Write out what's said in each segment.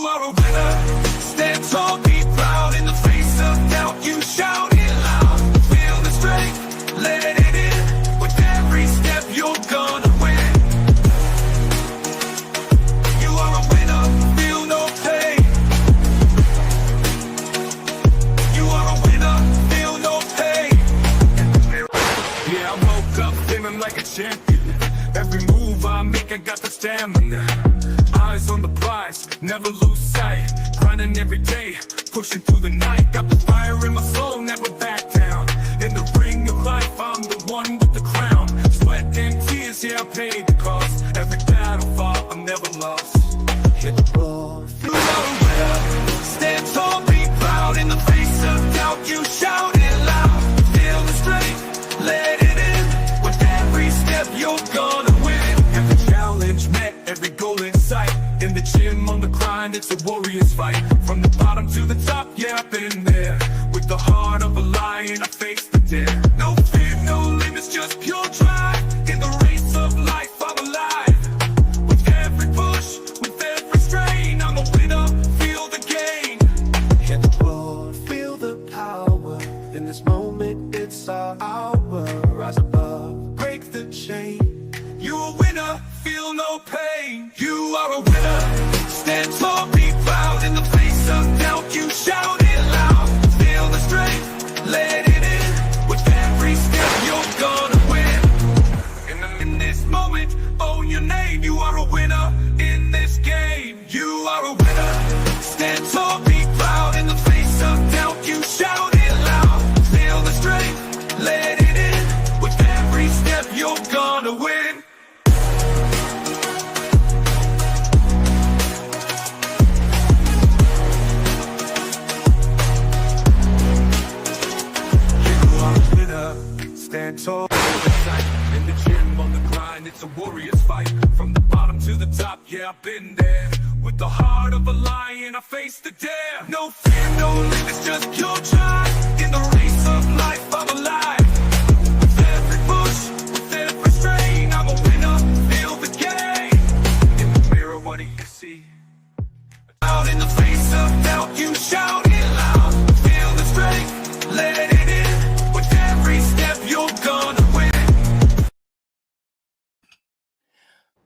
are a winner. Stand tall, be proud. In the face of doubt, you shout it loud. Feel the strength, let it in. With every step, you're gonna win. You are a winner, feel no pain. You are a winner, feel no pain. Yeah, I woke up feeling like a champion. Every move I make, I got the stamina. Eyes on the prize, never lose sight. Grinding every day, pushing through the night. Got the fire in my soul, never back down. In the ring of life, I'm the one with the crown. Sweat and tears, yeah, I paid the cost. Every battle fought, I'm never lost. Hit the floor, you are a winner. Stand tall, be proud. In the face of doubt, you shout it loud. Feel the strength, let it in. With every step, you're gonna win. Every challenge met, every goal in sight. In the gym, on the grind, it's a warrior's fight. From the bottom to the top, yeah, I've been there. With the heart of a lion, I face the dare. No fear, no limits, just pure drive. In the race of life, I'm alive. With every push, with every strain, I'm a winner, feel the gain. Hit the floor, feel the power. In this moment, it's our hour. Rise above, break the chain. You're a winner, feel no pain. You are a winner. Stand tall, be proud. In the face of doubt, you shout it loud. Feel the strength, let it in. With every step, you're gonna win. In this moment, own your name. You are a winner in this game. You are a winner. Stand tall, be proud. In the face of doubt, you shout it loud. Feel the strength, let it in. With every step, you're gonna win. Stand tall, in the gym, on the grind, it's a warrior's fight. From the bottom to the top, yeah, I've been there. With the heart of a lion, I face the dare. No fear, no limits, just pure drive. In the race of life, I'm alive. With every push, with every strain, I'm a winner, feel the game. In the mirror, what do you see? Out in the face of doubt, you shout it loud. Feel the strength, let it in. With every step, you're gonna win.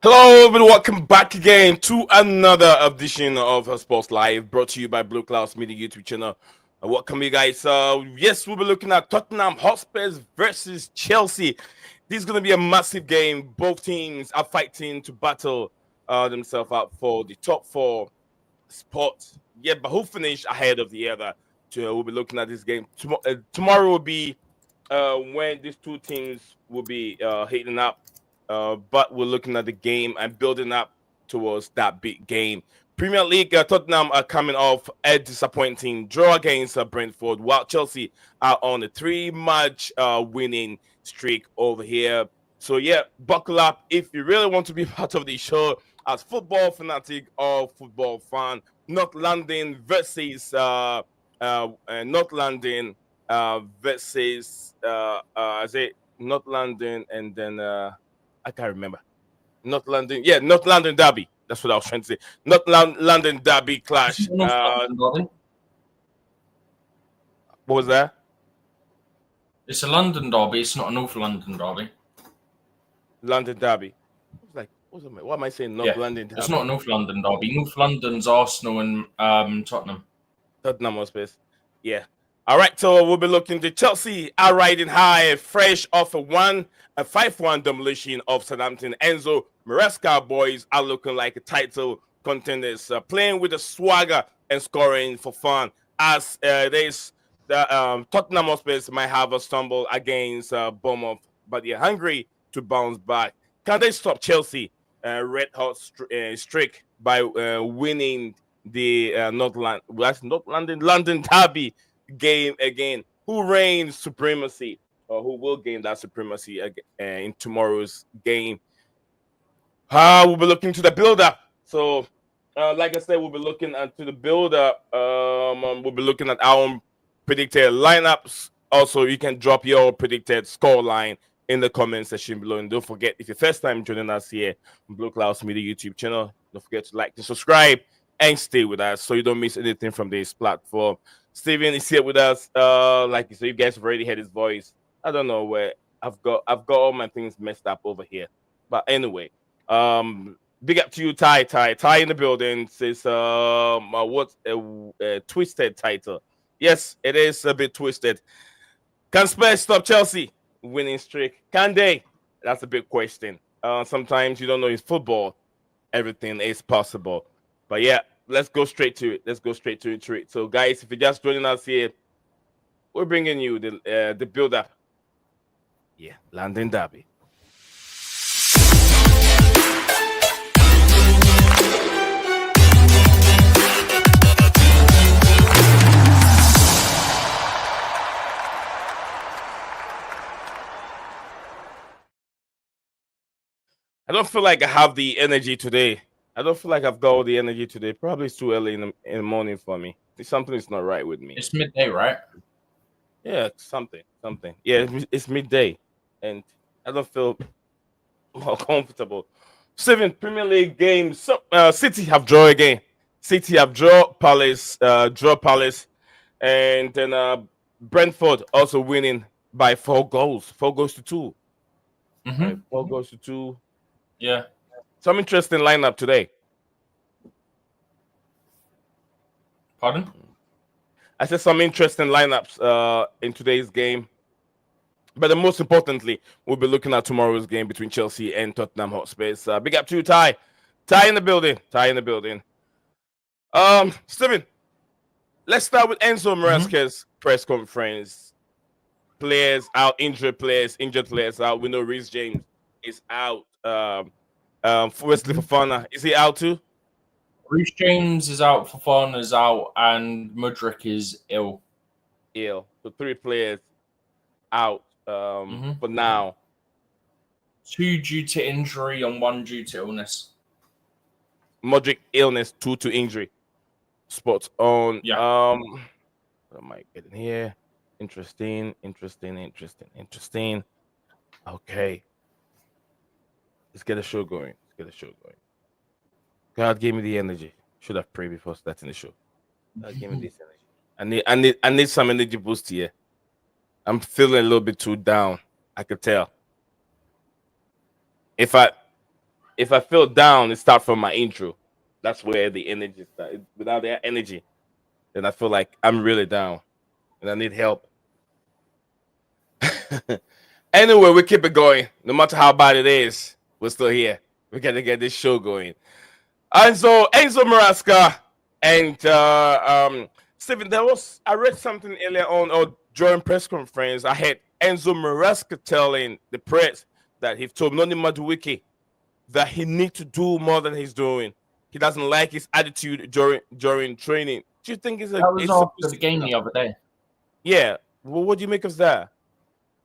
Hello, everyone. Welcome back again to another edition of Sports Live, brought to you by Blueclouds Media YouTube channel. Welcome, you guys. Yes, we'll be looking at Tottenham Hotspur versus Chelsea. This is going to be a massive game. Both teams are fighting to battle themselves out for the top four spot. Yeah, but who finish ahead of the other? We'll be looking at this game. Tomorrow will be when these two teams will be heating up. But we're looking at the game and building up towards that big game. Premier League, Tottenham are coming off a disappointing draw against Brentford, while Chelsea are on a 3-match winning streak over here. So, yeah, buckle up if you really want to be part of the show as football fanatic or football fan. North London versus North London versus is it North London and then I can't remember. North London, yeah, North London derby. That's what I was trying to say. North London derby clash. What was that? It's a London derby. It's not a North London derby. London derby. What am I saying? North London derby. It's not a North London derby. North London's Arsenal and Tottenham. Tottenham Hotspur. Yeah. All right, so we'll be looking to Chelsea are riding high, fresh off a 5-1 demolition of Southampton. Enzo Maresca boys are looking like a title contenders, playing with a swagger and scoring for fun. As Tottenham Hotspur might have a stumble against Bournemouth, but they're hungry to bounce back. Can they stop Chelsea red hot streak by winning the London derby game again? Who reigns supremacy, or who will gain that supremacy in tomorrow's game? We'll be looking to the build-up. So, like I said, we'll be looking to the build-up. We'll be looking at our predicted lineups. Also, you can drop your predicted score line in the comment section below. And don't forget, if you're first time joining us here on Blueclouds Media YouTube channel, don't forget to like and subscribe and stay with us so you don't miss anything from this platform. Steven is here with us. Like you said, you guys have already heard his voice. I don't know where I've got all my things messed up over here. But anyway, big up to you, Ty in the building. Says what's a twisted title? Yes, it is a bit twisted. Can Spurs stop Chelsea winning streak? Can they? That's a big question. Sometimes you don't know it's football. Everything is possible. But yeah, let's go straight to it. Let's go straight to it. So, guys, if you're just joining us here, we're bringing you the build up. Yeah, London Derby. I don't feel like I have the energy today. I don't feel like I've got all the energy today. Probably it's too early in the morning for me. Something is not right with me. It's midday, right? Yeah, something. Yeah, it's midday, and I don't feel more comfortable. 7 Premier League games. So, City have draw again. City have draw Palace, and then Brentford also winning by 4 goals. 4 goals to 2. Mm-hmm. 4 goals to 2. Yeah. Some interesting lineup today. Pardon? I said some interesting lineups in today's game. But the most importantly, we'll be looking at tomorrow's game between Chelsea and Tottenham Hotspur. Big up to you, Ty. Ty in the building. Steven, let's start with Enzo Maresca's press conference. Players out, injured players out. We know Reece James is out. Wesley Fofana, is he out too? Reece James is out, Fofana is out, and Mudryk is ill. So 3 players out for now. 2 due to injury and 1 due to illness. Mudryk illness, 2 to injury. Spot on. Yeah. What am I getting here? Interesting. Okay. Let's get a show going. God gave me the energy. Should have prayed before starting the show. God gave me this energy. I need some energy boost here. I'm feeling a little bit too down. I could tell. If I feel down, it starts from my intro. That's where the energy starts. Without that energy, then I feel like I'm really down and I need help. Anyway, we keep it going. No matter how bad it is, we're still here. We got to get this show going. And so Enzo Maresca and Steven, I read something earlier on or during press conference. I had Enzo Maresca telling the press that he told Noni Madueke that he needs to do more than he's doing. He doesn't like his attitude during training. Do you think that was after the game the other day? Yeah. Well, what do you make of that?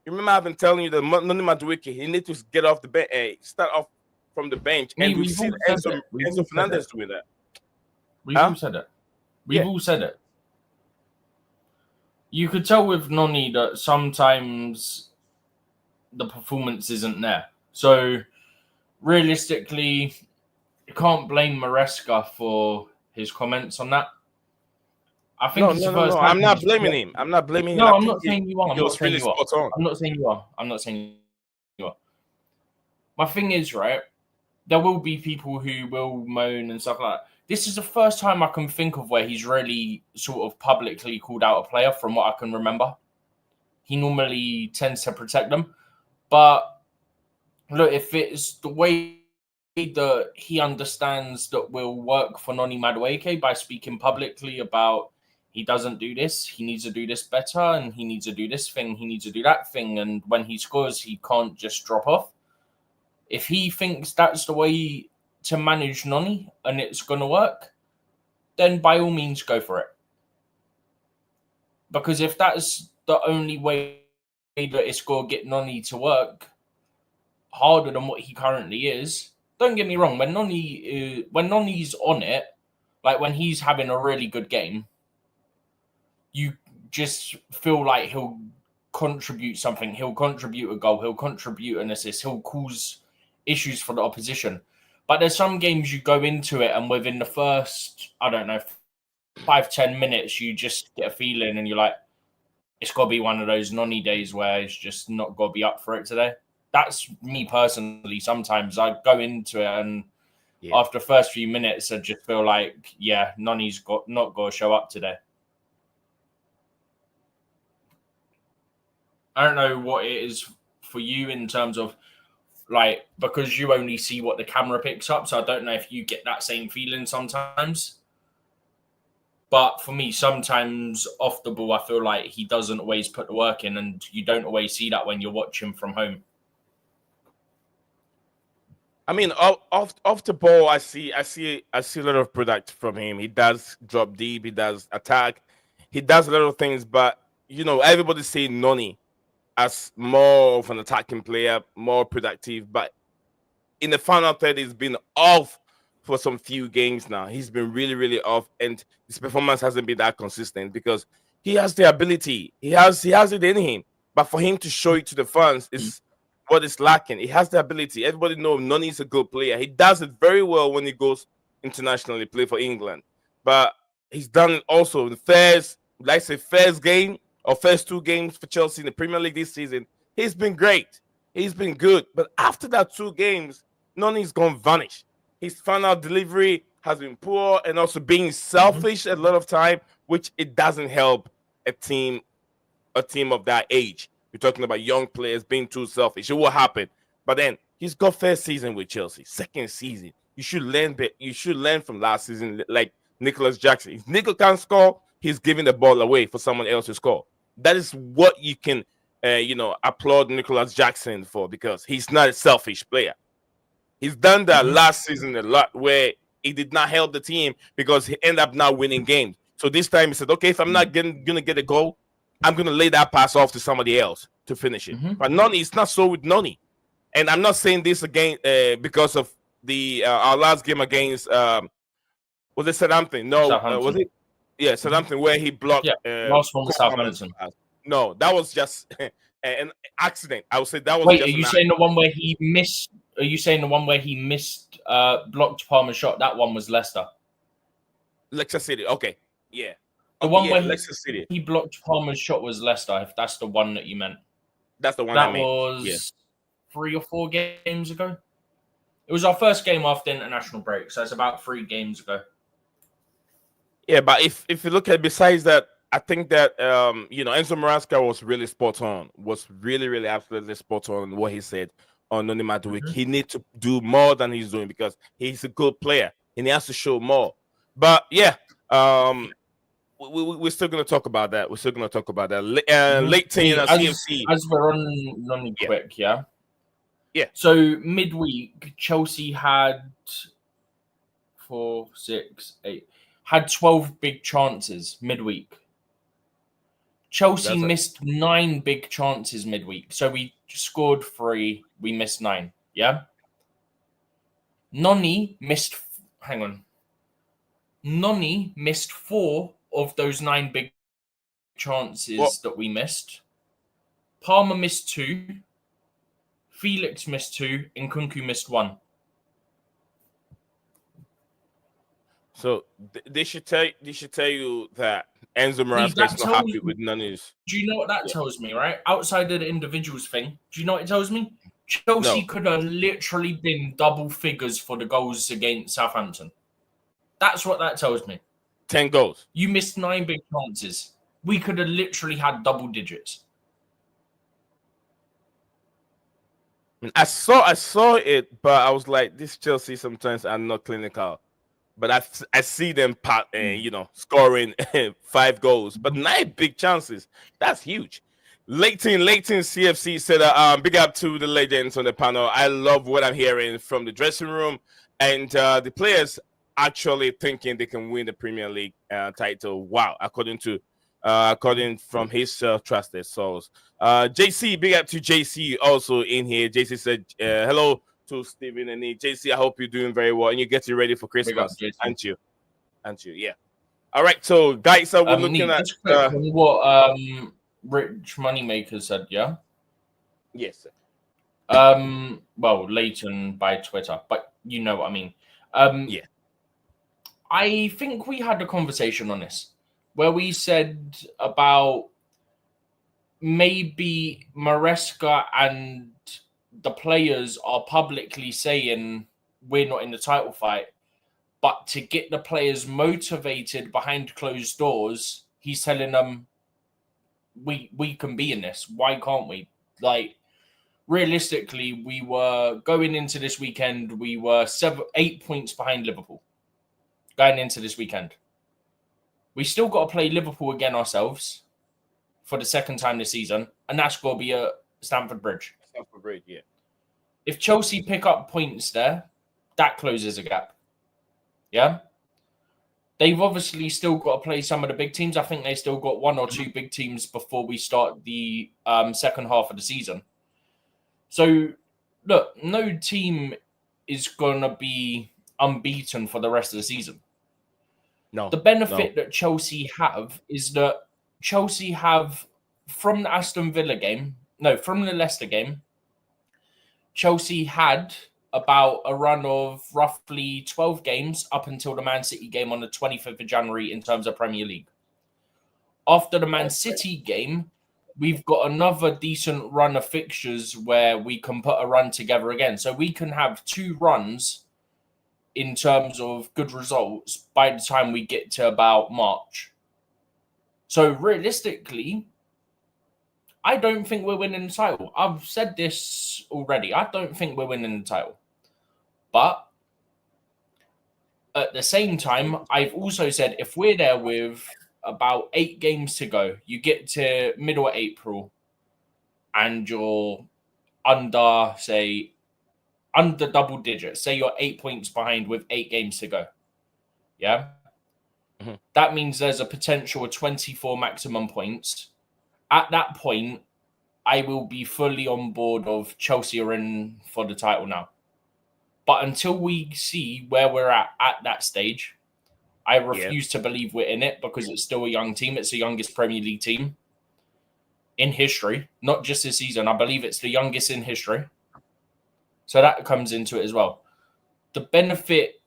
You remember I've been telling you that Noni Madueke, he needs to get off the bench, start off from the bench, and we've seen Enzo Fernandez doing that. We've all said it. We've all said it. You could tell with Noni that sometimes the performance isn't there. So realistically, you can't blame Maresca for his comments on that. I think no. I'm not blaming him. I'm not blaming him. No, I'm not saying you are. I'm not saying really you are. spot on. I'm not saying you are. I'm not saying you are. My thing is, right, there will be people who will moan and stuff like that. This is the first time I can think of where he's really sort of publicly called out a player from what I can remember. He normally tends to protect them. But look, if it's the way that he understands that will work for Noni Madueke by speaking publicly about he doesn't do this, he needs to do this better, and he needs to do this thing, he needs to do that thing, and when he scores, he can't just drop off. If he thinks that's the way to manage Noni and it's going to work, then by all means go for it. Because if that's the only way that it's going to get Noni to work harder than what he currently is, don't get me wrong, when Noni's on it, like when he's having a really good game, you just feel like he'll contribute something. He'll contribute a goal. He'll contribute an assist. He'll cause issues for the opposition. But there's some games you go into it and within the first, I don't know, 5-10 minutes, you just get a feeling and you're like, it's got to be one of those nonny days where it's just not got to be up for it today. That's me personally. Sometimes I go into it and after the first few minutes, I just feel like, yeah, nonny's not got to show up today. I don't know what it is for you in terms of like, because you only see what the camera picks up. So I don't know if you get that same feeling sometimes. But for me, sometimes off the ball, I feel like he doesn't always put the work in, and you don't always see that when you're watching from home. I mean, off the ball, I see a lot of product from him. He does drop deep, he does attack, he does a lot of things. But everybody's saying Noni as more of an attacking player, more productive. But in the final third, he's been off for some few games now. He's been really, really off, and his performance hasn't been that consistent because he has the ability. He has it in him. But for him to show it to the fans is what is lacking. He has the ability. Everybody knows Noni is a good player. He does it very well when he goes internationally, play for England. But he's done it also in the first game or first 2 games for Chelsea in the Premier League this season. He's been great. He's been good. But after that 2 games, Noni's gone vanish. His final delivery has been poor and also being selfish a lot of time, which it doesn't help a team of that age. We're talking about young players being too selfish. It will happen. But then he's got first season with Chelsea, second season. You should learn from last season, like Nicholas Jackson. If Nico can't score, he's giving the ball away for someone else to score. That is what you can, applaud Nicholas Jackson for, because he's not a selfish player. He's done that last season a lot, where he did not help the team because he ended up not winning games. So this time he said, okay, if I'm not going to get a goal, I'm going to lay that pass off to somebody else to finish it. But Noni, it's not so with Noni. And I'm not saying this again because of our last game against, was it Southampton? No, was it? Yeah, Southampton, where he blocked. Last one was Southampton. No, that was just an accident. I would say that was. Wait, are you saying the one where he missed? Are you saying the one where he missed blocked Palmer's shot? That one was Leicester. Leicester City. Okay, yeah. The one where Leicester City. He blocked Palmer's shot was Leicester. If that's the one that you meant. That's the one. That was 3 or 4 games ago. It was our first game after international break, so it's about 3 games ago. Yeah, but if you look at besides that, I think that Enzo Maresca was really spot on. Was really, really absolutely spot on what he said on Noni Madueke. He needs to do more than he's doing because he's a good player and he has to show more. But yeah, we're still going to talk about that. We're still going to talk about that. Late team CFC. As we're on Noni quick, yeah. So midweek, Chelsea had 4, 6, 8, had 12 big chances midweek. Chelsea missed 9 big chances midweek. So we scored 3, we missed 9. Yeah. Noni missed 4 of those 9 big chances that we missed. Palmer missed 2. Felix missed 2, and Nkunku missed 1. So they should tell you that Enzo Maresca is not happy with Noni's. Do you know what that tells me, right? Outside of the individuals thing, do you know what it tells me? Chelsea could have literally been double figures for the goals against Southampton. That's what that tells me. 10 goals. You missed 9 big chances. We could have literally had double digits. I saw it, but I was like, this Chelsea sometimes are not clinical. But I see them scoring 5 goals, but 9 big chances. That's huge. Leighton CFC said, big up to the legends on the panel. I love what I'm hearing from the dressing room, and the players actually thinking they can win the Premier League title. Wow, according from his trusted source. JC, big up to JC also in here. JC said hello to Stephen and JC. I hope you're doing very well and you're getting ready for Christmas. Aren't you? Yeah. All right, so guys, we're looking at what Rich Moneymaker said. Yeah. Yes, sir. Well, Leighton by Twitter, but you know what I mean. Yeah. I think we had a conversation on this where we said about maybe Maresca and the players are publicly saying we're not in the title fight, but to get the players motivated behind closed doors, he's telling them we can be in this. Why can't we? Like, realistically, we were going into this weekend, we were 8 points behind Liverpool going into this weekend. We still got to play Liverpool again ourselves for the second time this season, and that's got to be at Stamford Bridge. Stamford Bridge, yeah. If Chelsea pick up points there, that closes a gap. Yeah? They've obviously still got to play some of the big teams. I think they still got one or two big teams before we start the second half of the season. So, look, no team is going to be unbeaten for the rest of the season. No. The benefit that Chelsea have is that Chelsea have, from the from the Leicester game, Chelsea had about a run of roughly 12 games up until the Man City game on the 25th of January in terms of Premier League. After the Man City game, we've got another decent run of fixtures where we can put a run together again. So we can have 2 runs in terms of good results by the time we get to about March. So realistically, I don't think we're winning the title. I've said this already. I don't think we're winning the title. But at the same time, I've also said if we're there with about 8 games to go, you get to middle of April and you're under double digits. Say you're 8 points behind with 8 games to go. Yeah? Mm-hmm. That means there's a potential of 24 maximum points. At that point, I will be fully on board of Chelsea are in for the title now. But until we see where we're at that stage, I refuse to believe we're in it because it's still a young team. It's the youngest Premier League team in history, not just this season. I believe it's the youngest in history. So that comes into it as well. The benefit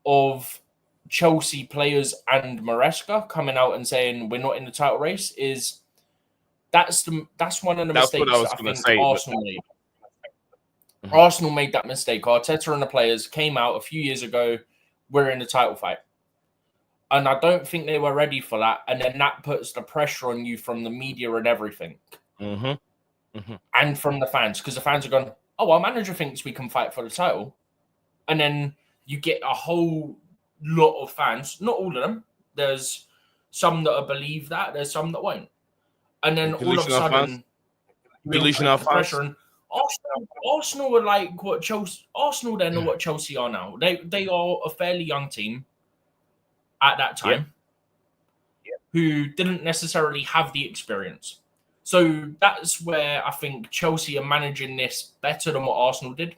of Chelsea players and Maresca coming out and saying we're not in the title race is that's one of the mistakes that I think Arsenal made. Mm-hmm. Arsenal made that mistake. Arteta and the players came out a few years ago, we're in the title fight. And I don't think they were ready for that. And then that puts the pressure on you from the media and everything. Mm-hmm. Mm-hmm. And from the fans. Because the fans are going, oh, our manager thinks we can fight for the title. And then you get a whole lot of fans, not all of them. There's some that believe that, there's some that won't. And then all of a sudden, delusional fans. And Arsenal are like what Chelsea. Arsenal then are what Chelsea are now. They are a fairly young team at that time who didn't necessarily have the experience. So that's where I think Chelsea are managing this better than what Arsenal did,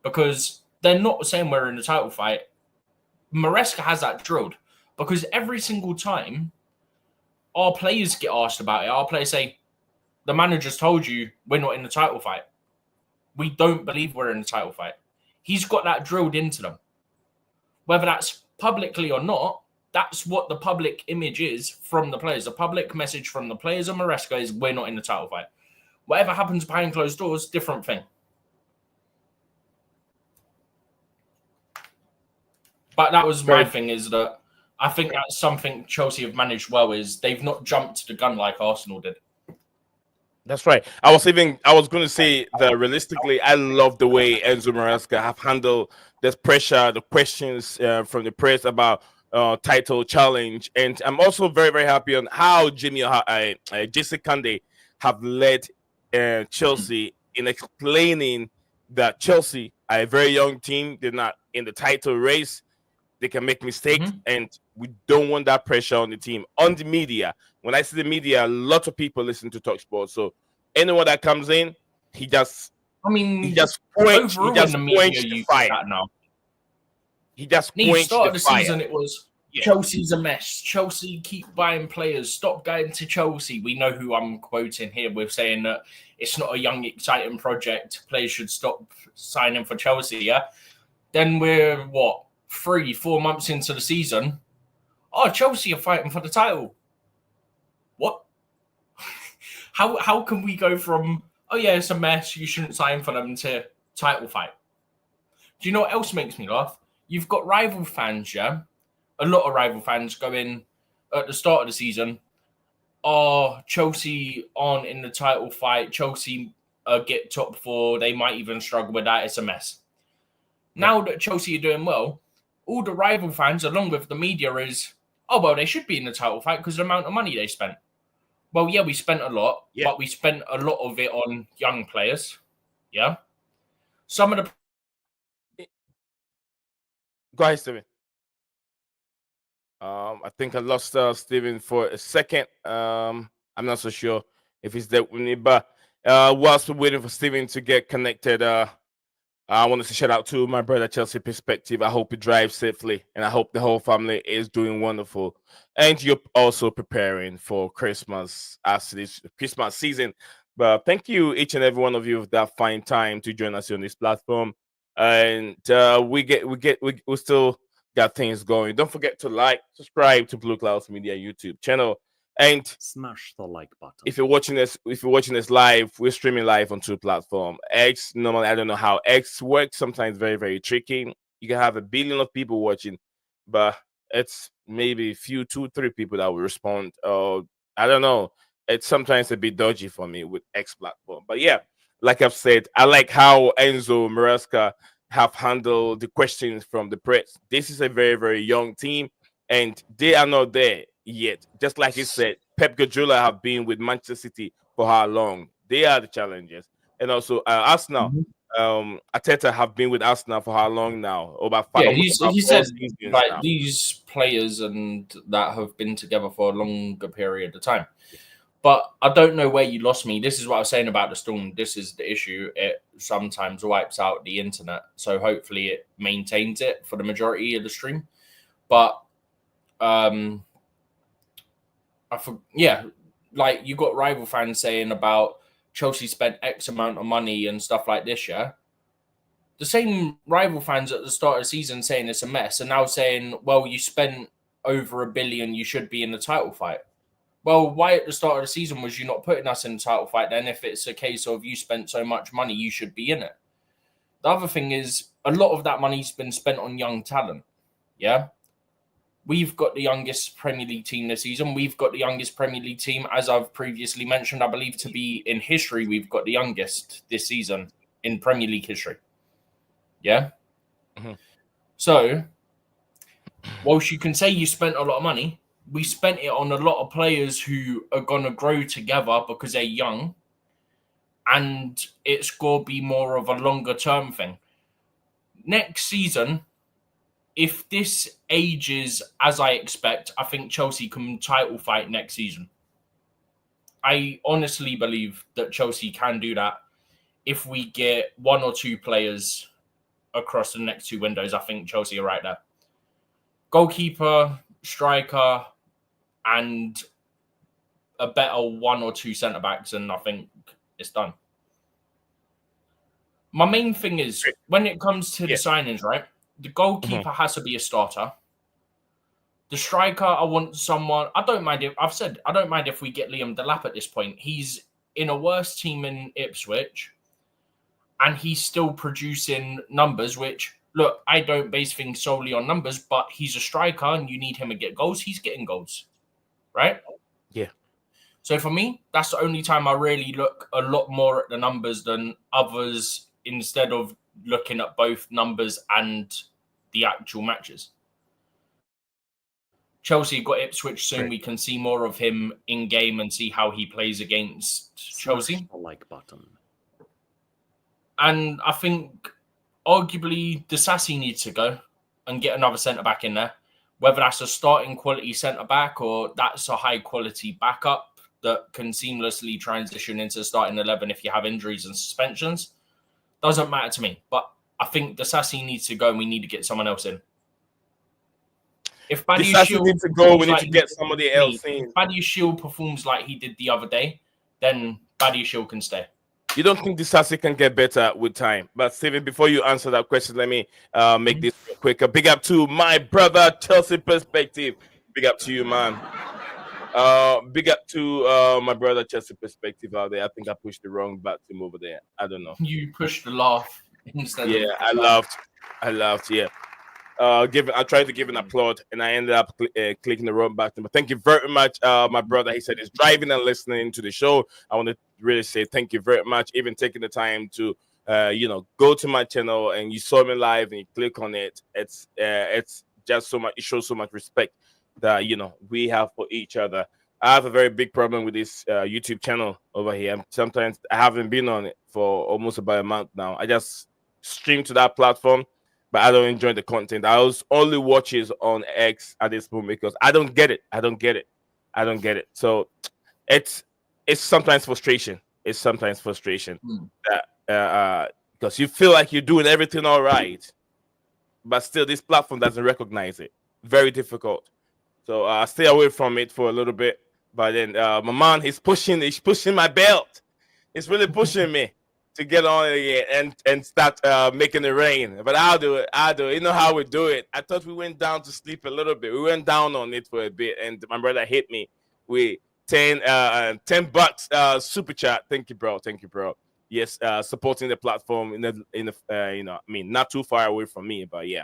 because they're not saying we're in the title fight. Maresca has that drilled because every single time our players get asked about it, our players say, the manager's told you we're not in the title fight. We don't believe we're in the title fight. He's got that drilled into them. Whether that's publicly or not, that's what the public image is from the players. The public message from the players of Maresca is we're not in the title fight. Whatever happens behind closed doors, different thing. But that was my thing, is that I think that's something Chelsea have managed well, is they've not jumped to the gun like Arsenal did. That's right. I was going to say that realistically, I love the way Enzo Maresca have handled this pressure, the questions from the press about title challenge. And I'm also very, very happy on how Jesse Kande have led Chelsea in explaining that Chelsea are a very young team. They're not in the title race. They can make mistakes, and we don't want that pressure on the team. On the media, when I see the media, a lot of people listen to TalkSport. So anyone that comes in, he just points the fire. Now. He just points the start of the fire. season, it was Chelsea's a mess. Chelsea keep buying players. Stop going to Chelsea. We know who I'm quoting here with saying that it's not a young, exciting project. Players should stop signing for Chelsea, yeah? Then we're, 3-4 months into the season. Oh, Chelsea are fighting for the title. What? How can we go from, oh yeah, it's a mess, you shouldn't sign for them, to title fight? Do you know what else makes me laugh? You've got rival fans, yeah? A lot of rival fans going at the start of the season, oh, Chelsea aren't in the title fight. Chelsea get top 4. They might even struggle with that. It's a mess. Now that Chelsea are doing well, all the rival fans, along with the media, is, oh, well, they should be in the title fight because of the amount of money they spent. Well, yeah, we spent a lot, but we spent a lot of it on young players. Yeah. Some of the... Go ahead, Steven. I think I lost Steven for a second. I'm not so sure if he's there with me, but whilst we're waiting for Steven to get connected, I want to shout out to my brother Chelsea Perspective. I hope he drives safely, and I hope the whole family is doing wonderful. And you're also preparing for Christmas as this Christmas season. But thank you, each and every one of you, that find time to join us on this platform. And we still got things going. Don't forget to like, subscribe to Blueclouds Media YouTube channel, and smash the like button. If you're watching this live, we're streaming live on 2 platforms. X, normally I don't know how X works. Sometimes very, very tricky. You can have 1 billion of people watching, but it's maybe 2-3 people that will respond. I don't know. It's sometimes a bit dodgy for me with X platform. But yeah, like I've said, I like how Enzo Maresca have handled the questions from the press. This is a very, very young team, and they are not there yet. Just like he said, Pep Guardiola have been with Manchester City for how long? They are the challengers. And also Arsenal, Arteta have been with Arsenal for how long now? About 5 he said seasons like now. These players and that have been together for a longer period of time. But I don't know where you lost me. This is what I was saying about the Storm. This is the issue. It sometimes wipes out the internet. So hopefully it maintains it for the majority of the stream. But like you got rival fans saying about Chelsea spent X amount of money and stuff like this, yeah? The same rival fans at the start of the season saying it's a mess are now saying, well, you spent over $1 billion, you should be in the title fight. Well, why at the start of the season was you not putting us in the title fight then? If it's a case of you spent so much money, you should be in it. The other thing is a lot of that money's been spent on young talent, yeah? We've got the youngest Premier League team this season. We've got the youngest Premier League team, as I've previously mentioned, I believe to be in history. We've got the youngest this season in Premier League history. Yeah? Mm-hmm. So, whilst you can say you spent a lot of money, we spent it on a lot of players who are going to grow together because they're young, and it's going to be more of a longer term thing. Next season, if this ages as I expect, I think Chelsea can title fight next season. I honestly believe that Chelsea can do that if we get 1 or 2 players across the next 2 windows. I think Chelsea are right there. Goalkeeper, striker, and a better 1 or 2 centre-backs, and I think it's done. My main thing is, when it comes to the signings, right? The goalkeeper has to be a starter. The striker, I want someone... I don't mind if we get Liam Delap at this point. He's in a worse team in Ipswich, and he's still producing numbers, which, look, I don't base things solely on numbers, but he's a striker, and you need him to get goals. He's getting goals. Right? Yeah. So for me, that's the only time I really look a lot more at the numbers than others, instead of looking at both numbers and the actual matches. Chelsea got Ipswich soon. Right. We can see more of him in game and see how he plays against Chelsea. The like button. And I think arguably Disasi needs to go and get another centre-back in there. Whether that's a starting quality centre-back or that's a high-quality backup that can seamlessly transition into the starting 11 if you have injuries and suspensions, doesn't matter to me. But I think Disasi needs to go and we need to get someone else in. If Buddy Disasi Shield needs to go. We performs need like to he get did somebody me, else in. if Buddy Shield performs like he did the other day, then Buddy Shield can stay. You don't think Disasi can get better with time? But Steven, before you answer that question, let me make this real quick. A big up to my brother Chelsea Perspective. Big up to you, man. Big up to my brother Chelsea Perspective out there. I think I pushed the wrong button over there. I don't know. You pushed the laugh instead of. Yeah, I laughed. Yeah. I tried to give an applaud and I ended up clicking the wrong button. But thank you very much, my brother. He said he's driving and listening to the show. I want to really say thank you very much, even taking the time to go to my channel and you saw me live and you click on it. It's just so much. It shows so much respect that we have for each other. I have a very big problem with this YouTube channel over here. Sometimes I haven't been on it for almost about a month now. I just stream to that platform, but I don't enjoy the content. I only watch it on X at this moment because I don't get it. So it's sometimes frustration. That because you feel like you're doing everything all right, but still this platform doesn't recognize it. Very difficult. So I stay away from it for a little bit. But then my man, he's pushing my belt. He's really pushing me to get on again and start making it rain. But I'll do it. You know how we do it. I thought we went down to sleep a little bit. We went down on it for a bit, and my brother hit me with $10 super chat. Thank you, bro. Yes, supporting the platform not too far away from me, but yeah.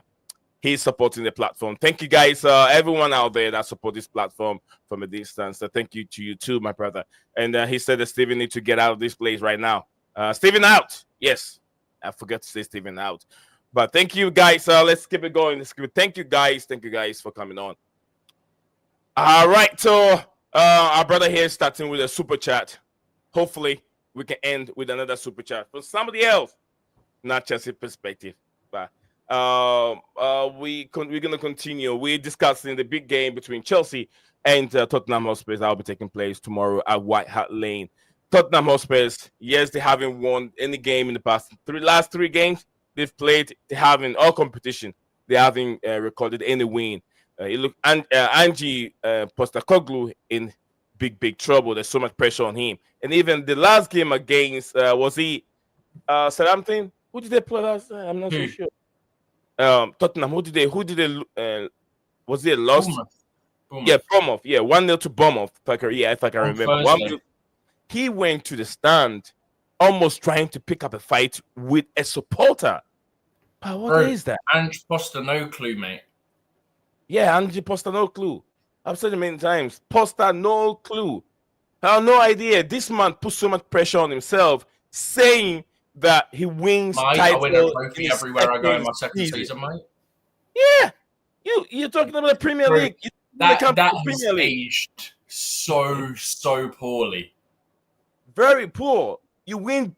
He's supporting the platform. Thank you, guys. Everyone out there that support this platform from a distance. So thank you to you too, my brother. And he said that Steven needs to get out of this place right now. Steven out. Yes, I forgot to say Steven out. But thank you, guys. Let's keep it going. Thank you, guys. Thank you, guys, for coming on. All right. So our brother here is starting with a super chat. Hopefully, we can end with another super chat for somebody else, not Chelsea Perspective. But we're gonna continue. We're discussing the big game between Chelsea and Tottenham Hotspur that will be taking place tomorrow at White Hart Lane. Tottenham Hotspur, yes, they haven't won any game in the last three games they've played. They haven't all competition. They haven't recorded any win. Angie Postecoglou in big trouble. There's so much pressure on him. And even the last game against was he Southampton? Who did they play last time? I'm not so sure. Tottenham. Who did they? Was it a loss? Bournemouth. Yeah, Bournemouth. Yeah, 1-0 to Bournemouth. If I can remember. He went to the stand, almost trying to pick up a fight with a supporter. But what is that? Ange Postecoglou, mate. Yeah, Ange Postecoglou. I've said it many times. Postecoglou. I have no idea. This man put so much pressure on himself, saying that he wins titles. I win a trophy everywhere I go in my second season, mate. Yeah, you're talking about the Premier League. That has aged so poorly. Very poor. You win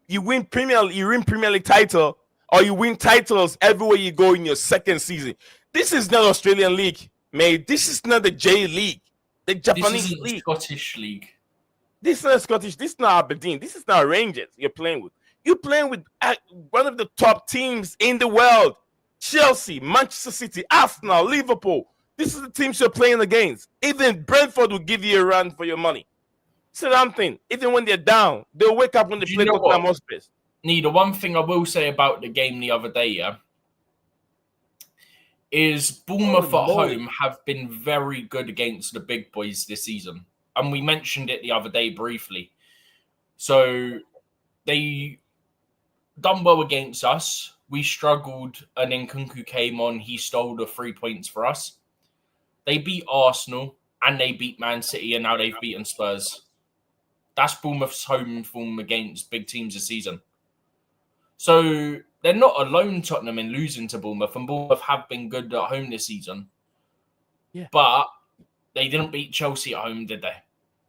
Premier League title, or you win titles everywhere you go in your second season. This is not Australian League, mate. This is not the J League, the Japanese League, Scottish League. This is not Scottish. This is not Aberdeen. This is not Rangers. You're playing with. You're playing with one of the top teams in the world. Chelsea, Manchester City, Arsenal, Liverpool. This is the teams you're playing against. Even Brentford will give you a run for your money. Something. Even when they're down, they'll wake up when they play Tottenham Hotspur. The one thing I will say about the game the other day, is Bournemouth at home have been very good against the big boys this season. And we mentioned it the other day briefly. So they done well against us. We struggled, and then Nkunku came on. He stole the 3 points for us. They beat Arsenal, and they beat Man City, and now they've beaten Spurs. That's Bournemouth's home form against big teams this season. So they're not alone, Tottenham, in losing to Bournemouth, and Bournemouth have been good at home this season. Yeah. But they didn't beat Chelsea at home, did they?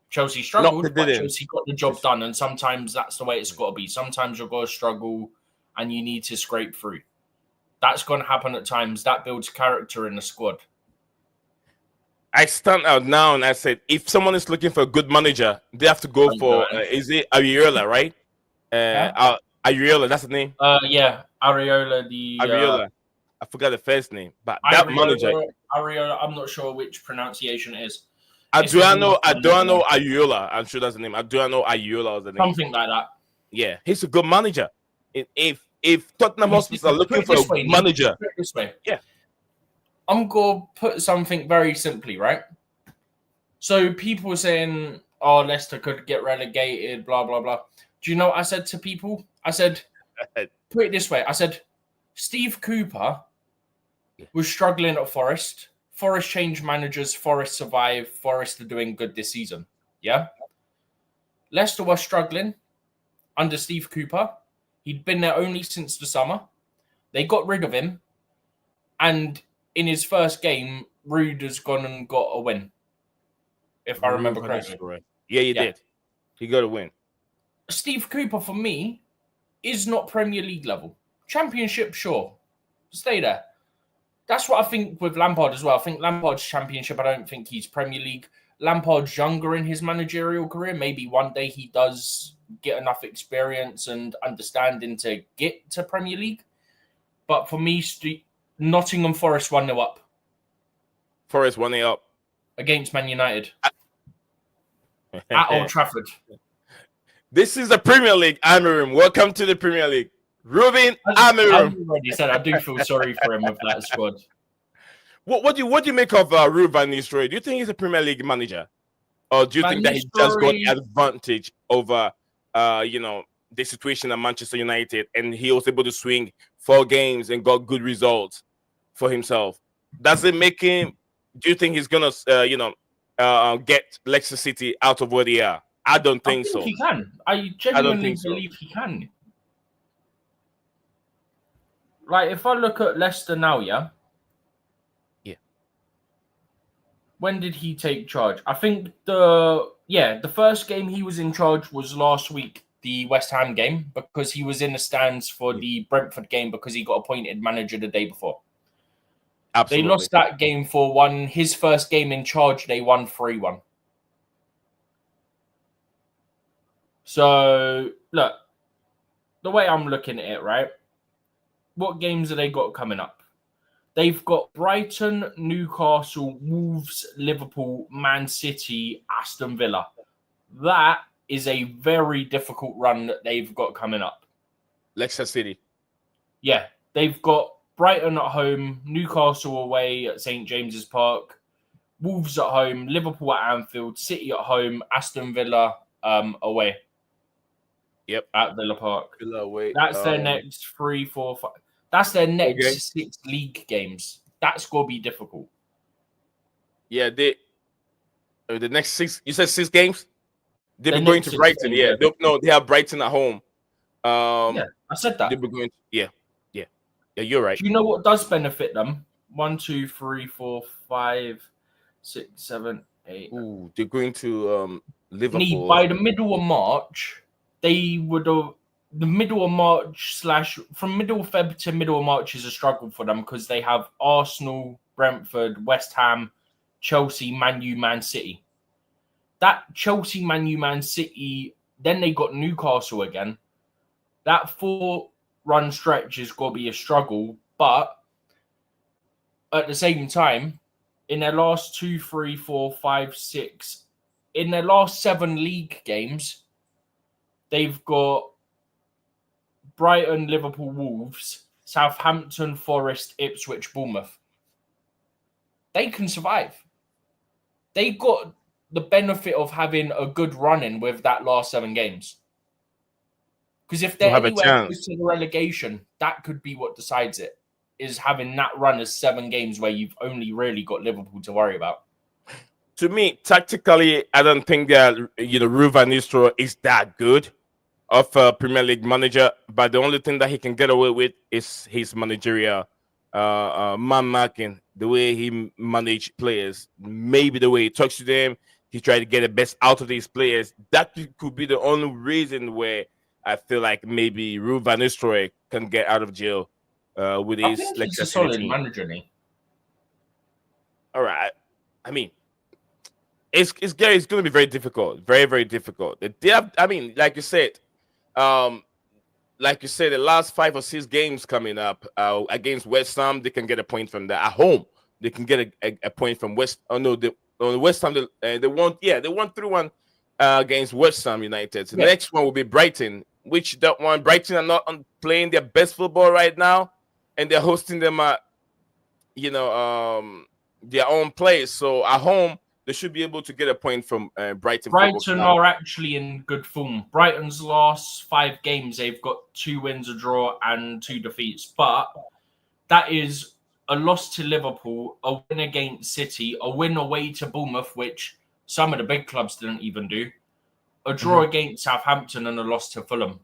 Chelsea struggled, but Chelsea got the job done, and sometimes that's the way it's got to be. Sometimes you've got to struggle, and you need to scrape through. That's going to happen at times. That builds character in the squad. I stand out now and I said, if someone is looking for a good manager, they have to go for, is it Ariola, right? Ariola, that's the name? Yeah, Ariola. I forgot the first name, but that manager, Ariola, I'm not sure which pronunciation it is. Adriano Ayola. I'm sure that's the name. Adriano Ayola is the name. Something like that. Yeah, he's a good manager. If Tottenham Hotspur are looking for a manager, put it this way. Yeah. I'm going to put something very simply, right? So people were saying, oh, Leicester could get relegated, blah, blah, blah. Do you know what I said to people? I said, put it this way. I said, Steve Cooper was struggling at Forest. Forest changed managers. Forest survived. Forest are doing good this season. Yeah? Leicester was struggling under Steve Cooper. He'd been there only since the summer. They got rid of him. And in his first game, Rude has gone and got a win. If I remember correctly. Yeah, he did. He got a win. Steve Cooper, for me, is not Premier League level. Championship, sure. Stay there. That's what I think with Lampard as well. I think Lampard's Championship, I don't think he's Premier League. Lampard's younger in his managerial career. Maybe one day he does get enough experience and understanding to get to Premier League. But for me, Nottingham Forest 1-0 up. Forest 1-0 up. Against Man United. At Old Trafford. This is the Premier League, Amirim. Welcome to the Premier League. Ruben Amirim. I already said I do feel sorry for him with that squad. What do you make of Ruben Van Nistelrooy? Do you think he's a Premier League manager? Or do you think that he just got advantage over the situation at Manchester United and he was able to swing 4 games and got good results for himself? Does it make him, do you think he's gonna get Leicester City out of where they are? I don't think so. He can. I genuinely believe he can. Like, if I look at Leicester now, yeah? When did he take charge? I think the first game he was in charge was last week, the West Ham game, because he was in the stands for the Brentford game because he got appointed manager the day before. Absolutely. They lost that game 4-1. His first game in charge, they won 3-1. So, look, the way I'm looking at it, right? What games have they got coming up? They've got Brighton, Newcastle, Wolves, Liverpool, Man City, Aston Villa. That is a very difficult run that they've got coming up. Leicester City. Yeah, they've got Brighton at home, Newcastle away at St. James's Park, Wolves at home, Liverpool at Anfield, City at home, Aston Villa away. Yep. At Villa Park. Villa away. That's their next 3, 4, 5. That's their next 6 league games. That's going to be difficult. Yeah, the next 6. You said 6 games? They'll be going to Brighton. Yeah. They have Brighton at home. Yeah, I said that. They'll be going to, yeah, you're right. Do you know what does benefit them? 1, 2, 3, 4, 5, 6, 7, 8. Ooh, they're going to Liverpool. By the middle of March, they would have. The middle of March / from middle of Feb to middle of March is a struggle for them because they have Arsenal, Brentford, West Ham, Chelsea, Man U, Man City. That Chelsea, Man U, Man City, then they got Newcastle again. That 4-run stretch is going to be a struggle, but at the same time, in their last 2, 3, 4, 5, 6, in their last 7 league games, they've got Brighton, Liverpool, Wolves, Southampton, Forest, Ipswich, Bournemouth. They can survive. They got the benefit of having a good run-in with that last 7 games. Because if they're anywhere close to the relegation, that could be what decides it, is having that run as 7 games where you've only really got Liverpool to worry about. To me, tactically, I don't think that, Ruben Van Nistelrooy is that good of a Premier League manager, but the only thing that he can get away with is his managerial man marking, the way he manage players, maybe the way he talks to them, he tried to get the best out of these players. That could be the only reason where I feel like maybe Ruben Van Nistelrooy can get out of jail with his. I think he's a solid manager, me. All right, I mean, it's going to be very difficult, very, very difficult. They have, I mean, like you said, like you said, the last 5 or 6 games coming up against West Ham, they can get a point from that. At home, they can get a point from West. Oh no, West Ham they won. Yeah, they won 3-1 against West Ham United. So the next one will be Brighton, which that one Brighton are not playing their best football right now, and they're hosting them at their own place. So at home, they should be able to get a point from Brighton. Brighton are actually in good form. Brighton's last 5 games, they've got 2 wins, a draw, and 2 defeats. But that is a loss to Liverpool, a win against City, a win away to Bournemouth, which some of the big clubs didn't even do, a draw against Southampton, and a loss to Fulham.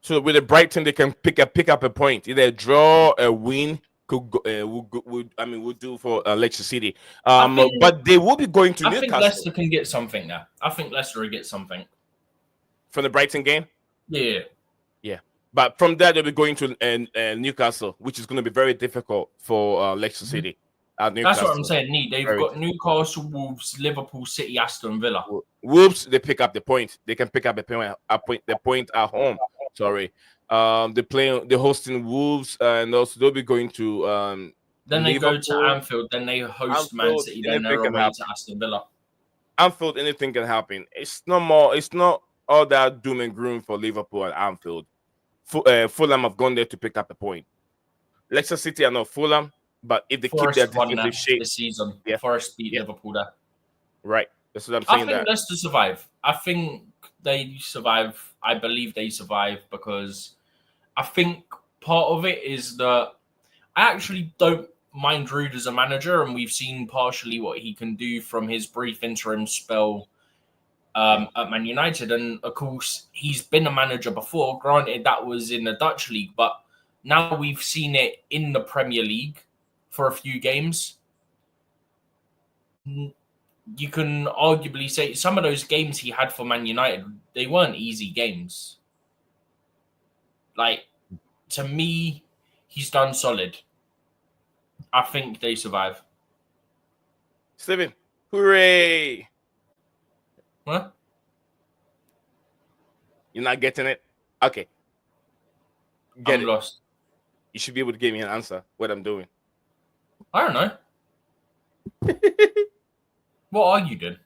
So with the Brighton, they can pick up a point, either a draw, a win. Would do for Leicester City. But they will be going to Newcastle. I think Leicester can get something there. I think Leicester will get something from the Brighton game. Yeah. But from there, they'll be going to Newcastle, which is going to be very difficult for Leicester City. That's what I'm saying. They've got Newcastle, Wolves, Liverpool, City, Aston Villa. Wolves, they pick up the point. They can pick up the point at home. Sorry. They're hosting Wolves, and also they'll be going to then they Liverpool. Go to Anfield, then they host Man City, then they're away to Aston Villa. Anfield, anything can happen. It's not all that doom and gloom for Liverpool and Anfield. Fulham have gone there to pick up a point. Leicester City are not Fulham, but if they Forest keep their defensive shape this season, Forest beat Liverpool there. Right. That's what I'm saying. I think Leicester survive. I think they survive. I believe they survive because I think part of it is that I actually don't mind Rude as a manager, and we've seen partially what he can do from his brief interim spell at Man United. And of course, he's been a manager before. Granted, that was in the Dutch league, but now we've seen it in the Premier League for a few games. You can arguably say some of those games he had for Man United, they weren't easy games. Like, to me, he's done solid. I think they survive. Steven, hooray! What? You're not getting it? Okay. I'm lost. You should be able to give me an answer what I'm doing. I don't know. What are you doing?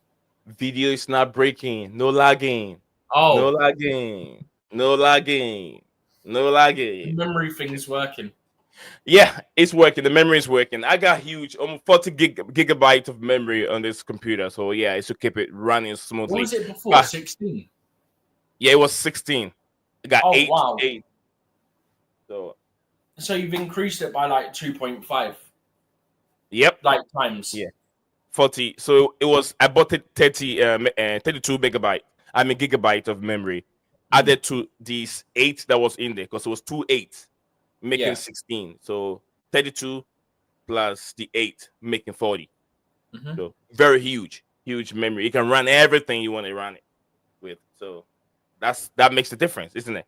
Video is not breaking. No lagging. Oh. No lagging. No lagging. No lagging. The memory thing is working. Yeah, it's working. The memory is working. I got huge, almost 40 gigabytes of memory on this computer. So yeah, it should keep it running smoothly. What was it before? 16? Yeah, it was 16. It got 8. Wow. 8. So you've increased it by like 2.5. Yep. Like times. Yeah. 40. So it was, I bought it 32 gigabyte of memory added to these 8 that was in there, because it was 2 8 making 16. So 32 plus the 8 making 40. So very huge memory. You can run everything you want to run it with. So that makes the difference, isn't it?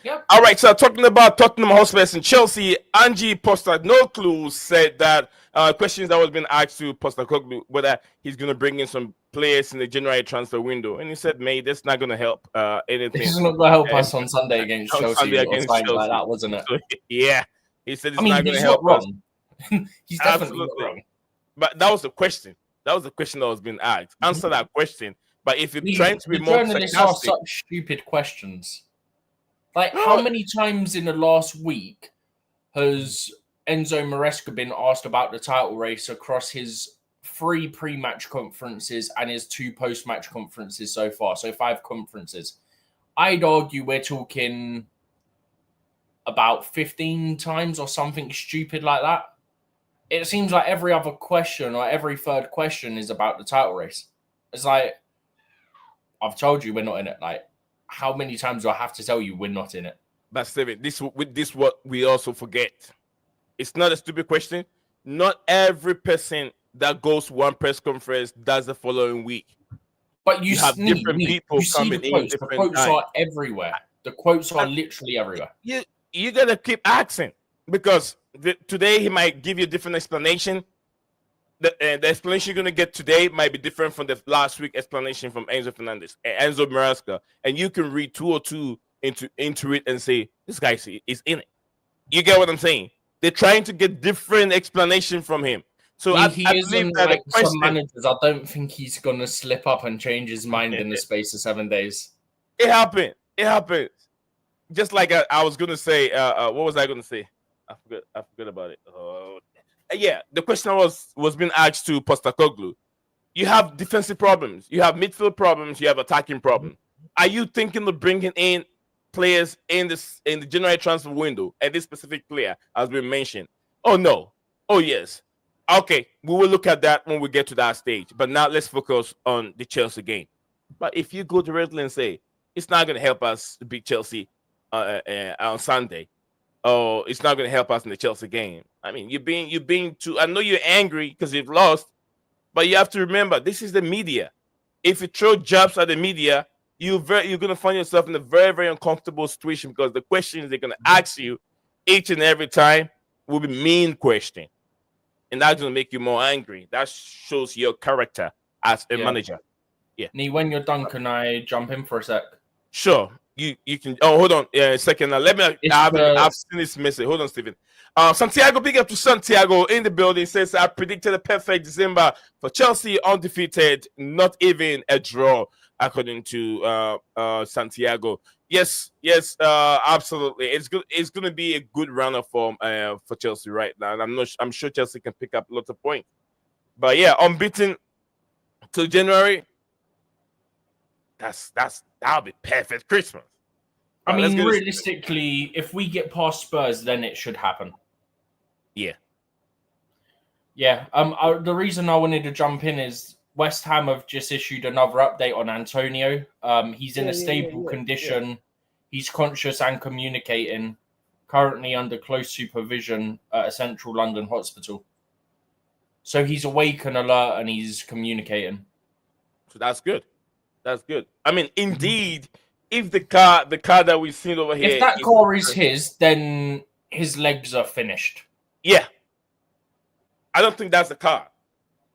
Yep. All right, so talking about Tottenham Hotspur and Chelsea, Angie Postecoglou said that questions that was being asked to Postecoglou whether he's going to bring in some players in the January transfer window, and he said, "Mate, that's not going to help anything. This is not going to help us on Sunday against Chelsea. Sunday against Chelsea. Like that, wasn't it? So, yeah, he said it's not going to help wrong. us. He's definitely not wrong. But that was the question. That was the question that was being asked. Answer that question. But if you're trying to be more journalists ask such stupid questions. Like, how many times in the last week has Enzo Maresca been asked about the title race across his 3 pre-match conferences and his 2 post-match conferences so far? So 5 conferences. I'd argue we're talking about 15 times or something stupid like that. It seems like every other question or every third question is about the title race. It's like, I've told you we're not in it. Like, how many times do I have to tell you we're not in it? But Steven, this what we also forget. It's not a stupid question. Not every person that goes to one press conference does the following week. But you have different people coming in. The quotes are everywhere. The quotes are literally everywhere. You gotta keep asking, because today he might give you a different explanation. The explanation you're going to get today might be different from the last week explanation from Enzo Maresca. And you can read 2 or 2 into it and say this guy is in it. You get what I'm saying? They're trying to get different explanation from him. So I He believe isn't that the like some question managers. I don't think he's gonna slip up and change his mind in the space of 7 days. it happened. It happened. Just like I was gonna say. What was I gonna say? I forgot about it. Yeah, the question was being asked to Postecoglou. You have defensive problems, you have midfield problems, you have attacking problems. Are you thinking of bringing in players in the January transfer window and this specific player has been mentioned? Oh no. Oh yes. Okay, we will look at that when we get to that stage. But now let's focus on the Chelsea game. But if you go directly and say it's not going to help us to beat Chelsea on Sunday, or it's not going to help us in the Chelsea game, I mean, you're being too. I know you're angry because you've lost, but you have to remember this is the media. If you throw jabs at the media, you're going to find yourself in a very, very uncomfortable situation because the questions they're going to ask you each and every time will be mean question, and that's going to make you more angry. That shows your character as a manager. Yeah. Nee, when you're done, can I jump in for a sec? Sure. You can. Oh, hold on. Yeah, a second. Now, let me. I've seen this message. Hold on, Stephen. Santiago, big up to Santiago in the building. Says I predicted a perfect December for Chelsea, undefeated, not even a draw, according to Santiago. Yes, absolutely. It's good. It's going to be a good run of form for Chelsea right now, and I'm sure Chelsea can pick up lots of points. But yeah, unbeaten till January. That'll be perfect Christmas. I mean, realistically, if we get past Spurs, then it should happen. Yeah. Yeah. The reason I wanted to jump in is West Ham have just issued another update on Antonio. He's in a stable condition. Yeah. He's conscious and communicating. Currently under close supervision at a central London hospital. So he's awake and alert, and he's communicating. So that's good. That's good. I mean, indeed, if the car that we've seen over here, if that car is his, then his legs are finished. Yeah, I don't think that's the car.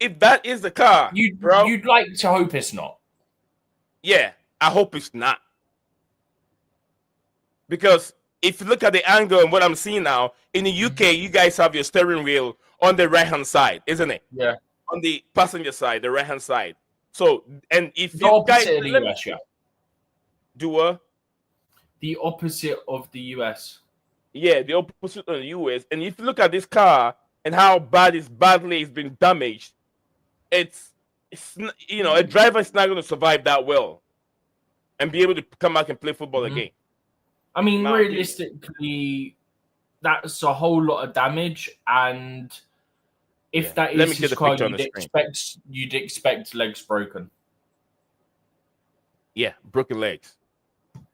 If that is the car, you'd like to hope it's not. Yeah, I hope it's not. Because if you look at the angle and what I'm seeing now in the UK, you guys have your steering wheel on the right hand side, isn't it? Yeah. On the passenger side, the right hand side. So, and if the you guys of the US, do what? The opposite of the US. Yeah, the opposite of the US. And if you look at this car and how badly it's been damaged, it's a driver is not going to survive that well and be able to come back and play football again. I mean, realistically, that's a whole lot of damage, and if that is his car, you'd expect legs broken. Yeah, broken legs.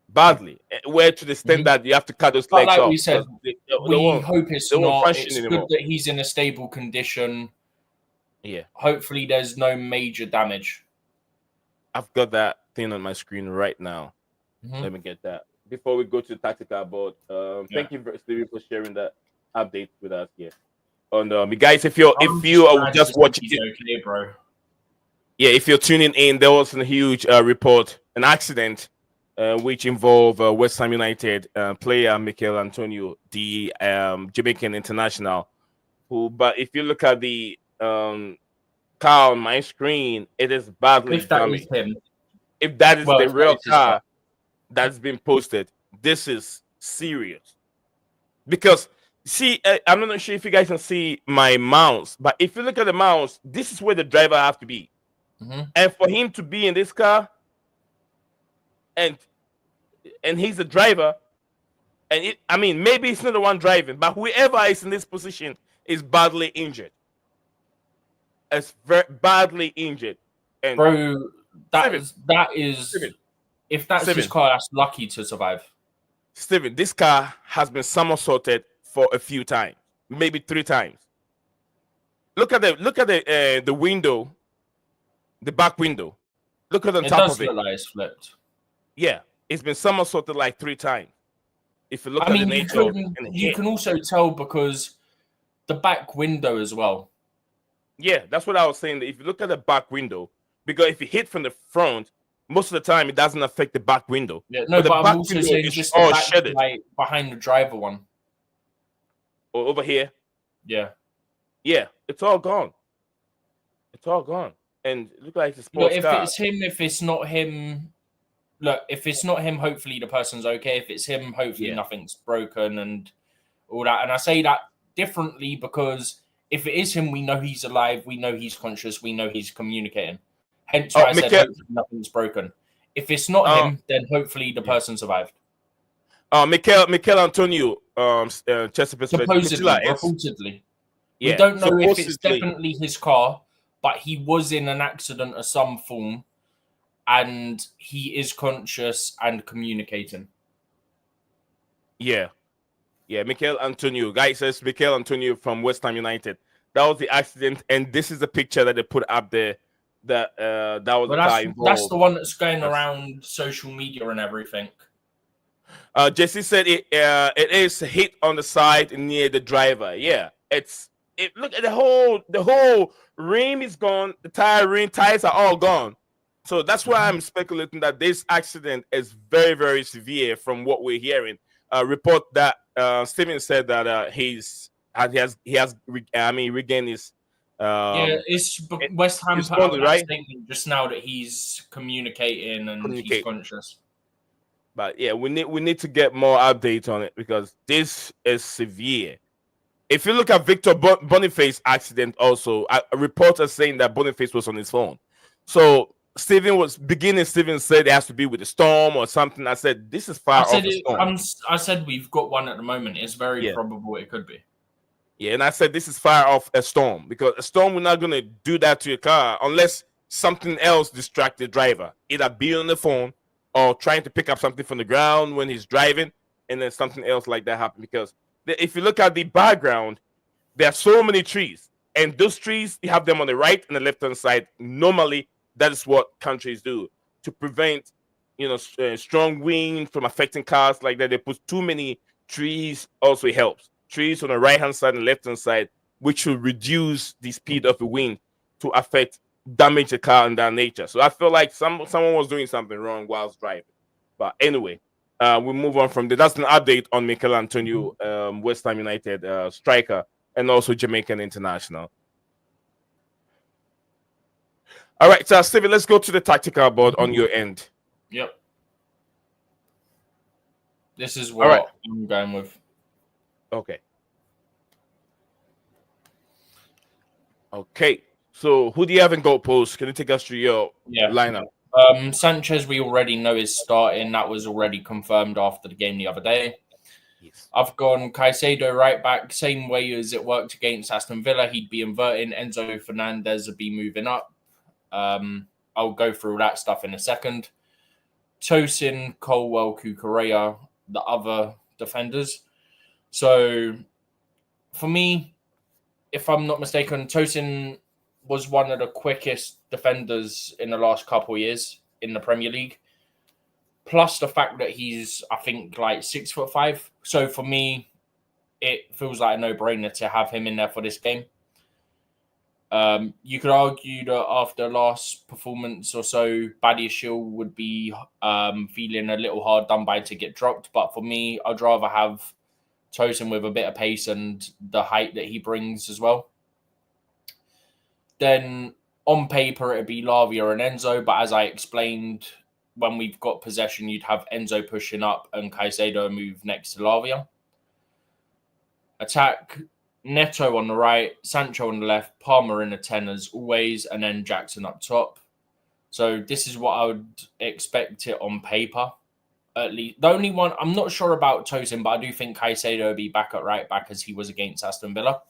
Badly. Where to the extent that you have to cut those legs off. Like we said, we hope it's not. It's good that he's in a stable condition. Yeah. Hopefully there's no major damage. I've got that thing on my screen right now. Let me get that. Before we go to the tactical board, thank you, Stevie, for sharing that update with us here. And guys, if you just watching it, okay, bro. Yeah, if you're tuning in, there was a huge report, an accident, which involved West Ham United player Mikel Antonio, the Jamaican international. But if you look at the car on my screen, it is badly damaged. If that is the real car that's been posted, this is serious. Because see, I'm not sure if you guys can see my mouse, but if you look at the mouse, this is where the driver has to be. And for him to be in this car, and he's the driver, and maybe it's not the one driving, but whoever is in this position is badly injured. It's very badly injured. And bro, that is if that's his car, that's lucky to survive. Steven, this car has been somersaulted for a few times, maybe 3 times. Look at the window, the back window. Look at the top of it. It does look like it's flipped. Yeah, it's been somersaulted like 3 times. If you look at the nature you can also tell because the back window as well. Yeah, that's what I was saying. If you look at the back window, because if you hit from the front, most of the time it doesn't affect the back window. Yeah, no, But the but I'm back also window saying is just the all back, shredded. like behind the driver one. Or over here. Yeah. Yeah, it's all gone. It's all gone. And it looks like it's a Look, sports if car. it's him, if it's not him, look, if it's not him, hopefully the person's okay. If it's him, hopefully Yeah. nothing's broken and all that. And I say that differently because if it is him, we know he's alive, we know he's conscious, we know he's communicating. Hence why I said hopefully nothing's broken. If it's not him, then hopefully the person survived. Mikel Antonio, Chesapeake Supposedly, reportedly. Yeah, we don't know if it's supposedly. definitely his car, but he was in an accident of some form and he is conscious and communicating. Yeah. Yeah, Mikel Antonio. Guy says Mikel Antonio from West Ham United. That was the accident, and this is the picture that they put up there. That was the car involved. That's the one that's going around social media and everything. Jesse said it is hit on the side near the driver. Yeah, look at the whole rim is gone. The tires are all gone. So that's why I'm speculating that this accident is very, very severe from what we're hearing. Report that Steven said that he has regained his. It's West Ham put out that statement just now that he's communicating and he's conscious. But yeah, we need to get more updates on it because this is severe. If you look at Victor Boniface accident, also a reporter saying that Boniface was on his phone. So Steven said it has to be with the storm or something. I said this is far off the storm. I said we've got one at the moment. It's very probable it could be. Yeah, and I said this is far off a storm because a storm, we're not going to do that to your car unless something else distracts the driver, either be on the phone or trying to pick up something from the ground when he's driving, and then something else like that happen. Because if you look at the background, there are so many trees, and those trees, you have them on the right and the left-hand side. Normally, that is what countries do to prevent, strong wind from affecting cars like that. They put too many trees. Also, it helps. Trees on the right-hand side and left-hand side, which will reduce the speed of the wind to damage the car and that nature. So I feel like someone was doing something wrong whilst driving. But anyway, we'll move on from there. That's an update on Mikel Antonio, West Ham United striker, and also Jamaican international. All right, so Steven, let's go to the tactical board on your end. Yep. This is what I'm going with. Okay. So who do you have in goal post? Can you take us through your lineup? Sanchez, we already know is starting. That was already confirmed after the game the other day. Yes. I've gone Caicedo right back, same way as it worked against Aston Villa. He'd be inverting. Enzo Fernandez would be moving up. I'll go through all that stuff in a second. Tosin, Colwell, Cucurella, the other defenders. So for me, if I'm not mistaken, Tosin was one of the quickest defenders in the last couple of years in the Premier League. Plus the fact that he's, I think, like 6'5". So for me, it feels like a no-brainer to have him in there for this game. You could argue that after last performance or so, Badiashile would be feeling a little hard done by to get dropped. But for me, I'd rather have Tosin with a bit of pace and the height that he brings as well. Then on paper, it'd be Lavia and Enzo. But as I explained, when we've got possession, you'd have Enzo pushing up and Caicedo move next to Lavia. Attack, Neto on the right, Sancho on the left, Palmer in the 10 as always, and then Jackson up top. So this is what I would expect it on paper. At least the only one I'm not sure about Tosin, but I do think Caicedo will be back at right back as he was against Aston Villa.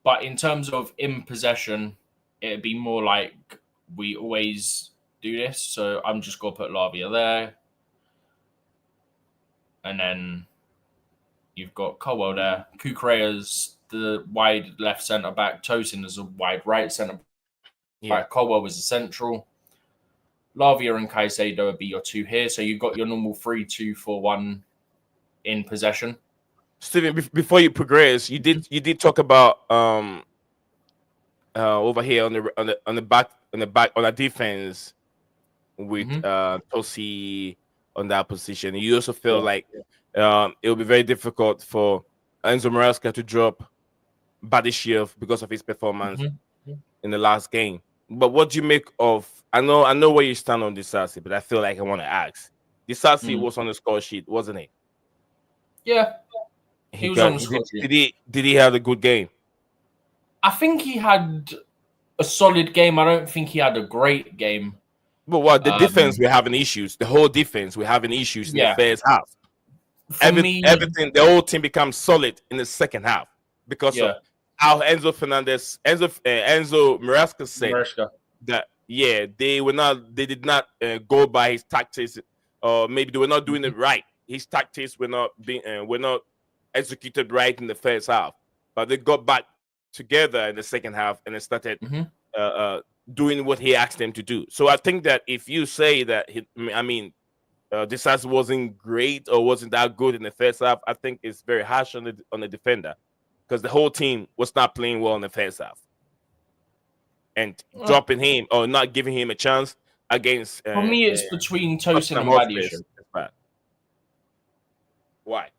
But in terms of in possession, it'd be more like we always do this. So I'm just gonna put Lavia there, and then you've got Colwell there. Cucurella's the wide left centre back. Tosin is a wide right centre back. Yeah. Colwell was a central. Lavia and Caicedo would be your two here. So you've got your normal 3-2-4-1 in possession. Steven, before you progress, you did talk about over here on the back on the defense with Mhm. Tosi on that position. You also feel Yeah. like it will be very difficult for Enzo Maresca to drop body shield because of his performance Mhm. in the last game. But what do you make of? I know where you stand on Disasi, but I feel like I want to ask. Disasi Mm. was on the score sheet, wasn't he? Yeah, he He was on got. the He score did. sheet. Did he have a good game? I think he had a solid game. I don't think he had a great game. But what the defense Um, we're having issues. The whole defense we're having issues in the yeah, first half. for me, Everything, the whole team becomes solid in the second half because yeah, of how Enzo Maresca said Mariska. that they did not go by his tactics, or maybe they were not doing Mhm. it right. His tactics were not executed right in the first half, but they got back together in the second half and they started Mhm. uh, uh, doing what he asked them to do. So I think that if you say that this as wasn't great or wasn't that good in the first half, I think it's very harsh on the defender because the whole team was not playing well in the first half, and Uh, dropping him or not giving him a chance against for me, it's between Tosin Tottenham and Hotspur Badiashile. is bad. Why?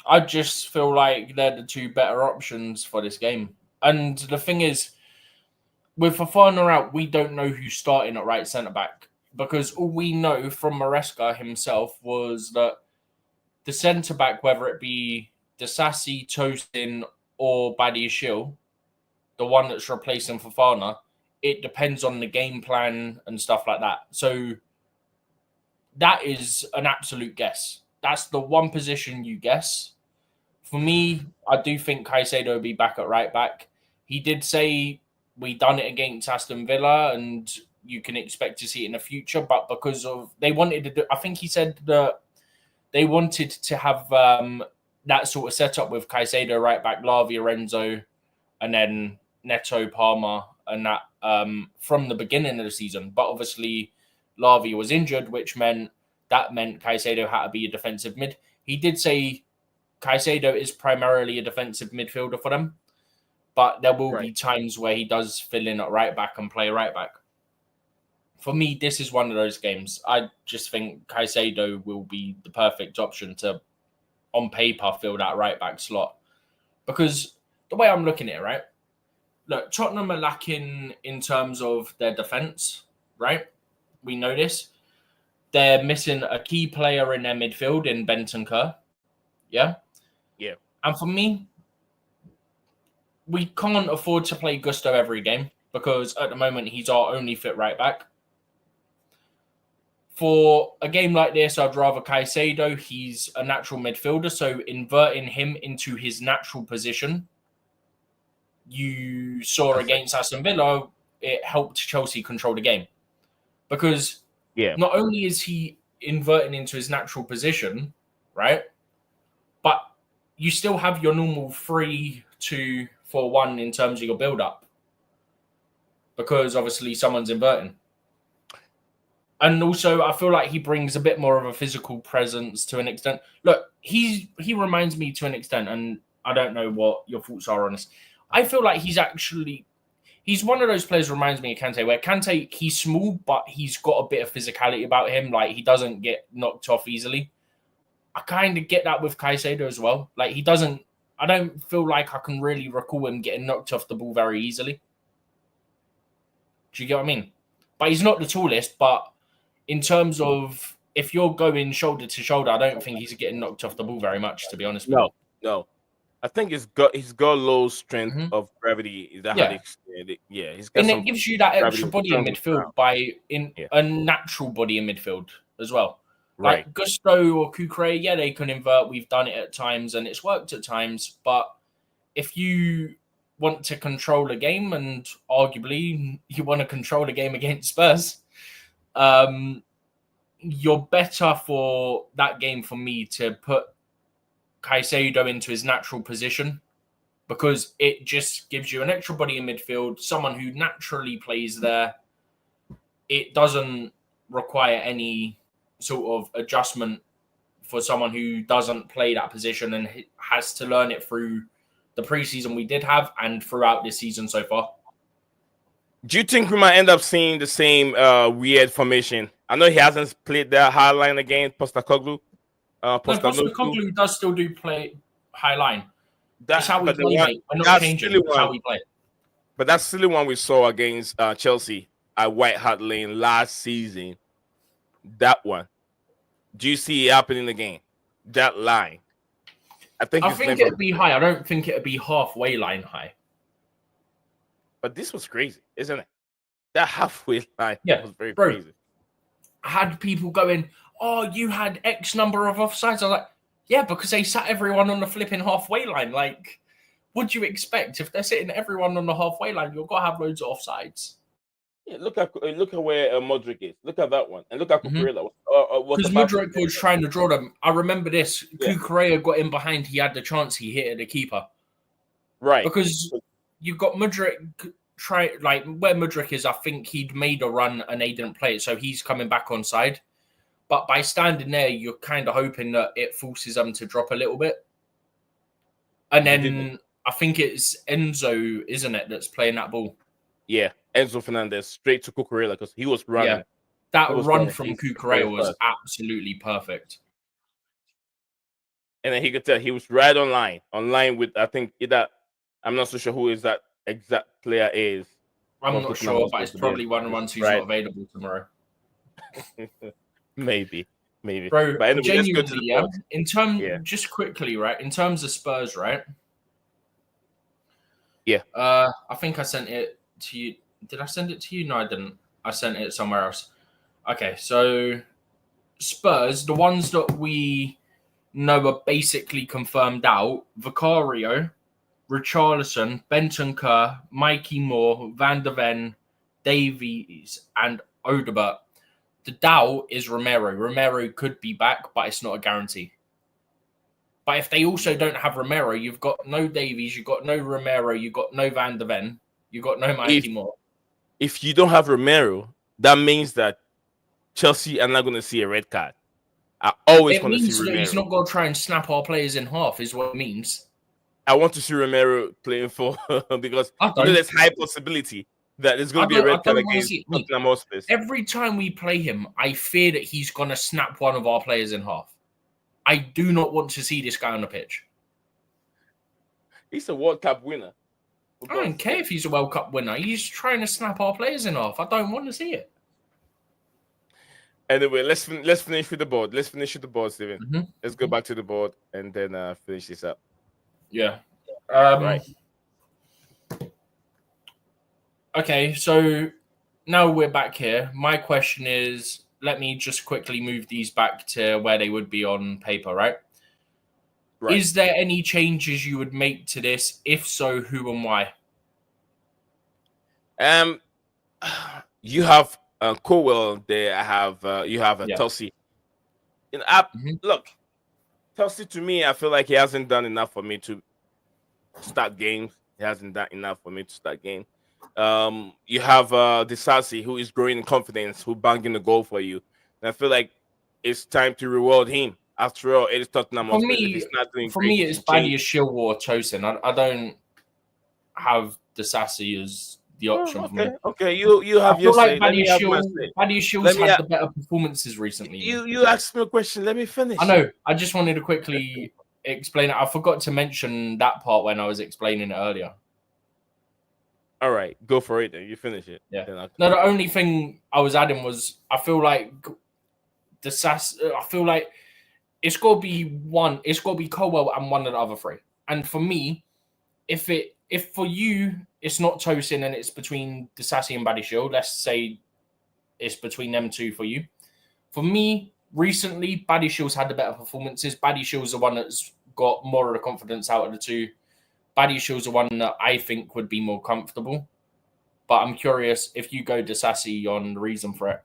I just feel like they're the two better options for this game. And the thing is, with Fafana out, we don't know who's starting at right centre back because all we know from Maresca himself was that the centre back, whether it be Disasi, Tosin, or Badiashile, the one that's replacing Fafana, it depends on the game plan and stuff like that. So that is an absolute guess. That's the one position you guess. For me, I do think Caicedo will be back at right back. He did say we done it against Aston Villa, and you can expect to see it in the future. But because of they wanted to, do, I think he said that they wanted to have that sort of setup with Caicedo right back, Lavia, Renzo, and then Neto, Palmer, and that from the beginning of the season. But obviously, Lavia was injured, which meant Caicedo had to be a defensive mid. He did say Caicedo is primarily a defensive midfielder for them, but there will Right. be times where he does fill in at right back and play right back. For me, this is one of those games. I just think Caicedo will be the perfect option to, on paper, fill that right back slot. Because the way I'm looking at it, right? Look, Tottenham are lacking in terms of their defence, right? We know this. They're missing a key player in their midfield in Benton Kerr. Yeah. Yeah. And for me, we can't afford to play Gusto every game because at the moment he's our only fit right back. For a game like this, I'd rather Caicedo. He's a natural midfielder, so inverting him into his natural position, you saw Affect. against Aston Villa, it helped Chelsea control the game. Because Yeah. not only is he inverting into his natural position, right? But you still have your normal 3-2-4-1 in terms of your build up. Because obviously someone's inverting. And also, I feel like he brings a bit more of a physical presence to an extent. Look, he reminds me to an extent, and I don't know what your thoughts are on this. I feel like he's one of those players who reminds me of Kante, where Kante, he's small, but he's got a bit of physicality about him. Like, he doesn't get knocked off easily. I kind of get that with Caicedo as well. Like, I don't feel like I can really recall him getting knocked off the ball very easily. Do you get what I mean? But he's not the tallest, but in terms of if you're going shoulder to shoulder, I don't think he's getting knocked off the ball very much, to be honest with No. No. I think he's got low strength you. of gravity. Is that how Yeah. they explain it? Yeah, he's got And some it gives you that gravity extra body in strong ground. midfield by in Yeah. a natural body in midfield as well. Right. Like Gusto or Kukre, yeah, they can invert. We've done it at times and it's worked at times. But if you want to control a game, and arguably you want to control a game against Spurs, you're better for that game for me to put Caicedo into his natural position because it just gives you an extra body in midfield, someone who naturally plays there. It doesn't require any sort of adjustment for someone who doesn't play that position and has to learn it through the preseason we did have and throughout this season so far. Do you think we might end up seeing the same weird formation? I know he hasn't played that high line again, Postecoglou. No, Postecoglou does still do play high line. That's how we play, mate. We're not changing. That's how we play. But that's silly one we saw against Chelsea at White Hart Lane last season. That one. Do you see it happening again? That line. I think it'd be high. I don't think it'd be halfway line high. But this was crazy, isn't it? That halfway line was very bro, crazy. I had people going, "Oh, you had X number of offsides." I was like, "Yeah, because they sat everyone on the flipping halfway line. Like, what'd you expect? If they're sitting everyone on the halfway line, you've got to have loads of offsides." Yeah, look at where Modric is. Look at that one, and look at Cucurella. Because Modric was trying to draw them. I remember this. Yeah. Cucurella got in behind. He had the chance. He hit at the keeper. Right. Because you've got Modric where Modric is. I think he'd made a run and they didn't play it, so he's coming back on side. But by standing there, you're kind of hoping that it forces them to drop a little bit. And then I think it's Enzo, isn't it, that's playing that ball? Yeah, Enzo Fernandez straight to Cucurella because he was running. Yeah. That run from Cucurella was absolutely perfect. And then he could tell he was right online with, I think, I'm not so sure who is that exact player is. I'm not sure, but it's probably one of the ones who's not available tomorrow. Maybe. Bro, but anyway, genuinely, just quickly, right? In terms of Spurs, right? Yeah. I think I sent it to you. Did I send it to you? No, I didn't. I sent it somewhere else. Okay, so Spurs, the ones that we know are basically confirmed out: Vicario, Richarlison, Bentancur, Mikey Moore, Van der Ven, Davies, and Odobert. The doubt is Romero. Romero could be back, but it's not a guarantee. But if they also don't have Romero, you've got no Davies, you've got no Romero, you've got no Van der Ven, you've got no Mikey Moore. If you don't have Romero, that means that Chelsea are not going to see a red card. I always want to see Romero. He's not going to try and snap our players in half, is what it means. I want to see Romero playing for because there's high possibility that there's going to be a red card against Tottenham Hotspur. Every time we play him, I fear that he's going to snap one of our players in half. I do not want to see this guy on the pitch. He's a World Cup winner. I don't care if he's a World Cup winner. He's trying to snap our players in half. I don't want to see it. Anyway, let's finish with the board. Let's finish with the board, Steven. Mm-hmm. Let's go back to the board and then finish this up. Yeah. Right. Okay, so now we're back here. My question is, let me just quickly move these back to where they would be on paper, right? Is there any changes you would make to this? If so, who and why? You have Cowell there. You have Tulsi. Look, Tulsi to me, I feel like he hasn't done enough for me to start games. He hasn't done enough for me to start games. You have Disasi, who is growing in confidence, who banging the goal for you. And I feel like it's time to reward him. After all, it is Tottenham. For me, it's Badiashile or Tosin. I don't have Disasi as the option for me. Okay, you have your say. Badiashile's had the better performances recently. You asked me a question. Let me finish. I know. I just wanted to quickly explain it. I forgot to mention that part when I was explaining it earlier. All right, go for it. Then you finish it. Yeah. No, the only thing I was adding was I feel like it's got to be one. It's got to be Cowell and one of the other three. And for me, if for you it's not Tosin and it's between Disasi and Badiashile, let's say it's between them two for you. For me, recently Badiashile's had the better performances. Badiashile's the one that's got more of the confidence out of the two. Badiashile's the one that I think would be more comfortable. But I'm curious if you go Disasi on the reason for it.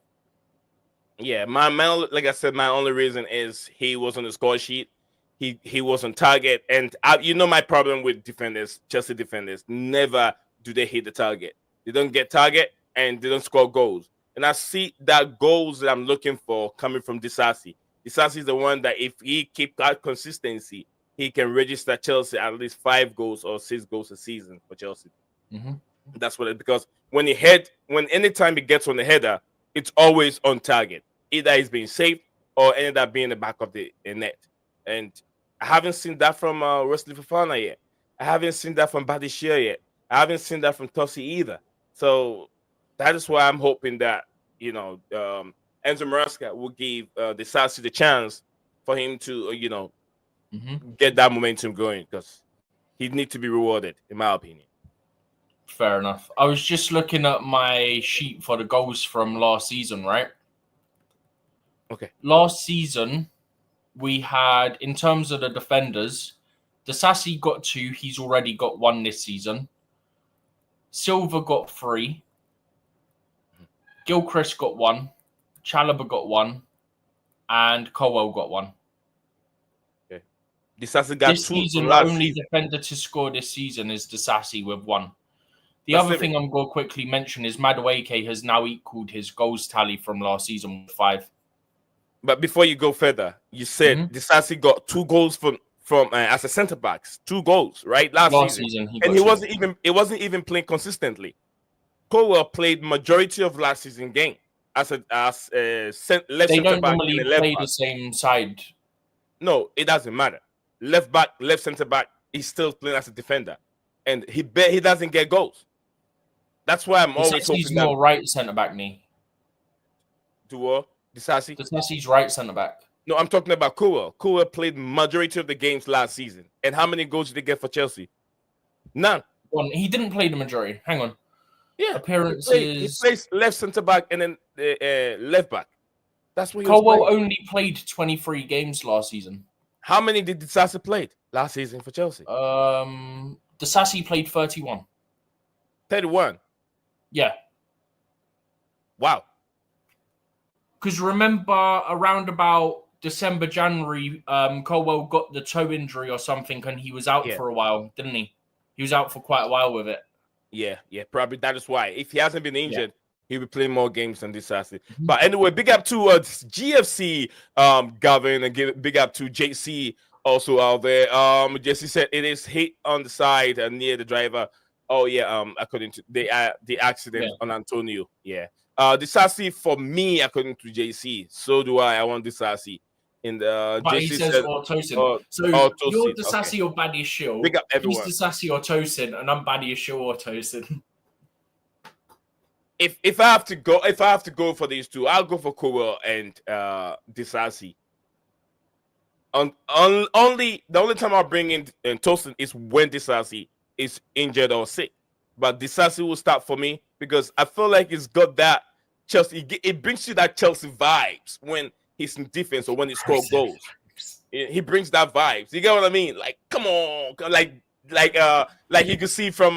Yeah, my like I said, my only reason is he was on the score sheet. He was on target. And my problem with defenders, Chelsea defenders, never do they hit the target. They don't get target and they don't score goals. And I see that goals that I'm looking for coming from Disasi. Disasi is the one that if he keep that consistency, he can register Chelsea at least 5 goals or 6 goals a season for Chelsea. Mm-hmm. That's what it, because when anytime he gets on the header, it's always on target. Either he's being saved or ended up being in the back of the net. And I haven't seen that from Wesley Fofana yet. I haven't seen that from Badishia yet. I haven't seen that from Tossi either. So that is why I'm hoping that Enzo Maresca will give Disasi the chance for him to get that momentum going, because he needs to be rewarded, in my opinion. Fair enough. I was just looking at my sheet for the goals from last season, right? Okay. Last season, we had, in terms of the defenders, Disasi got 2. He's already got 1 this season. Silva got 3. Gilchrist got 1. Chalobah got 1. And Colwell got 1. Okay. Disasi got This 2 season, from the last only season. defender to score this season is Disasi with 1. The That's other it. thing I'm going to quickly mention is Madueke has now equaled his goals tally from last season with 5. But before you go further, you said Disasi got 2 goals from as a centre backs, 2 goals, right? Last season. He And got he 2. wasn't even playing consistently. Colwell played majority of last season game as left They centre don't back normally and a left play back. the same side. No, it doesn't matter. Left back, left centre back, he's still playing as a defender, and he doesn't get goals. That's why I'm always Disasi's hoping that more right centre back knee. Disasi. Disasi's right centre back. No, I'm talking about Colwell. Colwell played majority of the games last season, and how many goals did he get for Chelsea? None. He didn't play the majority. Hang on. Yeah, Appearances. he plays left centre back and then left back. That's what he Colwell was playing. only played 23 games last season. How many did Disasi play last season for Chelsea? Disasi played 31. 31. Yeah. Wow. Because remember, around about December, January, Colwell got the toe injury or something, and he was out for a while, didn't he? He was out for quite a while with it. Yeah, probably that is why. If he hasn't been injured, he'll be playing more games than Disasi. But anyway, big up to GFC Gavin, and big up to JC also out there. JC said it is hit on the side near the driver. Oh yeah, according to the accident on Antonio. Yeah. Disasi for me, according to JC. So do I. I want Disasi. And but JC he says said, Tosin. So Tosin, you're Disasi or Badiashile. Big up everyone. He's Disasi or Tosin, and I'm Badiashile or Tosin. If I have to go for these two, I'll go for Colwell and Disasi. Only the only time I'll bring in Tosin is when Disasi is injured or sick. But Disasi will start for me because I feel like it's got that Chelsea. It brings you that Chelsea vibes when he's in defense or when he scores goals. He brings that vibes. You get what I mean? Like, come on, like you can see from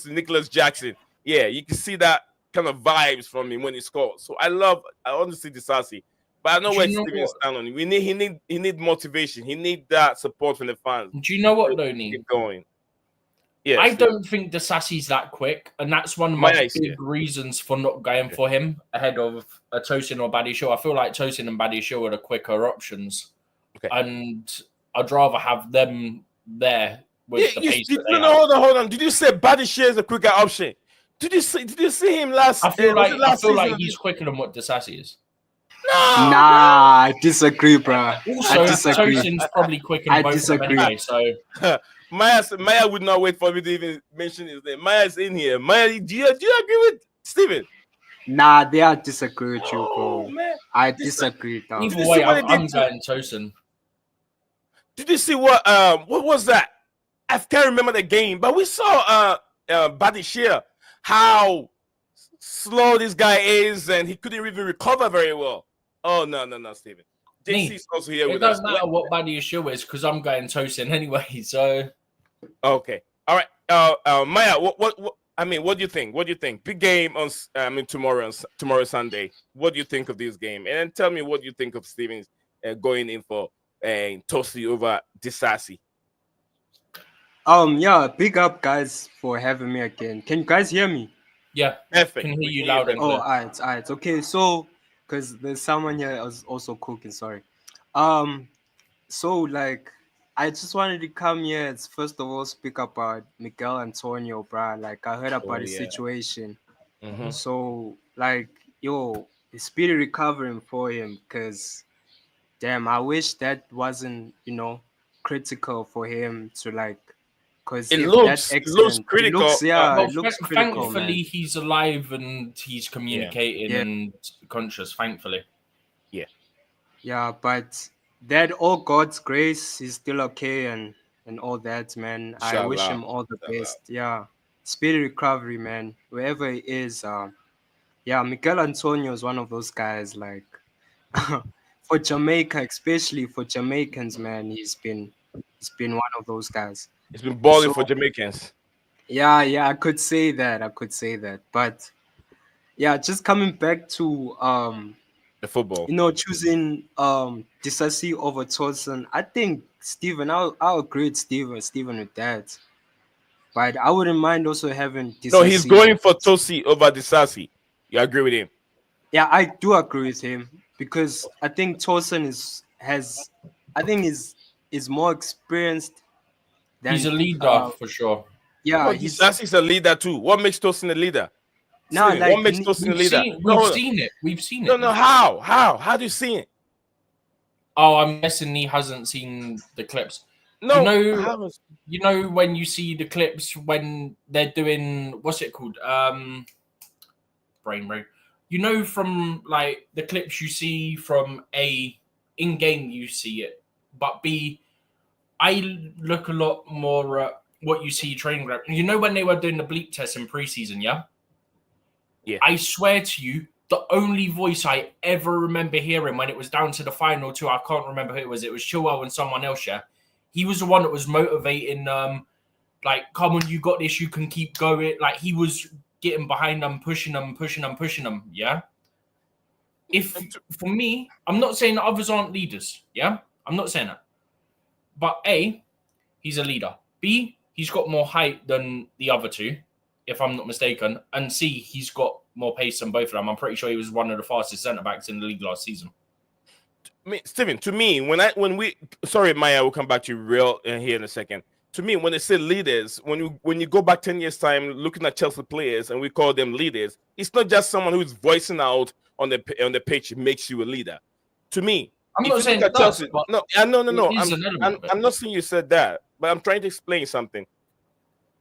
Nicholas Jackson. Yeah, you can see that kind of vibes from him when he scores. So I want to see Disasi. But I know where Steven stand on. He need motivation. He need that support from the fans. Do you know what though, Nee? Keep going. Yeah, I don't think Disasi's that quick, and that's one of my big reasons for not going for him ahead of a Tosin or Badiashile. I feel like Tosin and Badiashile are the quicker options, and I'd rather have them there with the pace. Hold on. Did you say Badiashile is a quicker option? Did you see him last? I feel like he's quicker than what Disasi is. No, I disagree, bro. Also, I disagree. Tosin's probably quicker than both of them anyway, so. Maya would not wait for me to even mention his name. Maya's in here. Maya, do you agree with Steven? Nah, I disagree with you, bro. Man. I disagree, dog. Either way, I'm going Tosin. Did you see what was that? I can't remember the game, but we saw Badiashile, how slow this guy is, and he couldn't even recover very well. Oh no, Steven. JC's also here with us. It doesn't matter what Badiashile is because I'm going Tosin anyway. So okay, all right. Maya, what do you think? What do you think? Big game on tomorrow Sunday. What do you think of this game? And then tell me what you think of Stevens going in for Tosi over Disasi. Yeah, big up guys for having me again. Can you guys hear me? Yeah, perfect. Can hear you loud and clear. Oh, alright. Okay, so because there's someone here is also cooking. Sorry. So like I just wanted to come here and first of all speak about Miguel Antonio, bruh. Like I heard about Oh, the yeah. situation. Mhm. So like, yo, it's speedy recovering for him because damn, I wish that wasn't, critical for him to like because if that It looks accident it looks critical. Well, it looks critical, thankfully, man. he's alive and he's Yeah, communicating Yeah, and conscious. Thankfully, yeah. yeah, but that all God's grace is still okay and all that, man. I wish Inshallah. him all the Inshallah. best. Yeah. Speedy recovery, man. Wherever he is, yeah, Miguel Antonio is one of those guys like for Jamaica, especially for Jamaicans, man, he's been one of those guys. It's been balling So for Jamaicans. yeah, I could say that. I could say that. But yeah, just coming back to The football. choosing Disasi over Tolson. I think Steven, I'll agree with Steven with that. But I wouldn't mind also having No, he's Disasi. going for Tosi over Disasi. You agree with him? Yeah, I do agree with him because I think Tolson is more experienced he's a than leader for sure. yeah, No, he's Disasi's a leader too. What makes Tosin a leader? now Steven, what like makes Tosin a leader? No, We've hold on. seen it. We've seen No, it. no, how? How do you see it? Oh, I'm guessing he hasn't seen the clips. No, how is You know when you see the clips when they're doing what's it called? Brain break. You know from like the clips you see from A in game you see it, but B I look a lot more at what you see training ground. You know when they were doing the bleep test in preseason, yeah? Yeah. I swear to you, the only voice I ever remember hearing when it was down to the final two, I can't remember who it was. It was Chilwell and someone else, yeah? He was the one that was motivating, like, come on, you got this, you can keep going. Like, he was getting behind them, pushing them, yeah? If, for me, I'm not saying that others aren't leaders, yeah? I'm not saying that. But A, he's a leader. B, he's got more height than the other two, if I'm not mistaken. And C, he's got more pace than both of them. I'm pretty sure he was one of the fastest centre backs in the league last season. Steven, to me, sorry, Maya, we'll come back to you real here in a second. To me, when they say leaders, when you go back 10 years time, looking at Chelsea players, and we call them leaders, it's not just someone who's voicing out on the pitch makes you a leader. To me, I'm if not you saying look it at does, Chelsea, but no, it is an element of it. I'm not saying you said that, but I'm trying to explain something.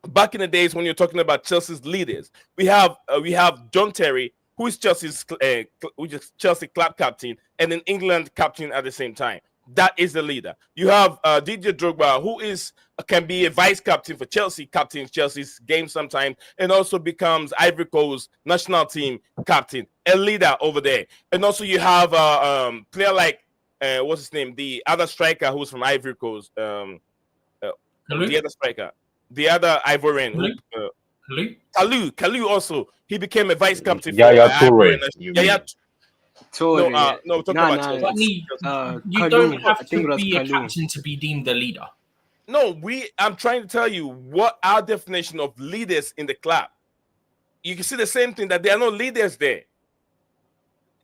Back in the days when you're talking about Chelsea's leaders, we have John Terry, who is Chelsea's Chelsea club captain, and an England captain at the same time. That is the leader. You have Didier Drogba, who can be a vice captain for Chelsea, captains Chelsea's game sometimes, and also becomes Ivory Coast national team captain, a leader over there. And also you have a player like what's his name, the other striker who's from Ivory Coast, the other striker, the other Ivorian, Kalu also, he became a vice captain for Yaya Ivorian. Toure, you Yaya mean? Tory. no, we're talking Nah, about nah, Chelsea. But it's, you Kalu. don't I have think to it was be a Kalu. captain to be deemed a leader. No, I'm trying to tell you what our definition of leaders in the club. You can see the same thing, that there are no leaders there.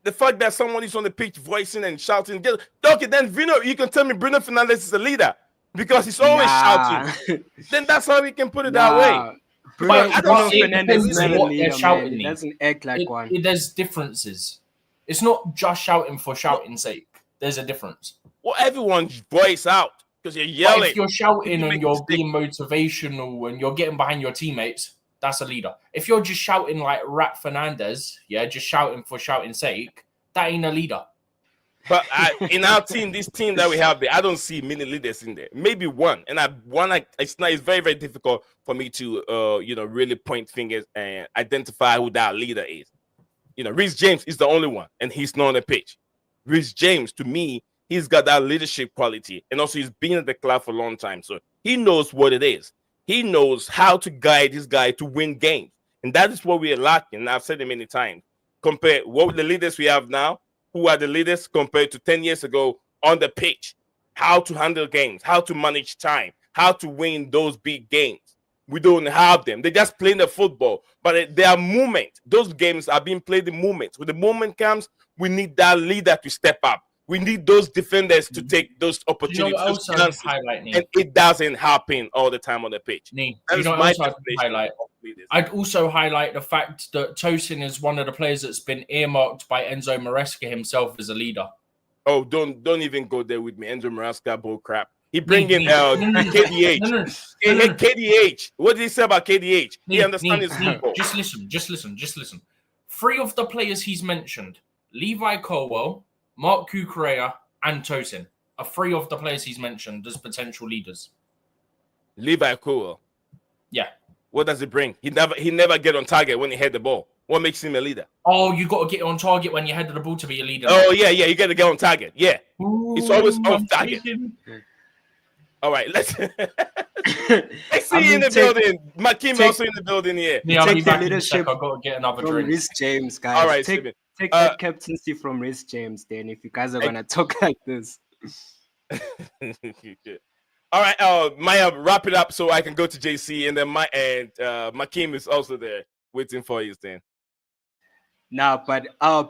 The fact that someone is on the pitch voicing and shouting, okay, then you can tell me Bruno Fernandes is a leader because he's always shouting. Then that's how we can put it that way. Bruno I don't see- it Fernandes is depends not a what they're leader, man. shouting. He doesn't act like one. There's differences. It's not just shouting for shouting's sake. There's a difference. Well, everyone voice out because you're But yelling. if you're shouting You make and you're mistakes. being motivational and you're getting behind your teammates, that's a leader. If you're just shouting like Rat Fernandez, yeah, just shouting for shouting's sake, that ain't a leader. But in our team, this team that we have there, I don't see many leaders in there. Maybe one, and it's very, very difficult for me to really point fingers and identify who that leader is. Reece James is the only one, and he's not on the pitch. Reece James, to me, he's got that leadership quality, and also he's been at the club for a long time, so he knows what it is. He knows how to guide his guy to win games, and that is what we are lacking. And I've said it many times. Compare what the leaders we have now, who are the leaders compared to 10 years ago on the pitch, how to handle games, how to manage time, how to win those big games. We don't have them. They just playing the football, but they are movement. Those games are being played in moments. When the moment comes, we need that leader to step up. We need those defenders to Mhm. take those Do you know opportunities, what those else I'd chances, highlight, Nee? and it doesn't happen all the time on the pitch. Nee, do That you is know what my else I'd definition highlight? of leaders. I'd also highlight the fact that Tosin is one of the players that's been earmarked by Enzo Maresca himself as a leader. Oh, don't even go there with me. Enzo Maresca bull crap. He Nee, bring in Nee, no, KDH. no, no, Hey, no, no, no. KDH. What did he say about KDH? He Nee, understands Nee, his Nee, football. just listen. 3 of the players he's mentioned, Levi Colwell, Mark Cucurella, and Tosin, are 3 of the players he's mentioned as potential leaders. Levi Cool. Yeah. What does it bring? He never get on target when he had the ball. What makes him a leader? Oh, you got to get on target when you head to the ball to be a leader. Oh yeah, you got to get on target. Yeah, he's always Ooh, off I'm target. shaking. All right, let's see I in mean, the take building. Makim take also in the building here. Nee, I'll be take the back in a sec. leadership I've got to get another from drink. Rhys James, guys. All right, take Steven. take that captaincy from Rhys James, then, if you guys are gonna talk like this. All right, Maya, wrap it up so I can go to JC, and then Makim is also there waiting for you. Then Nah, but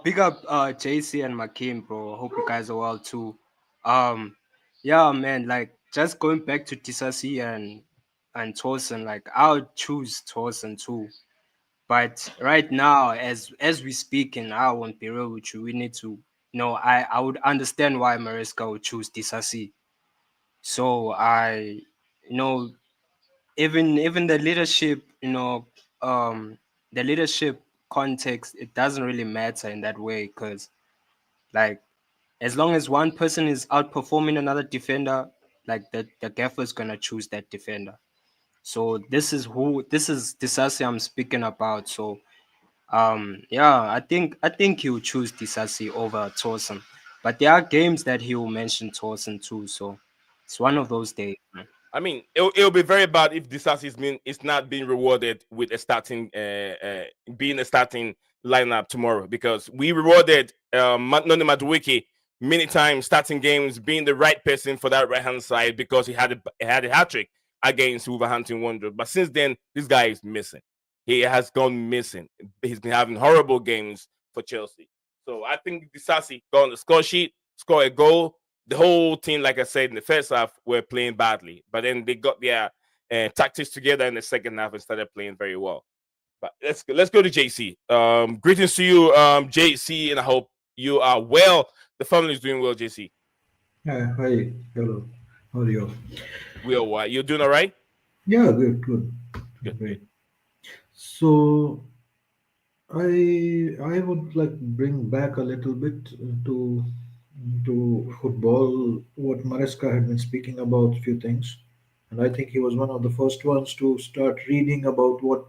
big up JC and Makim, bro. Hope you guys are well too. Yeah, man, like just going back to Disasi and Tosin, like I'll choose Tosin too. But right now, as we speaking, I won't be real with you. We need to, I would understand why Maresca would choose Disasi. So you know, even the leadership, the leadership context, it doesn't really matter in that way, because like as long as one person is outperforming another defender, like the gaffer is gonna choose that defender. So this is Disasi I'm speaking about. So yeah, I think he will choose Disasi over Tosin. But there are games that he will mention Tosin too. So it's one of those days, man. I mean, it'll be very bad if Disasi is not being rewarded with a being a starting lineup tomorrow, because we rewarded Noni Madueke many times starting games, being the right person for that right hand side because he had a hat trick against Wolverhampton Wanderers. But since then, this guy is missing. He has gone missing. He's been having horrible games for Chelsea. So I think Disasi got on the score sheet, score a goal. The whole team, like I said, in the first half, were playing badly, but then they got their tactics together in the second half and started playing very well. But let's go to JC. Greetings to you, JC, and I hope you are well. The family is doing well, JC. Hi, hello. How are you? We are well. You're doing all right? Yeah, good, Good. great. So I would like bring back a little bit to football what Maresca had been speaking about a few things, and I think he was one of the first ones to start reading about what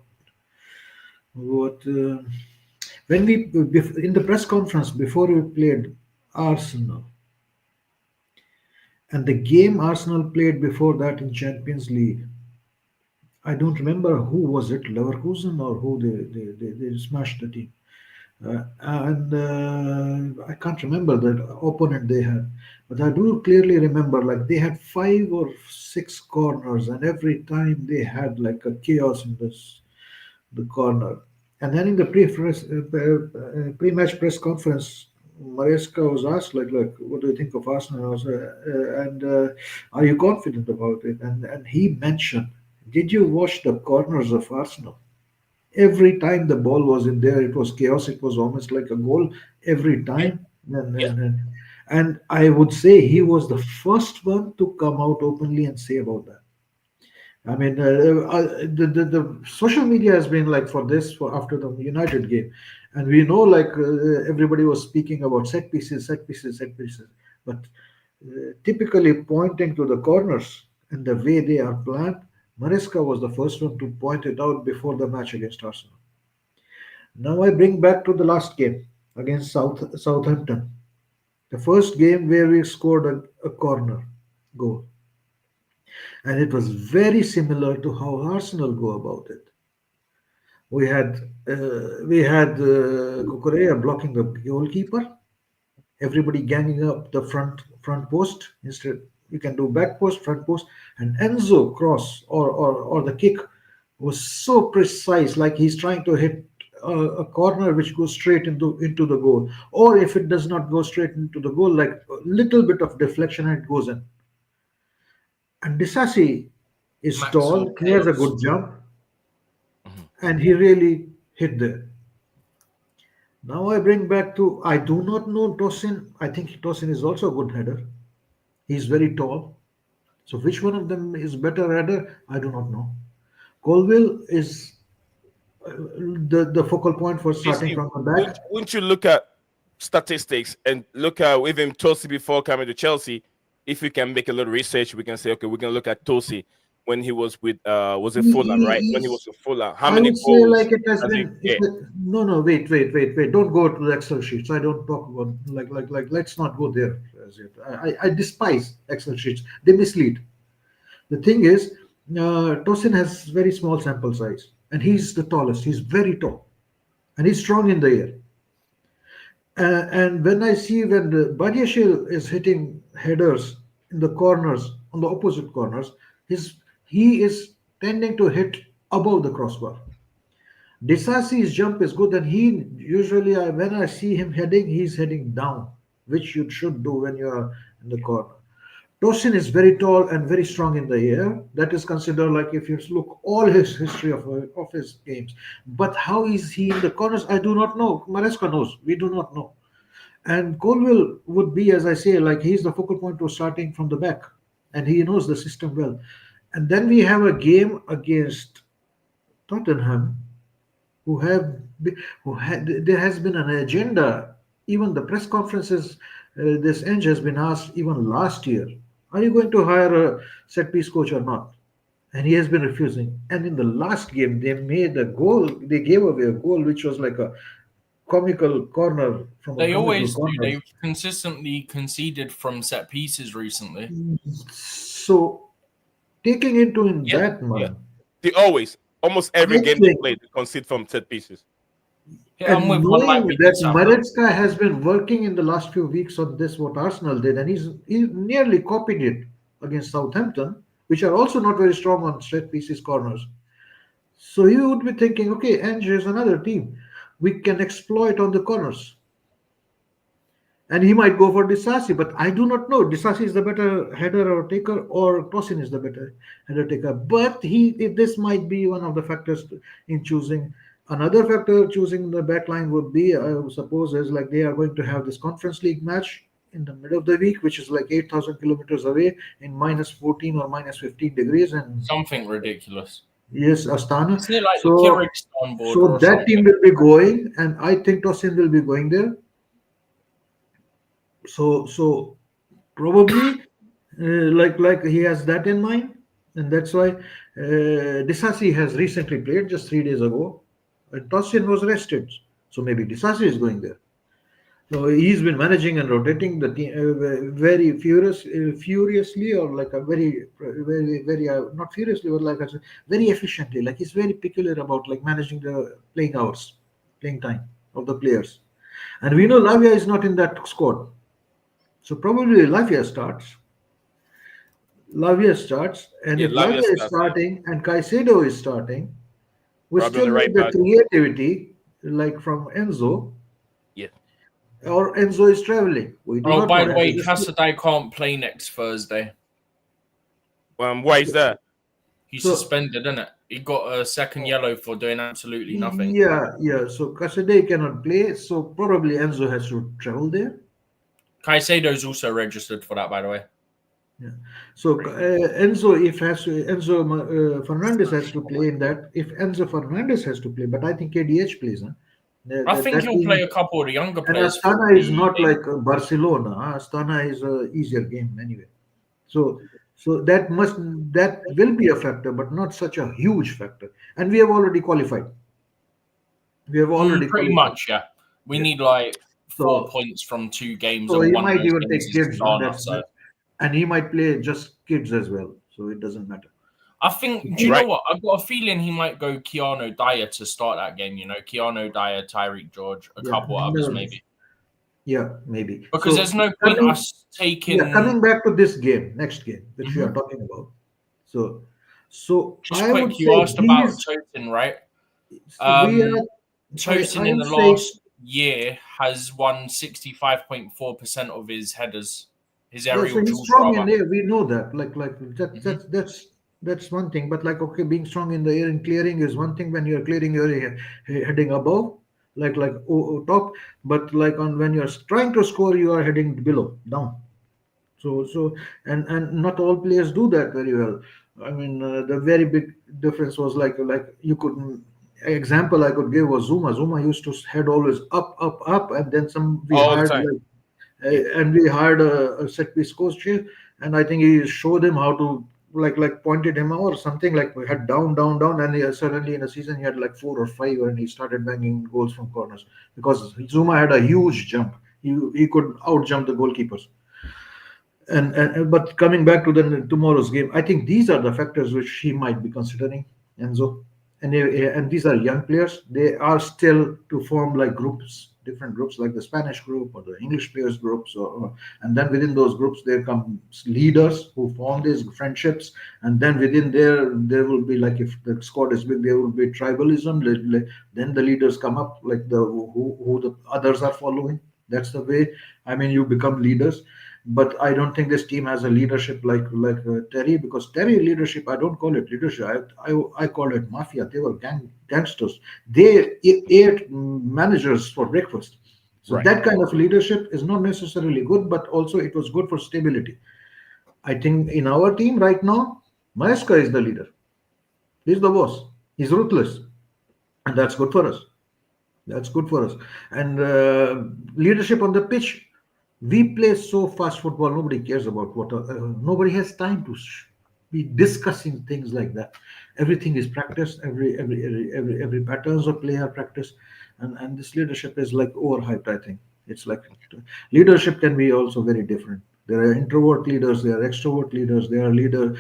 when in the press conference before we played Arsenal, and the game Arsenal played before that in Champions League. I don't remember who was it, Leverkusen or who they smashed the team. And I can't remember the opponent they had, but I do clearly remember like they had 5 or 6 corners, and every time they had like a chaos in the corner. And then in the pre-match press conference, Maresca was asked like what do you think of Arsenal? And are you confident about it? And he mentioned, did you watch the corners of Arsenal? Every time the ball was in there, it was chaos. It was almost like a goal every Yeah. time. And, Yeah. and, and, and I would say he was the first one to come out openly and say about that. I mean, the social media has been like for this for after the United game, and we know like everybody was speaking about set pieces, but typically pointing to the corners and the way they are planned. Maresca was the first one to point it out before the match against Arsenal. Now I bring back to the last game against Southampton, the first game where we scored a corner goal, and it was very similar to how Arsenal go about it. We had Cucurella blocking the goalkeeper, everybody ganging up the front post. Instead, you can do back post, front post, and Enzo cross or the kick was so precise, like he's trying to hit a corner which goes straight into the goal, or if it does not go straight into the goal, like a little bit of deflection and it goes in. And Disasi is Maxwell tall, he has a Tails. good jump, Mhm. and he really hit there. Now I bring back to I do not know Tosin. I think Tosin is also a good header. He's very tall. So which one of them is better header? I do not know. Colville is the focal point for starting Basically, from the back. wouldn't you look at statistics and look at even Tosi before coming to Chelsea? If we can make a little research, we can say, okay, we're gonna look at Tosi when he was with was it Fulham, right? When he was with Fulham, how I many would say goals like it has does he been. get? No, no, wait. Don't go to the Excel sheets. I don't talk about like. Let's not go there as yet. I despise Excel sheets. They mislead. The thing is, Tosin has very small sample size, and he's the tallest. He's very tall, and he's strong in the air. And when I see when the Badiashile is hitting headers in the corners, on the opposite corners, he is tending to hit above the crossbar. Disasi's jump is good, and he usually, when I see him heading, he's heading down, which you should do when you are in the corner. Tosin is very tall and very strong in the air. That is considered like if you look all his history of his games. But how is he in the corners? I do not know. Maresca knows. We do not know. And Colville would be, as I say, like he's the focal point to starting from the back, and he knows the system well. And then we have a game against Tottenham, who have who had there has been an agenda. Even the press conferences, this Eng has been asked even last year, are you going to hire a set piece coach or not? And he has been refusing. And in the last game, they made a goal. They gave away a goal which was like a comical corner from a They comical always do. corner. They've consistently conceded from set pieces recently. So taking into in Yeah, that yeah. mind, They always, almost every I game they think, play, they concede from set pieces. Yeah, I'm and with one like knowing we did that Southampton. Maresca has been working in the last few weeks on this, what Arsenal did, and he nearly copied it against Southampton, which are also not very strong on set pieces corners. So you would be thinking, okay, Ange is another team. We can exploit on the corners. And he might go for Disasi, but I do not know. Disasi is the better header or taker, or Tosin is the better header taker. But this might be one of the factors in choosing. Another factor choosing the back line would be, I suppose, is like they are going to have this Conference League match in the middle of the week, which is like 8,000 kilometers away in minus 14 or minus 15 degrees. And Something ridiculous. yes, Astana. Isn't it like the So, Kyrgyzstan border so or that team something? will be going, and I think Tosin will be going there. So probably like he has that in mind, and that's why Disasi has recently played just 3 days ago, and Tosin was rested, so maybe Disasi is going there. So he's been managing and rotating the team very furiously, or like a very not furiously, but like I said, very efficiently. Like he's very peculiar about like managing the playing hours, playing time of the players. And we know Lavia is not in that squad, so probably Lavia starts, and Yeah, if Lavia Lavia is starts, yeah. starting and Caicedo is starting, we Probably on still the need right the back. creativity like from Enzo, Yeah. or Enzo is traveling. We do Oh, not know. by the way, Enzo is Casadei can't play next Thursday. Why is that? He's so suspended, isn't it? He got a second yellow for doing absolutely nothing. yeah. So Casadei cannot play, so probably Enzo has to travel there. Caicedo's also registered for that, by the way. Yeah. So Enzo Fernandez has to play in that. If Enzo Fernandez has to play, but I think KDH plays. Huh? I think That he'll play team. a couple of the younger And players for Astana is the not like Barcelona. Astana is a easier game anyway. So that will be a factor, but not such a huge factor. And we have already qualified. We have already pretty qualified. much, yeah. We Yeah. need like 4 So points from 2 games, so and he one of might those even games take is kids. Ghana. That's So and he might play just kids as well. So it doesn't matter. I think, do you know Right. what? I've got a feeling he might go Keanu Dyer to start that game. You know, Keanu Dyer, Tyreek George, a Yeah. couple others maybe. Yeah, maybe. Because So there's no point coming, us taking. coming back to this game, next game, which we Mhm. are talking about. So Just I would quick, you say asked about Totin, right? we are. Tosin I in would the say last year has won 65.4% of his headers, his yeah. So aerial he's duels strong in rather. air. We know that. Hmm. That's one thing. But like okay, being strong in the air and clearing is one thing. When you're clearing, you're heading above, top. But like on when you're trying to score, you are heading below, down. So and not all players do that very well. I mean, the very big difference was like you could example I could give was Zuma. Zuma used to head always up, and then some we all the hired time. Yeah. and we hired a set piece coach here, and I think he showed him how to like pointed him out or something like we had down, and suddenly in a season he had like 4 or 5, and he started banging goals from corners because Zuma had a huge jump. He could out jump the goalkeepers. And but coming back to the tomorrow's game, I think these are the factors which he might be considering, Enzo. And these are young players. They are still to form like groups, different groups, like the Spanish group or the English players groups, and then within those groups there come leaders who form these friendships, and then within there will be like if the squad is big, there will be tribalism. Then the leaders come up, like the who the others are following. That's the way. I mean, you become leaders, but I don't think this team has a leadership like Terry, because Terry leadership, I don't call it leadership. I call it mafia. They were gangsters. They ate managers for breakfast. So Right. that kind of leadership is not necessarily good, but also it was good for stability. I think in our team right now, Maesca is the leader. He's the boss. He's ruthless, and that's good for us. That's good for us. And leadership on the pitch, we play so fast football. Nobody cares about what. Nobody has time to be discussing things like that. Everything is practice. Every patterns of play are practice, and this leadership is like overhyped. I think it's like leadership can be also very different. There are introvert leaders, there are extrovert leaders, there are leaders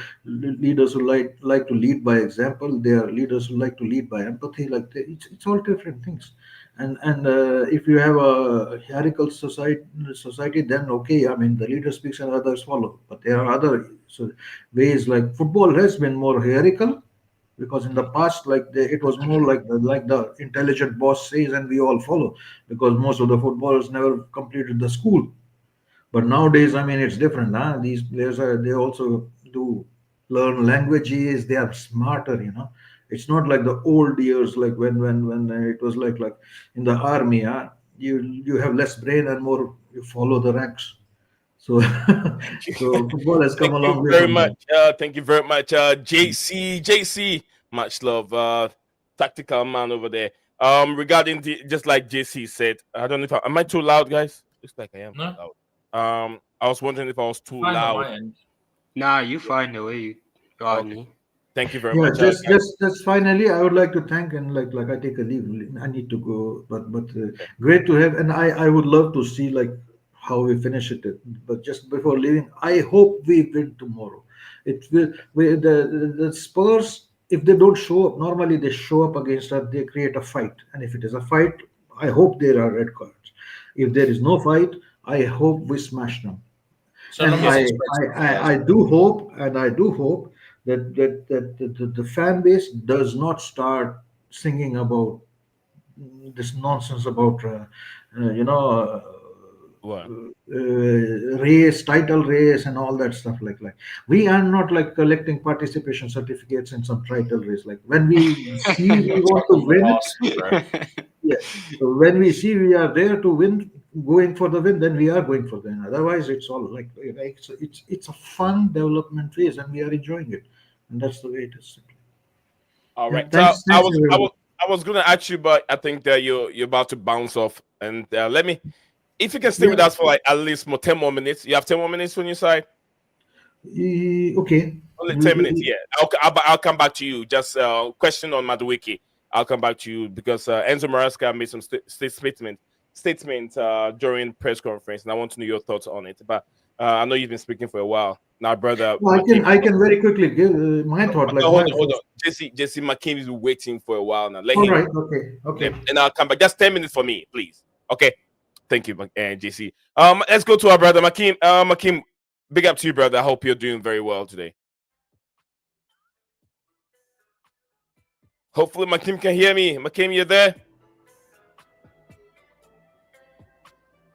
who like to lead by example, there are leaders who like to lead by empathy. It's all different things. And if you have a hierarchical society, then okay, I mean the leader speaks and others follow. But there are other ways, like football has been more hierarchical, because in the past it was more like the intelligent boss says and we all follow, because most of the footballers never completed the school. But nowadays, I mean, it's different. Huh? These players they also do learn languages. They are smarter. It's not like the old years, like when it was like in the army. Huh? You have less brain and more you follow the ranks. So Thank you. so football has come Thank a you long way very from much. that. Thank you very much. JC, much love. Tactical man over there. Regarding just like JC said, I don't know if am I too loud, guys? Looks like I am quite No, loud. I was wondering if I was too fine on loud. my end. Nah, you find a way, you are Okay. me. Thank you very Yeah, much, guys. just finally, I would like to thank, and like I take a leave. I need to go, but Okay. great to have, and I would love to see like how we finish it. But just before leaving, I hope we win tomorrow. It will the Spurs, if they don't show up, normally they show up against us. They create a fight, and if it is a fight, I hope there are red cards. If there is no fight, I hope we smash them. So And long as Yeah. the spread's not high as well. I do hope that the fan base does not start singing about this nonsense about uh, you know uh, What? race, title race, and all that stuff. Like we are not like collecting participation certificates in some title race. Like when we see we want to Tottenham win, Hotspur, bro. yeah. So when we see we are there to win, going for the win, then we are going for the win. Otherwise, it's all like it's a fun development phase, and we are enjoying it, and that's the way it is. Simply. All Yeah. right. So Thanks, everybody. I was gonna ask you, but I think that you're about to bounce off. And let me, if you can stay with Yeah. us for like at least more 10 more minutes. You have 10 more minutes on your side. Okay. Only 10 minutes. Yeah. I'll come back to you. Just question on Madueke. I'll come back to you because Enzo Maresca made some statement during press conference, and I want to know your thoughts on it. But I know you've been speaking for a while now, brother. No, I can very quickly give my thought, like Hold my on, hold thoughts. on. Jesse McKim is waiting for a while now. Let All him. right. Okay. Okay, Okay. and I'll come back. Just 10 minutes for me, please. Okay, thank you, JC. Let's go to our brother Makim. Makim, big up to you, brother. I hope you're doing very well today. Hopefully, Makim can hear me. Makim, you there?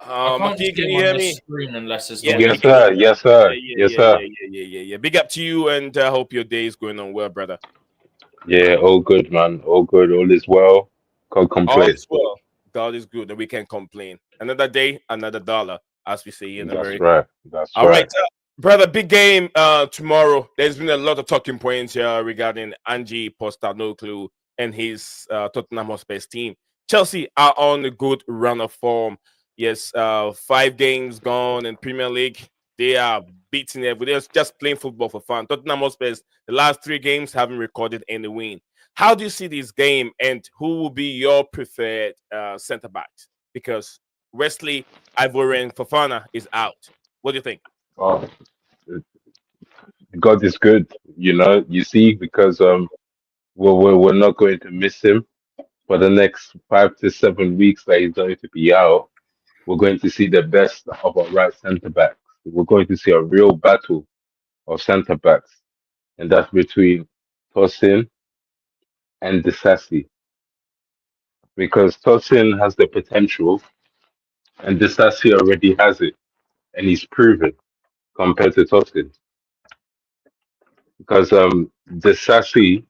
I can't Maki, see can him you on hear this me? screen unless it's Yeah, not I Yes, you. can hear sir. you now. Yes, sir. Yeah, yeah, Yes, yeah, sir. yeah, yeah, yeah, yeah, yeah. Big up to you, and I hope your day is going on well, brother. Yeah, all good, man. All good. All is well. Can't All complain. is well. God is good, and we can't complain. Another day, another dollar, as we say in That's America. right. That's All right, right. brother. Big game tomorrow. There's been a lot of talking points here regarding Angie Postecoglou and his Tottenham Hotspur team. Chelsea are on a good run of form. Yes, 5 games gone in Premier League. They are beating everybody. They're just playing football for fun. Tottenham Hotspur, the last 3 games haven't recorded any win. How do you see this game, and who will be your preferred centre back? Because Wesley Ivorian Fofana is out. What do you think? Oh, God is good. You see, because we're not going to miss him for the next 5 to 7 weeks that he's going to be out. We're going to see the best of our right centre backs. We're going to see a real battle of centre backs, and that's between Tosin and Disasi. Because Tosin has the potential, and Disasi already has it, and he's proven compared to Tosin. Because Disasi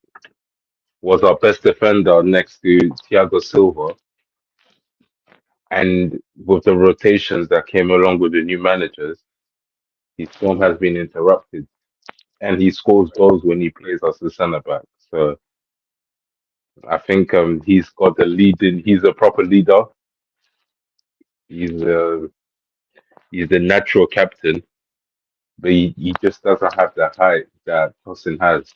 was our best defender next to Thiago Silva, and with the rotations that came along with the new managers, his form has been interrupted, and he scores goals when he plays as a centre back. So I think he's got the lead in. He's a proper leader. He's uh, he's the natural captain, but he just doesn't have the height that Tosin has.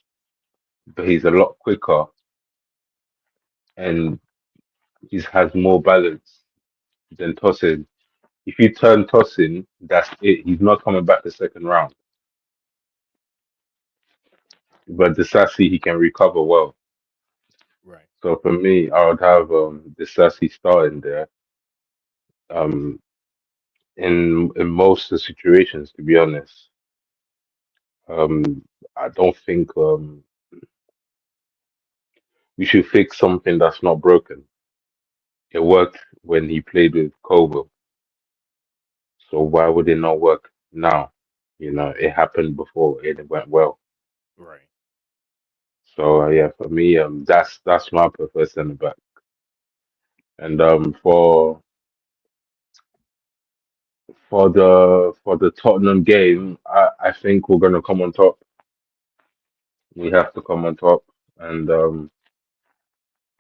But he's a lot quicker and he has more balance than Tosin. If you turn Tosin, that's it. He's not coming back the second round. But the Sassy, he can recover well. Right. So for me, I would have the Sassy starting there. Um, in most of the situations, to be honest, I don't think we should fix something that's not broken. It worked when he played with Kobo, so why would it not work now? It happened before and it went well. Right. So yeah, for me, that's my preferred centre back. And for the Tottenham game, I think we're gonna come on top. We have to come on top, and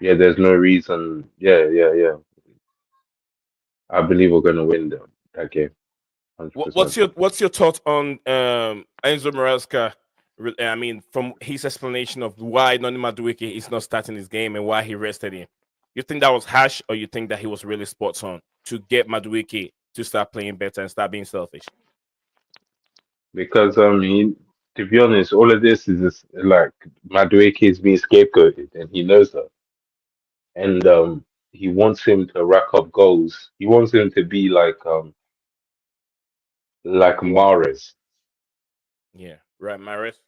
yeah, there's no reason. Yeah, yeah, yeah. I believe we're gonna win that game, hundred What's percent. your thought on Enzo Maresca? I mean, from his explanation of why Noni Madueke is not starting his game and why he rested him, you think that was harsh, or you think that he was really spot on to get Madueke to start playing better and start being selfish? Because to be honest, all of this is just, like Madueke is being scapegoated, and he knows that, and he wants him to rack up goals. He wants him to be like Mahrez, Yeah, right, Maris.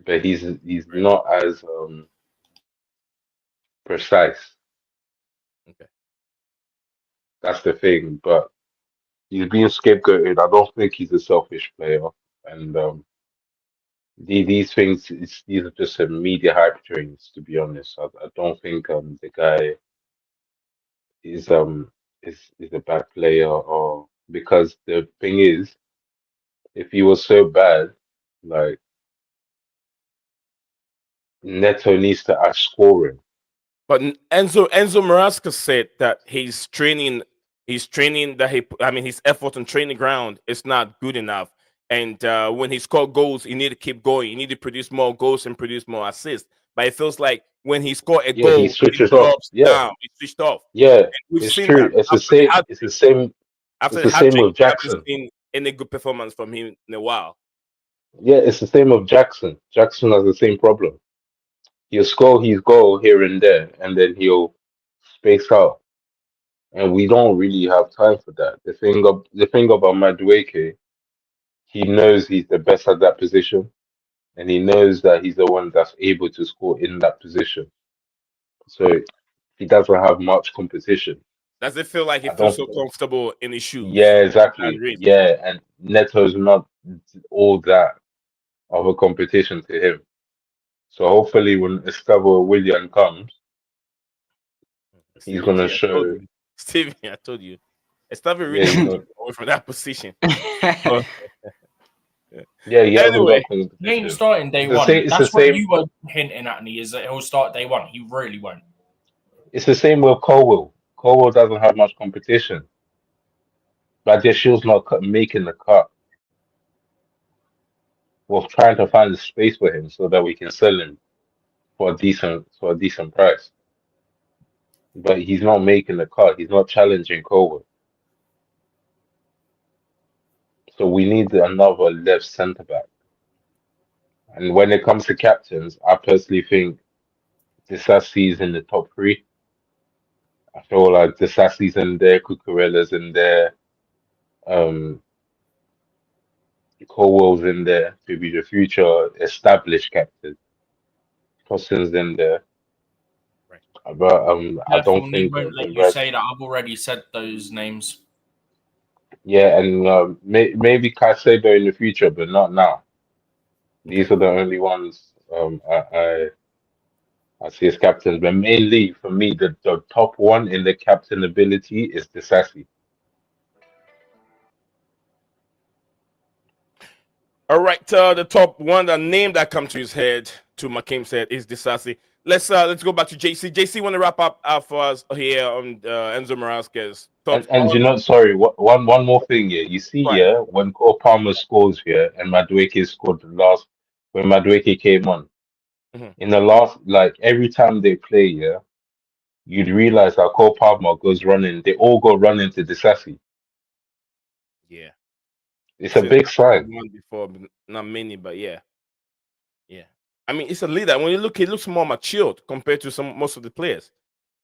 but he's Right. not as precise. Okay. That's the thing. But he's being scapegoated. I don't think he's a selfish player, and these things, these are just some media hype trains. To be honest, I don't think the guy is is a bad player, or because the thing is, if he was so bad, like Neto needs to add scoring. But Enzo Maresca said that his training that I mean his effort on training ground is not good enough. And when he scored goals, he need to keep going. He need to produce more goals and produce more assists. But it feels like when he scored a Yeah, he goal, he switches off. drops Yeah, down. He switched off. yeah, And we've it's seen that true. It's the after the same. hat It's the same. after It's the the hat same trick. with We haven't Jackson. seen any good performance from him in a while. Yeah, it's the same with Jackson. Jackson has the same problem. He'll score his goal here and there, and then he'll space out. And we don't really have time for that. The thing about Madueke, he knows he's the best at that position, and he knows that he's the one that's able to score in that position. So he doesn't have much competition. Does it feel like he I feels don't. so comfortable in his shoes? Yeah, And exactly. really, Yeah, and Neto's not all that of a competition to him. So hopefully, when Estavo William comes, he's Stevie gonna G, I told show. you. Stevie, I told you. Estevao Yeah, really he's has to gonna. move away from that position. But, yeah. Yeah, he hasn't Anyway, got He ain't competition. starting day It's the one. same. It's the That's what same. you were hinting at me, is that he'll start day one. He really won't. It's the same with Colwell. Colwell doesn't have much competition. But Shields not making the cut. We're trying to find a space for him so that we can sell him for a decent price. But he's not making the cut. He's not challenging Colwell. So we need another left centre back. And when it comes to captains, I personally think Disasi's in the top three. I feel like Disasi's in there, Cucurella's in there, um, Colwell's in there to be the future established captain. Tosin's in there. Right. But I don't Careful, Lee think won't let the you rest. say that. I've already said those names. Yeah, and maybe Caicedo in the future, but not now. These are the only ones I see as captains. But mainly for me, the top one in the captain ability is Disasi. All right, the top one, the name that comes to his head, to Makim's head, is Disasi. Let's go back to JC. JC, want to wrap up for us here on Enzo Morasquez thoughts And on sorry, one more thing here. You see, right. yeah, when Cole Palmer scores here and Madueke scored the last when Madueke came on Mhm. in the last, like every time they play, yeah, you'd realize that Cole Palmer goes running. They all go running to Disasi. Yeah, It's I've a seen big sign. one before, but not many, but yeah, yeah. I mean, it's a leader. When you look, he looks more matured compared to most of the players.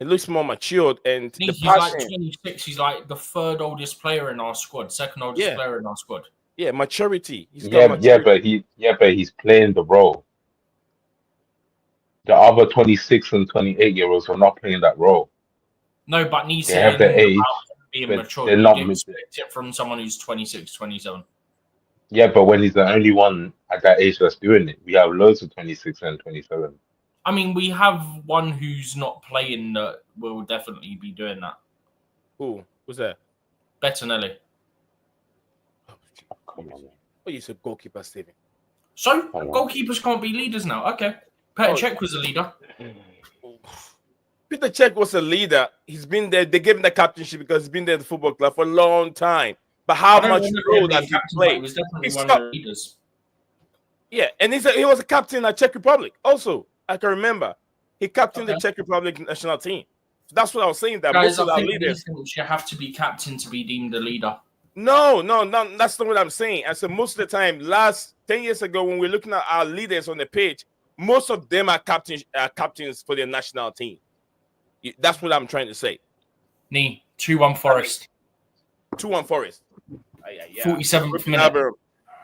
It looks more matured, and I the think he's like passion, 26. He's like the third oldest player in our squad, second oldest yeah, player in our squad. yeah, maturity. He's got Yeah, maturity. but he's playing the role. The other 26 and 28-year-olds are not playing that role. No, but They he's have the saying age, about being but mature. they're You'd not. expect it from someone who's 26, 27. Yeah, but when he's the only one at that age that's doing it, we have loads of 26 and 27. I mean, we have one who's not playing that will definitely be doing that. Who's that? Bettinelli. Come on, man. Oh, you said goalkeeper, Steven. So, Come on. goalkeepers can't be leaders now. Okay. Petr Cech was a leader. Peter Cech was a leader. He's been there. They gave him the captainship because he's been there at the football club for a long time. But how I don't much remember him role being does he captain, but he play? was definitely He's one of got, the leaders. yeah, and he was a captain at Czech Republic. Also, I can remember he captained the Okay. Czech Republic national team. That's what I was saying. That Guys, most of I our think leaders. you have to be captain to be deemed a leader. No, that's not what I'm saying. I said most of the time, last 10 years ago, when we're looking at our leaders on the pitch, most of them are captains for their national team. That's what I'm trying to say. 2-1 Forest. 2-1 Forest. Yeah. 47th Ruben minute. Amorim.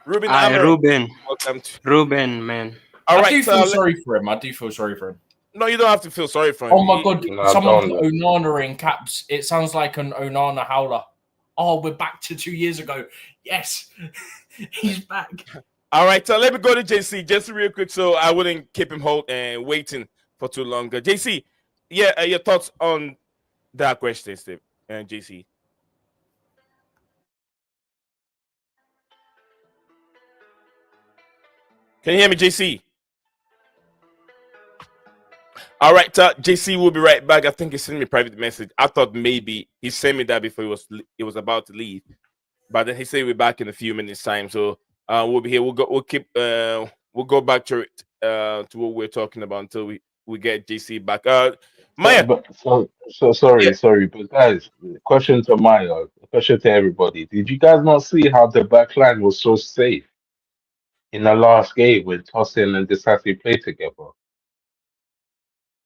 Ruben Aye, Amorim. Welcome to. Ruben, man. All I right. do feel sorry for him. No, you don't have to feel sorry for him. Oh my God. No, Someone don't. put Onana in caps. It sounds like an Onana howler. Oh, we're back to 2 years ago. Yes. He's back. All right. So let me go to JC just real quick so I wouldn't keep him waiting for too long. JC, yeah, your thoughts on that question, Steve and JC. Can you hear me, JC? All right, JC will be right back. I think he sent me a private message. I thought maybe he sent me that before he was about to leave, but then he said we're back in a few minutes time. So we'll be here. We'll go back to it to what we're talking about until we get JC back. Maya, Sorry, yeah, sorry, but guys, question to Maya, question to everybody. Did you guys not see how the back line was so safe in the last game when Tosin and Disasi played together?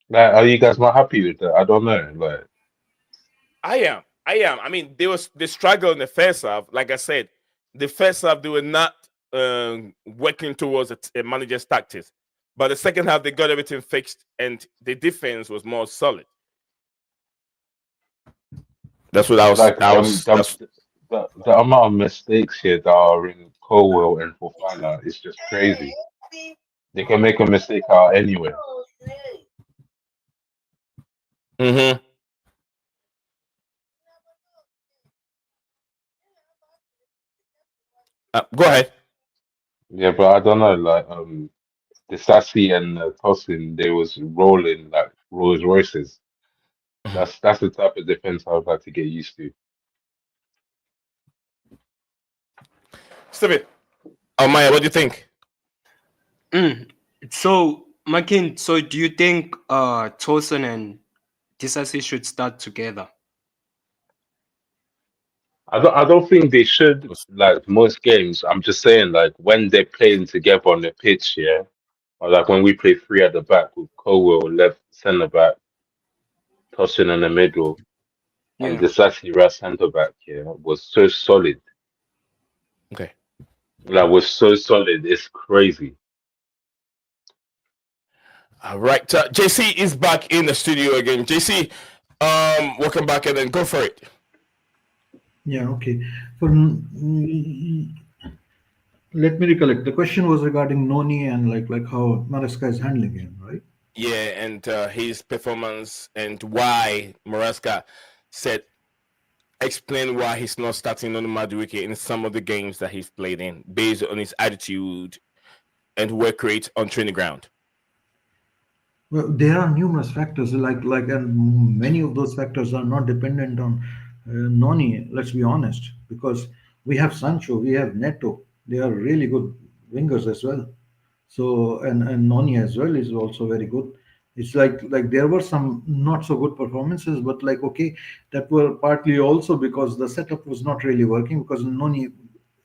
Like, are you guys not happy with that? I don't know. Like, I am. I mean, they struggled in the first half. Like I said, the first half they were not working towards a manager's tactics, but the second half they got everything fixed and the defense was more solid. That's what I was. Like I was. That's the amount of mistakes here that are in Colwell and Fofana is just crazy. They can make a mistake out anywhere. mm-hmm. Go ahead. Yeah, but I don't know. Like the Sassy and Tosin, they was rolling like Rolls Royces. That's the type of defense I would like to get used to. Steven. Oh Maya, what do you think? Mm. So, Makin, so do you think Tosin and Disasi should start together? I don't think they should like most games. I'm just saying like when they're playing together on the pitch, yeah. Or like when we play three at the back with Colwell left centre back, Tosin in the middle, and Yeah. the Sassy right centre back, yeah, was so solid. Okay. Like was so solid, it's crazy. All right. JC is back in the studio again. JC, welcome back and then go for it. Yeah, okay. For let me recollect. The question was regarding Noni and like how Maresca is handling him, right? Yeah, and his performance and why Moraska said explain why he's not starting on Madueke in some of the games that he's played in, based on his attitude and work rate on training ground. Well, there are numerous factors, and many of those factors are not dependent on Noni. Let's be honest, because we have Sancho, we have Neto. They are really good wingers as well. So and Noni as well is also very good. It's like there were some not so good performances, but like okay, that were partly also because the setup was not really working because Noni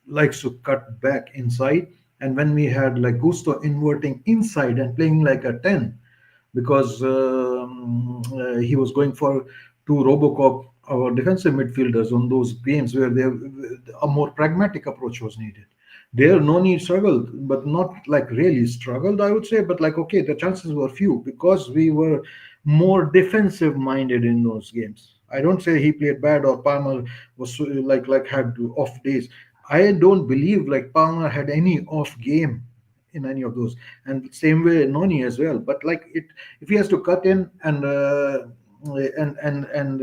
likes to cut back inside, and when we had like Gusto inverting inside and playing like a 10 because he was going for two Robocop our defensive midfielders on those games where a more pragmatic approach was needed. There, Noni struggled, but not like really struggled, I would say. But like, okay, the chances were few because we were more defensive minded in those games. I don't say he played bad or Palmer was like had off days. I don't believe like Palmer had any off game in any of those, and same way Noni as well. But like it, if he has to cut in and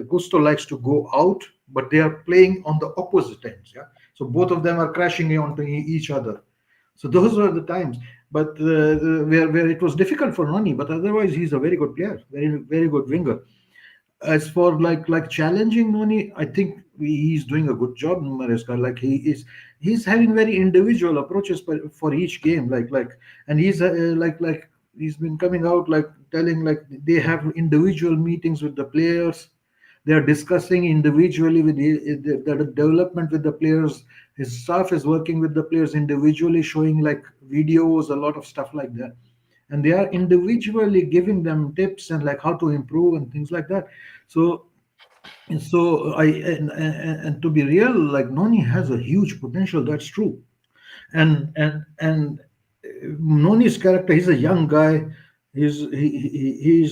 Gusto likes to go out, but they are playing on the opposite ends. Yeah, so both of them are crashing onto each other. So those were the times, but where it was difficult for Noni. But otherwise, he's a very good player, very good winger. As for like challenging Noni, I think he's doing a good job, Maresca. Like he's having very individual approaches for each game. And he's he's been coming out like telling like they have individual meetings with the players. They are discussing individually with the development with the players. His staff is working with the players individually, showing like videos, a lot of stuff like that, and they are individually giving them tips and like how to improve and things like that. So and to be real, like Noni has a huge potential. That's true. And Noni's character, he's a young guy. He's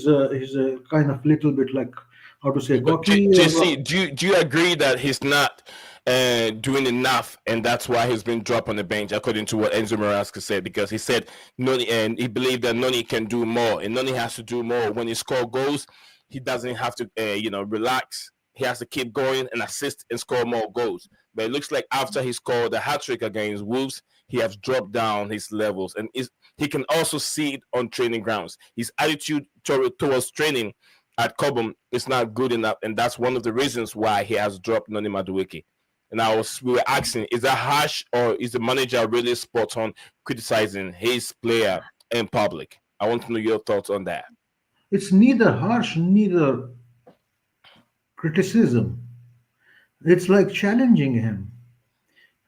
a kind of little bit like how to say But cocky. JC, do you agree that he's not doing enough, and that's why he's been dropped on the bench, according to what Enzo Maresca said? Because he said Noni, and he believed that Noni can do more, and Noni has to do more. When he score goals, he doesn't have to, relax. He has to keep going and assist and score more goals. But it looks like after he scored the hat trick against Wolves, he has dropped down his levels, and he can also see it on training grounds. His attitude towards training at Cobham is not good enough, and that's one of the reasons why he has dropped Noni Madueke. And we were asking, is that harsh or is the manager really spot on criticizing his player in public? I want to know your thoughts on that. It's neither harsh, neither criticism. It's like challenging him.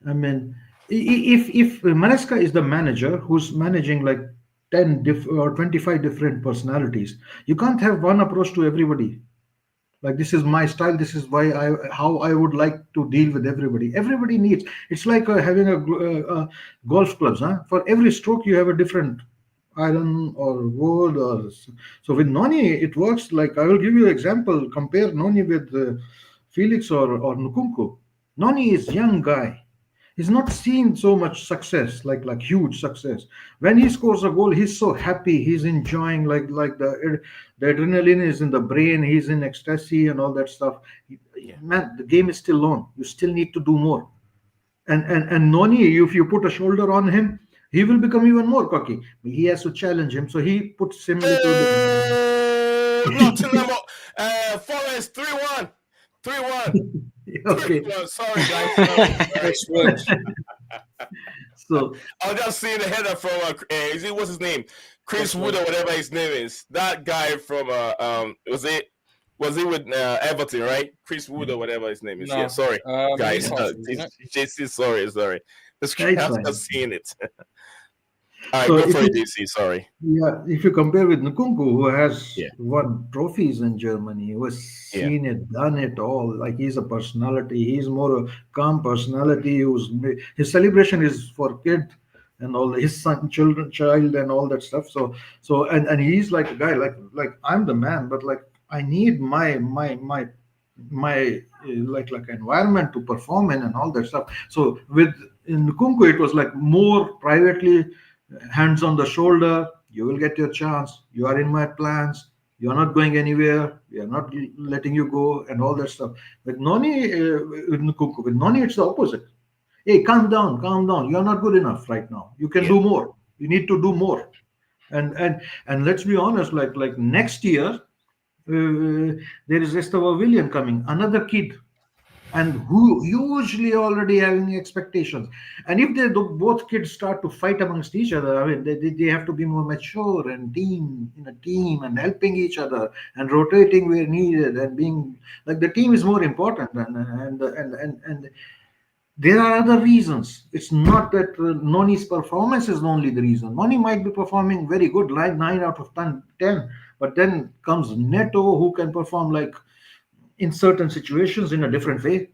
I mean, if Maresca is the manager who's managing like or 25 different personalities, you can't have one approach to everybody. Like this is my style. This is why I how I would like to deal with everybody. Everybody needs. It's like having golf clubs. Huh? For every stroke, you have a different iron or wood or so with Noni it works like I will give you an example. Compare Noni with Felix or Nkunku. Noni is young guy. He's not seen so much success, like huge success. When he scores a goal, he's so happy. He's enjoying like the adrenaline is in the brain. He's in ecstasy and all that stuff. Yeah. Man, the game is still on. You still need to do more. And Noni, if you put a shoulder on him, he will become even more cocky. He has to challenge him. So he puts him a little bit. Nottingham, Forest 3-1. 3-1. Okay. 3-1. Sorry, guys. Sorry. Chris Wood. So I was just seeing the header from is it what's his name? Chris Wood or whatever his name is. That guy from was it with Everton, right? Chris Wood or whatever his name is. No. Yeah, sorry, guys. Newcastle, isn't it? JC, sorry. The It's screen, I'm fine. just seeing it. All right, So go if for it, you- JC. Sorry. yeah, if you compare with Nkunku, who has Yeah. won trophies in Germany, who has seen it, done it all, like he's a personality. He's more a calm personality. His celebration is for kid and all his child, and all that stuff. And he's like a guy like I'm the man, but like I need my like environment to perform in and all that stuff. So with in Nkunku, it was like more privately, hands on the shoulder. You will get your chance. You are in my plans. You are not going anywhere. We are not letting you go and all that stuff. With Noni, with Nkunku, with Noni, it's the opposite. Hey, calm down, calm down. You are not good enough right now. You can do more. You need to do more. And let's be honest. Like next year, there is Estava William coming, another kid, and who usually already having expectations. And if both kids start to fight amongst each other, I mean, they have to be more mature and team in a team and helping each other and rotating where needed and being like the team is more important. And there are other reasons. It's not that Noni's performance is only the reason. Noni might be performing very good, like 9 out of 10, but then comes Neto, who can perform like in certain situations in a different way,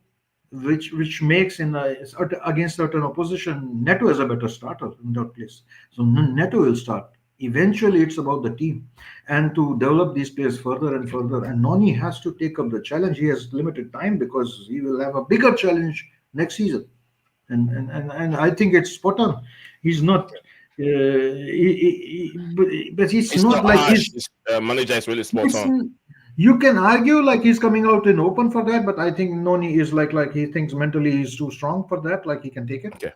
which makes against certain opposition, Neto is a better starter in that place. So Neto will start. Eventually, it's about the team and to develop these players further and further. And Noni has to take up the challenge. He has limited time because he will have a bigger challenge next season. And I think it's spot on. He's not, but It's not not like harsh. he's. Manager is really spot on. You can argue like he's coming out in open for that, but I think Noni is like he thinks mentally he's too strong for that. Like he can take it. Okay.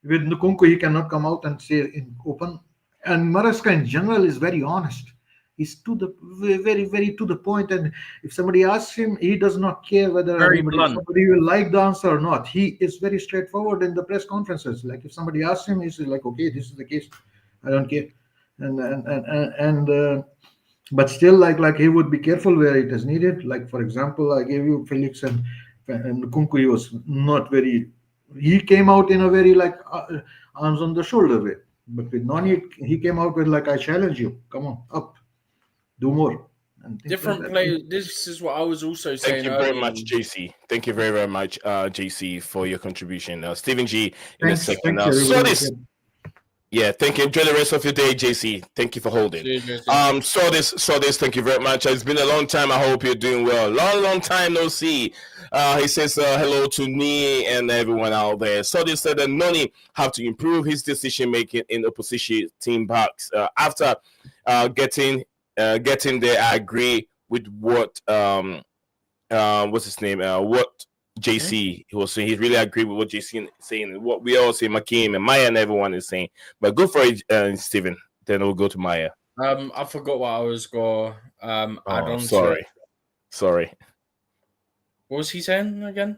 With Nkunku, he cannot come out and say in open. And Maresca in general is very honest. He's to the very, very to the point. And if somebody asks him, he does not care whether Very blunt. somebody will like the answer or not. He is very straightforward in the press conferences. Like if somebody asks him, he's like, okay, this is the case. I don't care. But still, like he would be careful where it is needed. Like for example, I gave you Felix and Nkunku. He was not very. He came out in a very like arms on the shoulder way. But with Noni, he came out with like, I challenge you. Come on, up, do more. And Different players. This is what I was also saying. Thank you very earlier. much, JC. Thank you very, very much, JC, for your contribution. Stephen G in Thanks, a second. thanks, So everybody. this. Yeah, thank you. Enjoy the rest of your day, JC. Thank you for holding. Saw this. Thank you very much. It's been a long time. I hope you're doing well. Long time no see. He says hello to me and everyone out there. So this said that Noni have to improve his decision making in opposition team box. After getting there, I agree with what what's his name? What JC he was saying. He really agreed with what JC is saying and what we all say, Makim and Maya and everyone is saying. But go for it, Steven. Then we'll go to Maya. I forgot what I was going to add on sorry. to it. Sorry. What was he saying again?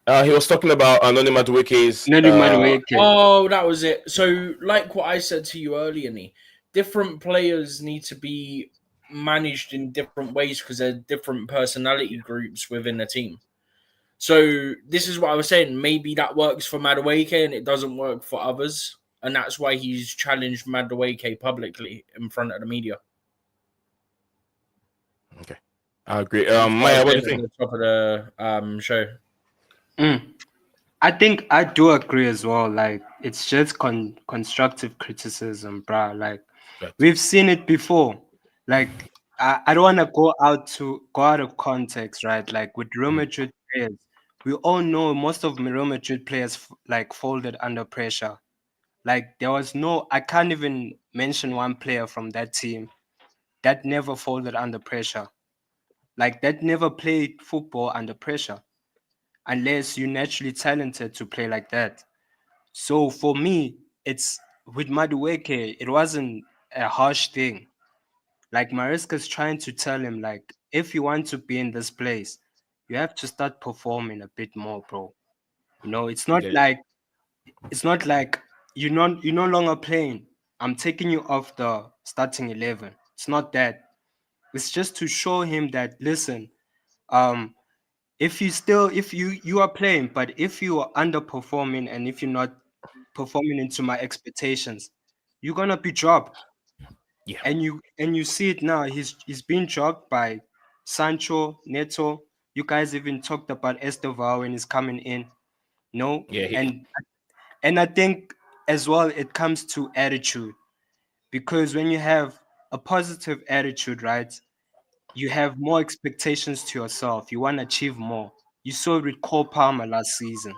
He was talking about Noni Madueke's Oh, that was it. So, like what I said to you earlier, Nee, different players need to be managed in different ways because they're different personality groups within a team. So this is what I was saying. Maybe that works for Madueke and it doesn't work for others. And that's why he's challenged Madueke publicly in front of the media. Okay. I agree. Maya, what do you think? At the top of the show. I think I do agree as well. Like it's just constructive criticism, bro. Like we've seen it before. Like I don't want to go out of context, right? Like with Real Madrid players, we all know most of Real Madrid players like folded under pressure. Like there was no, I can't even mention one player from that team that never folded under pressure. Like that never played football under pressure, unless you're naturally talented to play like that. So for me, it's with Madueke, it wasn't a harsh thing. Like Mariska's trying to tell him, like, if you want to be in this place, you have to start performing a bit more, bro. You know, Okay. it's not like you're no longer playing. I'm taking you off the starting 11. It's not that. It's just to show him that listen, um, if you are playing, but if you are underperforming and if you're not performing into my expectations, you're gonna be dropped. Yeah. And you see it now. He's being dropped by Sancho, Neto. You guys even talked about Esteval when he's coming in. No, Yeah. and I think as well it comes to attitude, because when you have a positive attitude, right, you have more expectations to yourself. You want to achieve more. You saw it with Cole Palmer last season.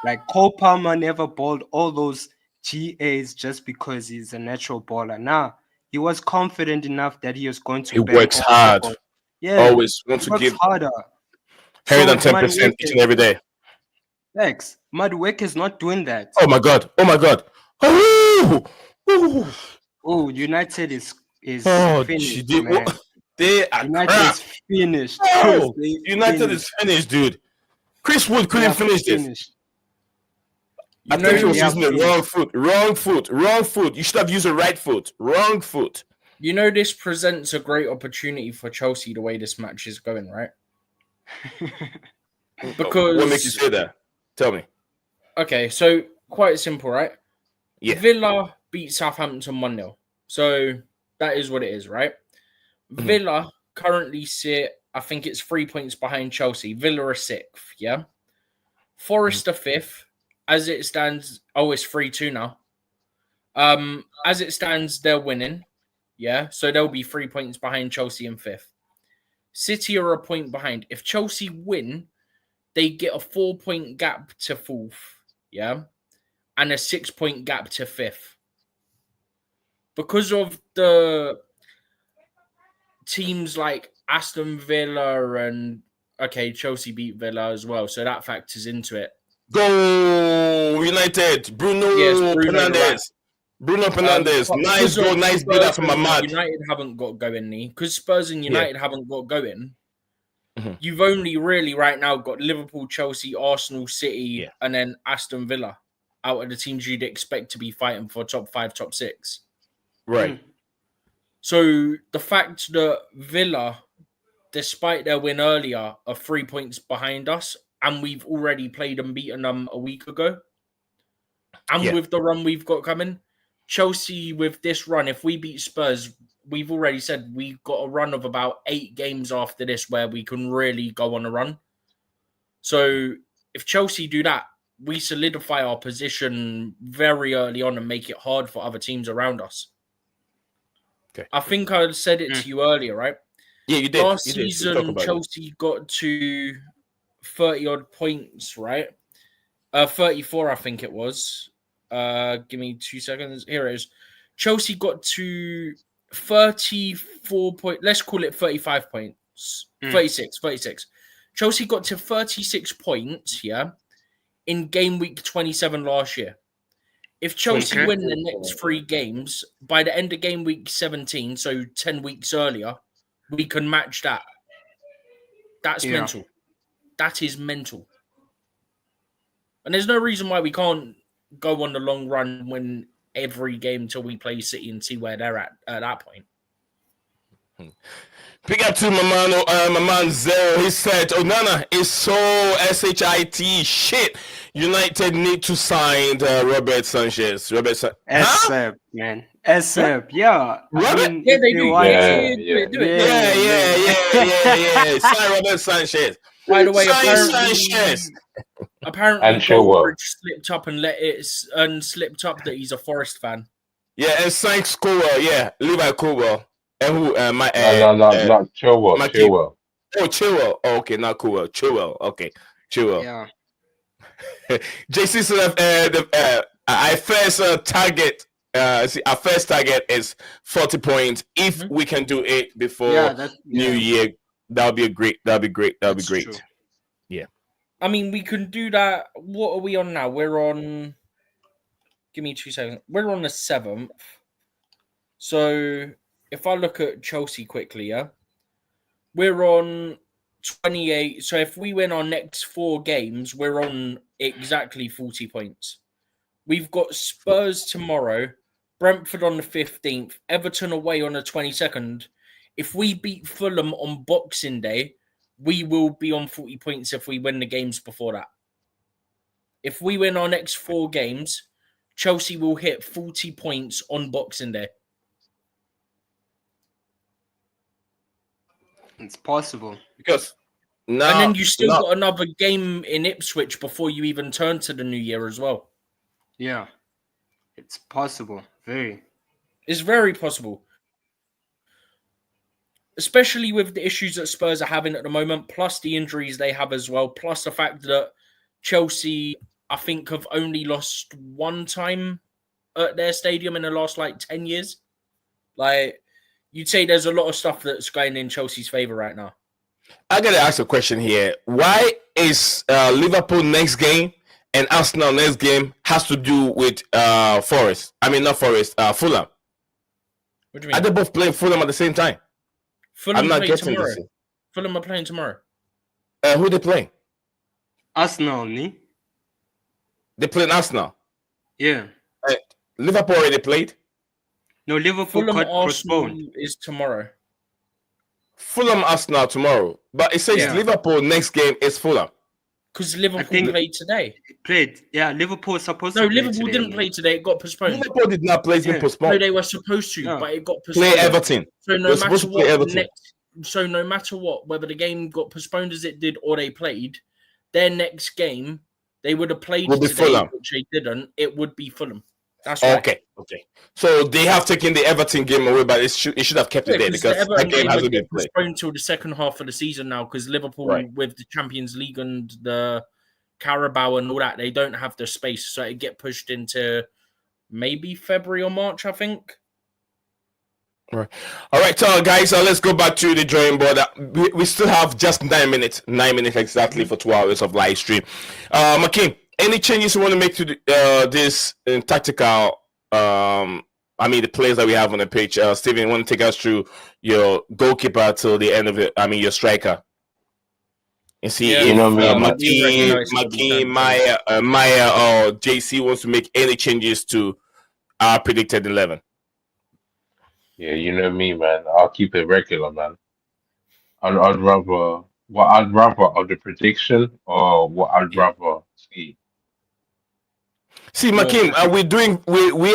Like Cole Palmer never bowled all those GAs just because he's a natural bowler. Nah, he was confident enough that he was going to He bang works all the hard. balls. Yeah, Always want he to works give harder. So with 110% each Madueke, and every day. X, Madueke is not doing that. Oh my god. Oh my god. Oh, oh, Oh, United is oh finished, man. they are United crap. is finished. Oh, They United finished. is finished, dude. Chris Wood They couldn't are finish this. finished. I think he was They are using the finished. wrong foot. Wrong foot. Wrong foot. You should have used the right foot. Wrong foot. You know, this presents a great opportunity for Chelsea the way this match is going, right? What makes you Because, say that? Tell me. okay, so quite simple, right? Yeah. Villa beat Southampton 1-0. So that is what it is, right? Mhm. Villa currently sit, I think it's 3 points behind Chelsea. Villa are sixth, yeah? Forest are fifth. As it stands, oh, it's 3-2 now. As it stands, they're winning. Yeah, so they'll be 3 points behind Chelsea in fifth. City are a point behind. If Chelsea win, they get a 4-point gap to fourth. Yeah, and a 6-point gap to fifth. Because of the teams like Aston Villa and okay, Chelsea beat Villa as well, so that factors into it. Go United. Yes, Bruno the Rat. Bruno Fernandes. But Nice because goal. of Nice build up Spurs from my and mad. United haven't got going, because Spurs and United haven't got going. You've only really right now got Liverpool, Chelsea, Arsenal, City, and then Aston Villa out of the teams you'd expect to be fighting for top 5, top 6. Right. So the fact that Villa, despite their win earlier, are 3 points behind us, and we've already played and beaten them a week ago, and with the run we've got coming, Chelsea with this run, if we beat Spurs, we've already said we've got a run of about 8 games after this where we can really go on a run. So if Chelsea do that, we solidify our position very early on and make it hard for other teams around us. Okay. I think I said it to you earlier, right? Yeah, you did. Last You did. season, Chelsea got to 30-odd points, right? 34, I think it was. Give me 2 seconds. Here it is. Chelsea got to 34 points. Let's call it 35 points. 36. Chelsea got to 36 points, yeah, in game week 27 last year. If Chelsea win the next 3 games, by the end of game week 17, so 10 weeks earlier, we can match that. That's mental. That is mental. And there's no reason why we can't go on the long run and win every game until we play City and see where they're at that point. Pick up to my man Zero. He said, Onana is so shit. United need to sign Robert Sanchez. SF, man. SF, yeah. Robert? Yeah, they do. Yeah. Sign Robert Sanchez. By the way, apparently Goldbridge slipped up and slipped up that he's a Forest fan. Yeah, and sign Scowell. Yeah, Levi Cowell. And who? Not Chilwell. my team. Chilwell. Oh, Chilwell. Oh, okay, not Cool. Chilwell. Okay, Chilwell. Yeah. JC said our first target. Our first target is 40 points. If we can do it before New Year, that'll be great. That'll be great. True. Yeah. I mean, we can do that. What are we on now? We're on. Give me 2 seconds. We're on the 7th. So if I look at Chelsea quickly, yeah, we're on 28. So if we win our next 4 games, we're on exactly 40 points. We've got Spurs tomorrow, Brentford on the 15th, Everton away on the 22nd. If we beat Fulham on Boxing Day, we will be on 40 points if we win the games before that. If we win our next 4 games, Chelsea will hit 40 points on Boxing Day. It's possible. Because now, and then you still got another game in Ipswich before you even turn to the new year as well. Yeah. It's possible. It's very possible. Especially with the issues that Spurs are having at the moment, plus the injuries they have as well, plus the fact that Chelsea, I think, have only lost 1 time at their stadium in the last, 10 years. You'd say there's a lot of stuff that's going in Chelsea's favour right now. I got to ask a question here. Why is Liverpool next game and Arsenal next game has to do with Forest? I mean, not Forest, Fulham. What do you mean? Are they both playing Fulham at the same time? Fulham I'm not play getting tomorrow. this. Fulham are playing tomorrow. Who they playing? Arsenal, ni? They playing Arsenal. Yeah. Liverpool already played. No, Liverpool Fulham got Arsenal postponed. is tomorrow. Fulham Arsenal tomorrow, but it says Liverpool next game is Fulham. Because Liverpool played today. Played. Yeah, Liverpool was supposed to No, play Liverpool today. didn't play today. It got postponed. Liverpool did not play. It's been No, postponed. they were supposed to, but it got Play postponed. Everton. So no We're matter supposed to play Everton. no matter what, whether the game got postponed as it did or they played, their next game they would have played Would be today, Fulham. which they didn't. It would be Fulham. That's right. Okay. So they have taken the Everton game away, but it should have kept it there the because Everton that game hasn't would been get played. postponed until the second half of the season now because Liverpool with the Champions League and the Carabao and all that, they don't have the space, so it get pushed into maybe February or March, I think. All right, guys, let's go back to the drawing board. We still have just 9 minutes exactly for 2 hours of live stream. Makim, any changes you want to make to this tactical? The players that we have on the pitch. Steven, you want to take us through your goalkeeper till the end of it? Your striker. And see if Makim, Maya, or JC wants to make any changes to our predicted 11. Yeah, you know me, man. I'll keep it regular, man. I'd rather of the prediction or what I'd rather see. See, Makim, we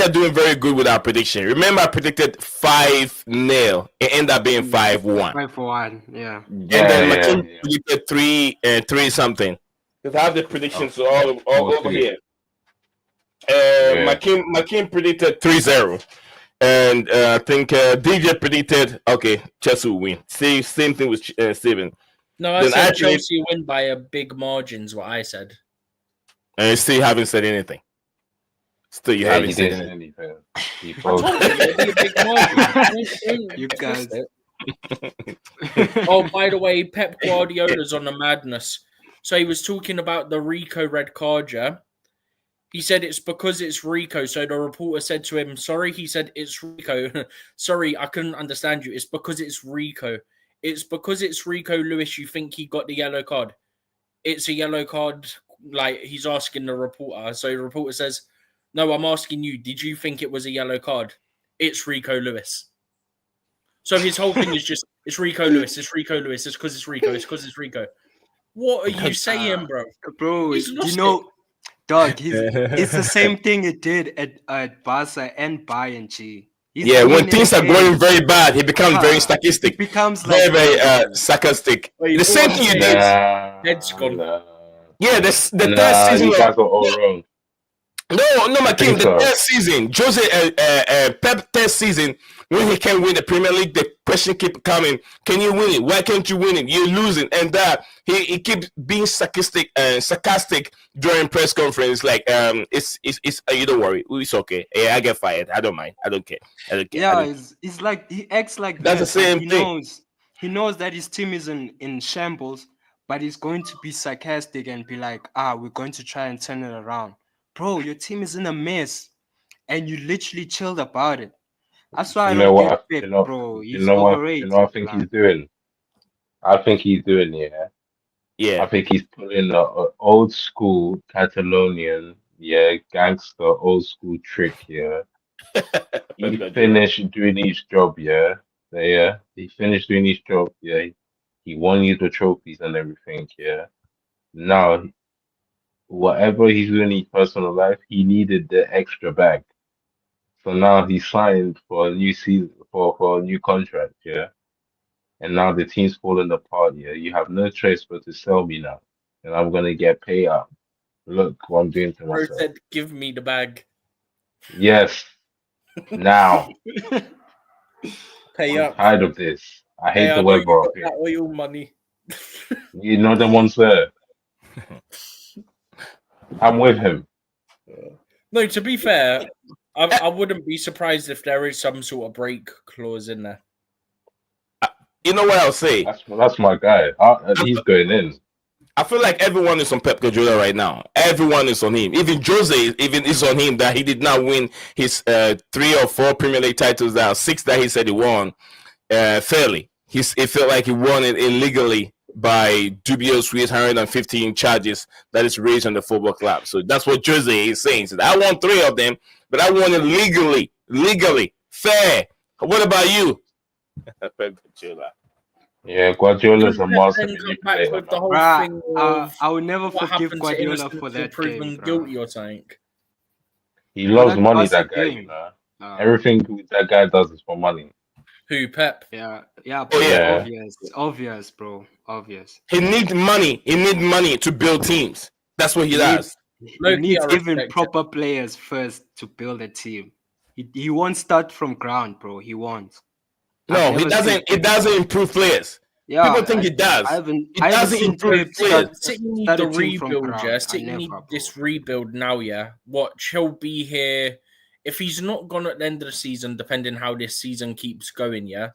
are doing very good with our prediction. Remember, I predicted 5-0. It ended up being 5-1. 5-1, yeah. And then Makim predicted 3 something. Because I have the predictions all over here. Makim predicted 3-0. And I think DJ predicted, Chelsea will win. Same thing with Steven. No, I said Chelsea win by a big margin is what I said. And you still haven't said anything. Still, you haven't said anything. I told you it'd be a big margin. You guys. Oh, by the way, Pep Guardiola's on the madness. So he was talking about the Rico red card, yeah? He said it's because it's Rico. So the reporter said to him, sorry, he said it's Rico. Sorry, I couldn't understand you. It's because it's Rico. It's because it's Rico Lewis. You think he got the yellow card? It's a yellow card. He's asking the reporter. So the reporter says, no, I'm asking you, did you think it was a yellow card? It's Rico Lewis. So his whole thing is just, it's Rico Lewis. It's Rico Lewis. It's because it's Rico. It's because it's Rico. What are you saying, bro? Bro, dog, it's the same thing it did at Barca and Bayern, G. When things are going very bad, he becomes very sarcastic. He becomes very sarcastic. The same thing you did. Head's gone. Yeah, the third season. You guys got all wrong. No, my I king. think The so. third season, Pep third season, when he can win the Premier League, the question keep coming: can you win it? Why can't you win it? You're losing, and that he keeps being sarcastic during press conference. Like it's you don't worry, it's okay. Yeah, I get fired. I don't mind. I don't care. I don't care. I Yeah, don't. it's like he acts like That's the that, but same thing. he knows that his team is in shambles, but he's going to be sarcastic and be like, we're going to try and turn it around. Bro, your team is in a mess and you literally chilled about it. That's why I You know don't get what? Pep, bro. You He's know what? You know overrated, what I think blood. he's doing. I think he's doing. Yeah. I Yeah. think he's pulling a old school Catalonian, yeah, gangster, old school trick. Yeah. He Guardiola. finished doing his job. Yeah. Yeah. He finished doing his job. Yeah. He won you the trophies and everything. Yeah. Now, whatever he's doing in his personal life, he needed the extra bag. So now he signed for a new season for a new contract, yeah. And now the team's falling apart, yeah. You have no choice but to sell me now. And I'm gonna get paid out. Look what I'm doing to Bro myself. said, "Give me the bag. Yes, now. Pay I'm up. tired of this. I Hey, hate I the know you weather up got here. that oil money." You know the one, sir. I'm with him. No, to be fair, I wouldn't be surprised if there is some sort of break clause in there. You know what I'll say? That's my guy. He's going in. I feel like everyone is on Pep Guardiola right now. Everyone is on him. Even Jose even is on him that he did not win his 3 or 4 Premier League titles. That 6 that he said he won fairly. It felt like he won it illegally by dubious 115 charges that is raised on the football club. So that's what Jose is saying. He said, I won 3 of them, but I won it legally, fair. What about you? Pep Guardiola. Yeah, Guardiola's a Couldn't Pep master then come back manipulator, with the man. whole Bruh, thing of I will never what forgive happened to Guardiola innocent for till that proven game, bro. guilty or something? He For loves that money, classic that guy, you game. know. Uh, Everything that guy does is for money. Who, Pep? yeah, Oh, bro. yeah. Yeah. Obvious, bro. Obvious. He needs money. He needs money to build teams. That's what he does. He Low-key, I needs even respect it. proper players first to build a team. He won't start from ground, bro. He won't. No, I've he never seen doesn't. It doesn't improve players. Yeah, People think it does. It I haven't doesn't seen improve Pep players. City need start the a team from rebuild, yeah. ground. City Never, need bro. this rebuild now, yeah. Watch, he'll be here. If he's not gone at the end of the season, depending how this season keeps going, yeah,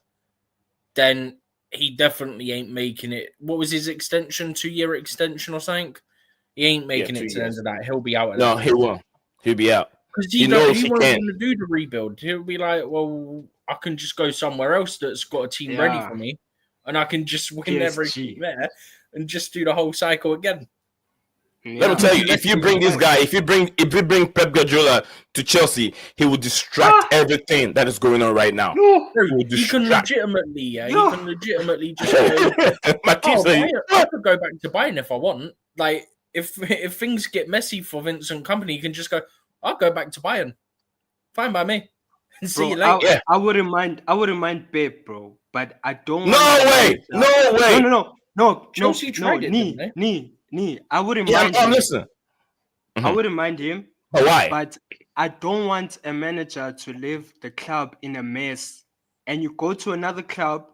then he definitely ain't making it. What was his extension? 2-year extension or something? He ain't making Yeah, 2 it to the end years. of that. He'll be out. No, he won't. He'll be out. Because He knows he he won't can't. want to do the rebuild. He'll be like, well, I can just go somewhere else that's got a team ready Yeah. for me, and I can just win everything PSG. there and just do the whole cycle again. Let me Yeah. tell you, if you bring this guy, if you bring Pep Guardiola to Chelsea, he will distract everything that is going on right now. No. Bro, He will he can distract. legitimately, Yeah. he can legitimately just go, My team say, I could go back to Bayern if I want. Like, if things get messy for Vincent Company, he can just go, I'll go back to Bayern. Fine by me. See Bro, you later. Yeah. I wouldn't mind Pep, bro, but I don't no want way, no way. no, Chelsea tried it, didn't they? knee. I wouldn't Yeah, mind I'm him. listening. I wouldn't mind him, But why? but I don't want a manager to leave the club in a mess and you go to another club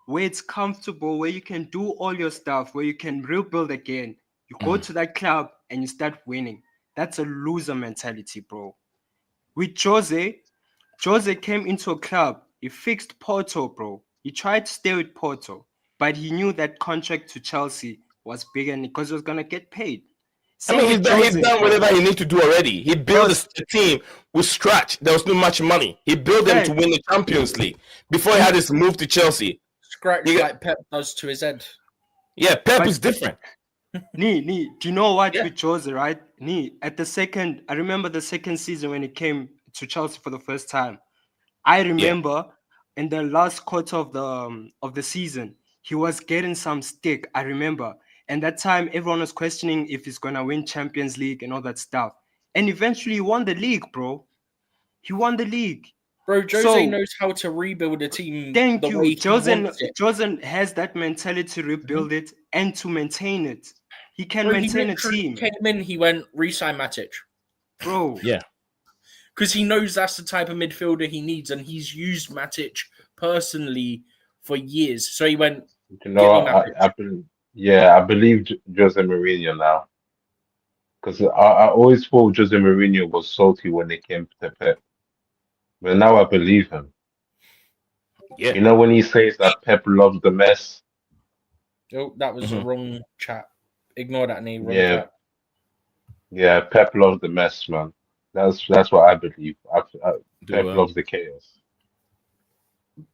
where it's comfortable, where you can do all your stuff, where you can rebuild again. You go to that club and you start winning. That's a loser mentality, bro. With Jose came into a club. He fixed Porto, bro. He tried to stay with Porto, but he knew that contract to Chelsea was bigger because he was gonna get paid. I Same mean, with he's Jose, done bro. whatever he needs to do already. He built a team with scratch. There was not much money. He built them to Right. win the Champions League before he had his move to Chelsea. Scratch You- like Pep does to his head. Yeah, Pep But- is different. Nee, do you know what Yeah. with Jose, right? I remember the second season when he came to Chelsea for the first time. I remember in the last quarter of the season, he was getting some stick. I remember. And that time everyone was questioning if he's gonna win Champions League and all that stuff. And eventually he won the league, bro. He won the league. Bro, Jose So- knows how to rebuild a team Thank the you. way he wants it. Jose has that mentality to rebuild it and to maintain it. He can Bro, he maintain a literally team. came in, he went, re-sign Matic. bro. Yeah. Because he knows that's the type of midfielder he needs, and he's used Matic personally for years. So he went, You "Get know, me Matic." I believe Jose Mourinho now because I always thought Jose Mourinho was salty when it came to Pep, but now I believe him. Yeah. You know when he says that Pep loves the mess. Oh, that was the Mhm. wrong chat. Ignore that, name. Wrong Yeah, chat. yeah, Pep loves the mess, man. That's what I believe. Do Pep loves the chaos.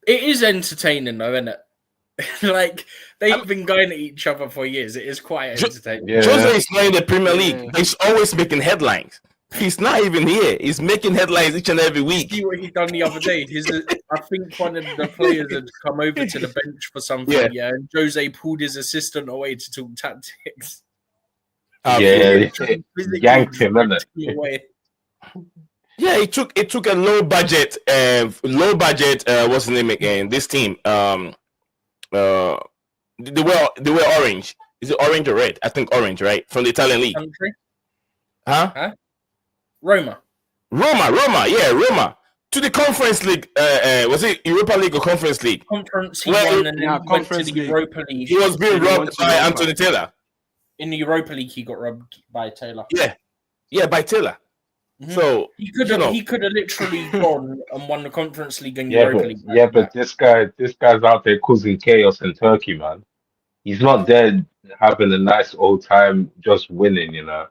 It is entertaining, though, isn't it? Like they've I'm- been going at each other for years. It is quite entertaining. Jose Yeah, is not in the Premier League, Yeah. but he's always making headlines. He's not even here. He's making headlines each and every week. See what he done the other day. I think one of the players had come over to the bench for something, Yeah. and Jose pulled his assistant away to talk tactics. yeah, Physically yanked him, dragged innit? him away. Yeah, it took a low budget. What's the name again? This team. They were orange. Is it orange or red? I think orange, right? From the Italian league. Country? Huh? Roma. Roma. Yeah, Roma. To the Conference League. Was it Europa League or Conference League? Conference he Well, won, and then yeah, he went to Conference the League. Europa League. He was being Then he went robbed to by Europa. Anthony Taylor. In the Europa League, he got robbed by Taylor. Yeah, by Taylor. Mhm. So He could have literally gone and won the Conference League and Europa League. But this guy's out there causing chaos in Turkey, man. He's not there having a nice old time just winning, you know.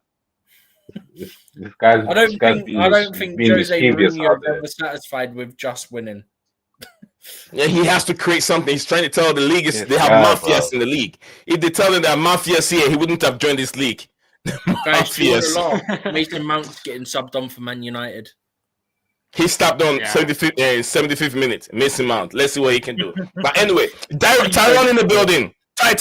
This guy's I don't think being Jose mischievous Mourinho out is there. ever satisfied with just winning. yeah, he has to create something. He's trying to tell the league This they have guy, mafias bro. in the league. If they tell him that mafias here, he wouldn't have joined this league. Guys, do you want Mafias. to laugh? Mason Mount's getting subbed on for Man United. He stopped on Yeah. 75th minute. Mason Mount. Let's see what he can do. But anyway, Tyron in the building. Ty.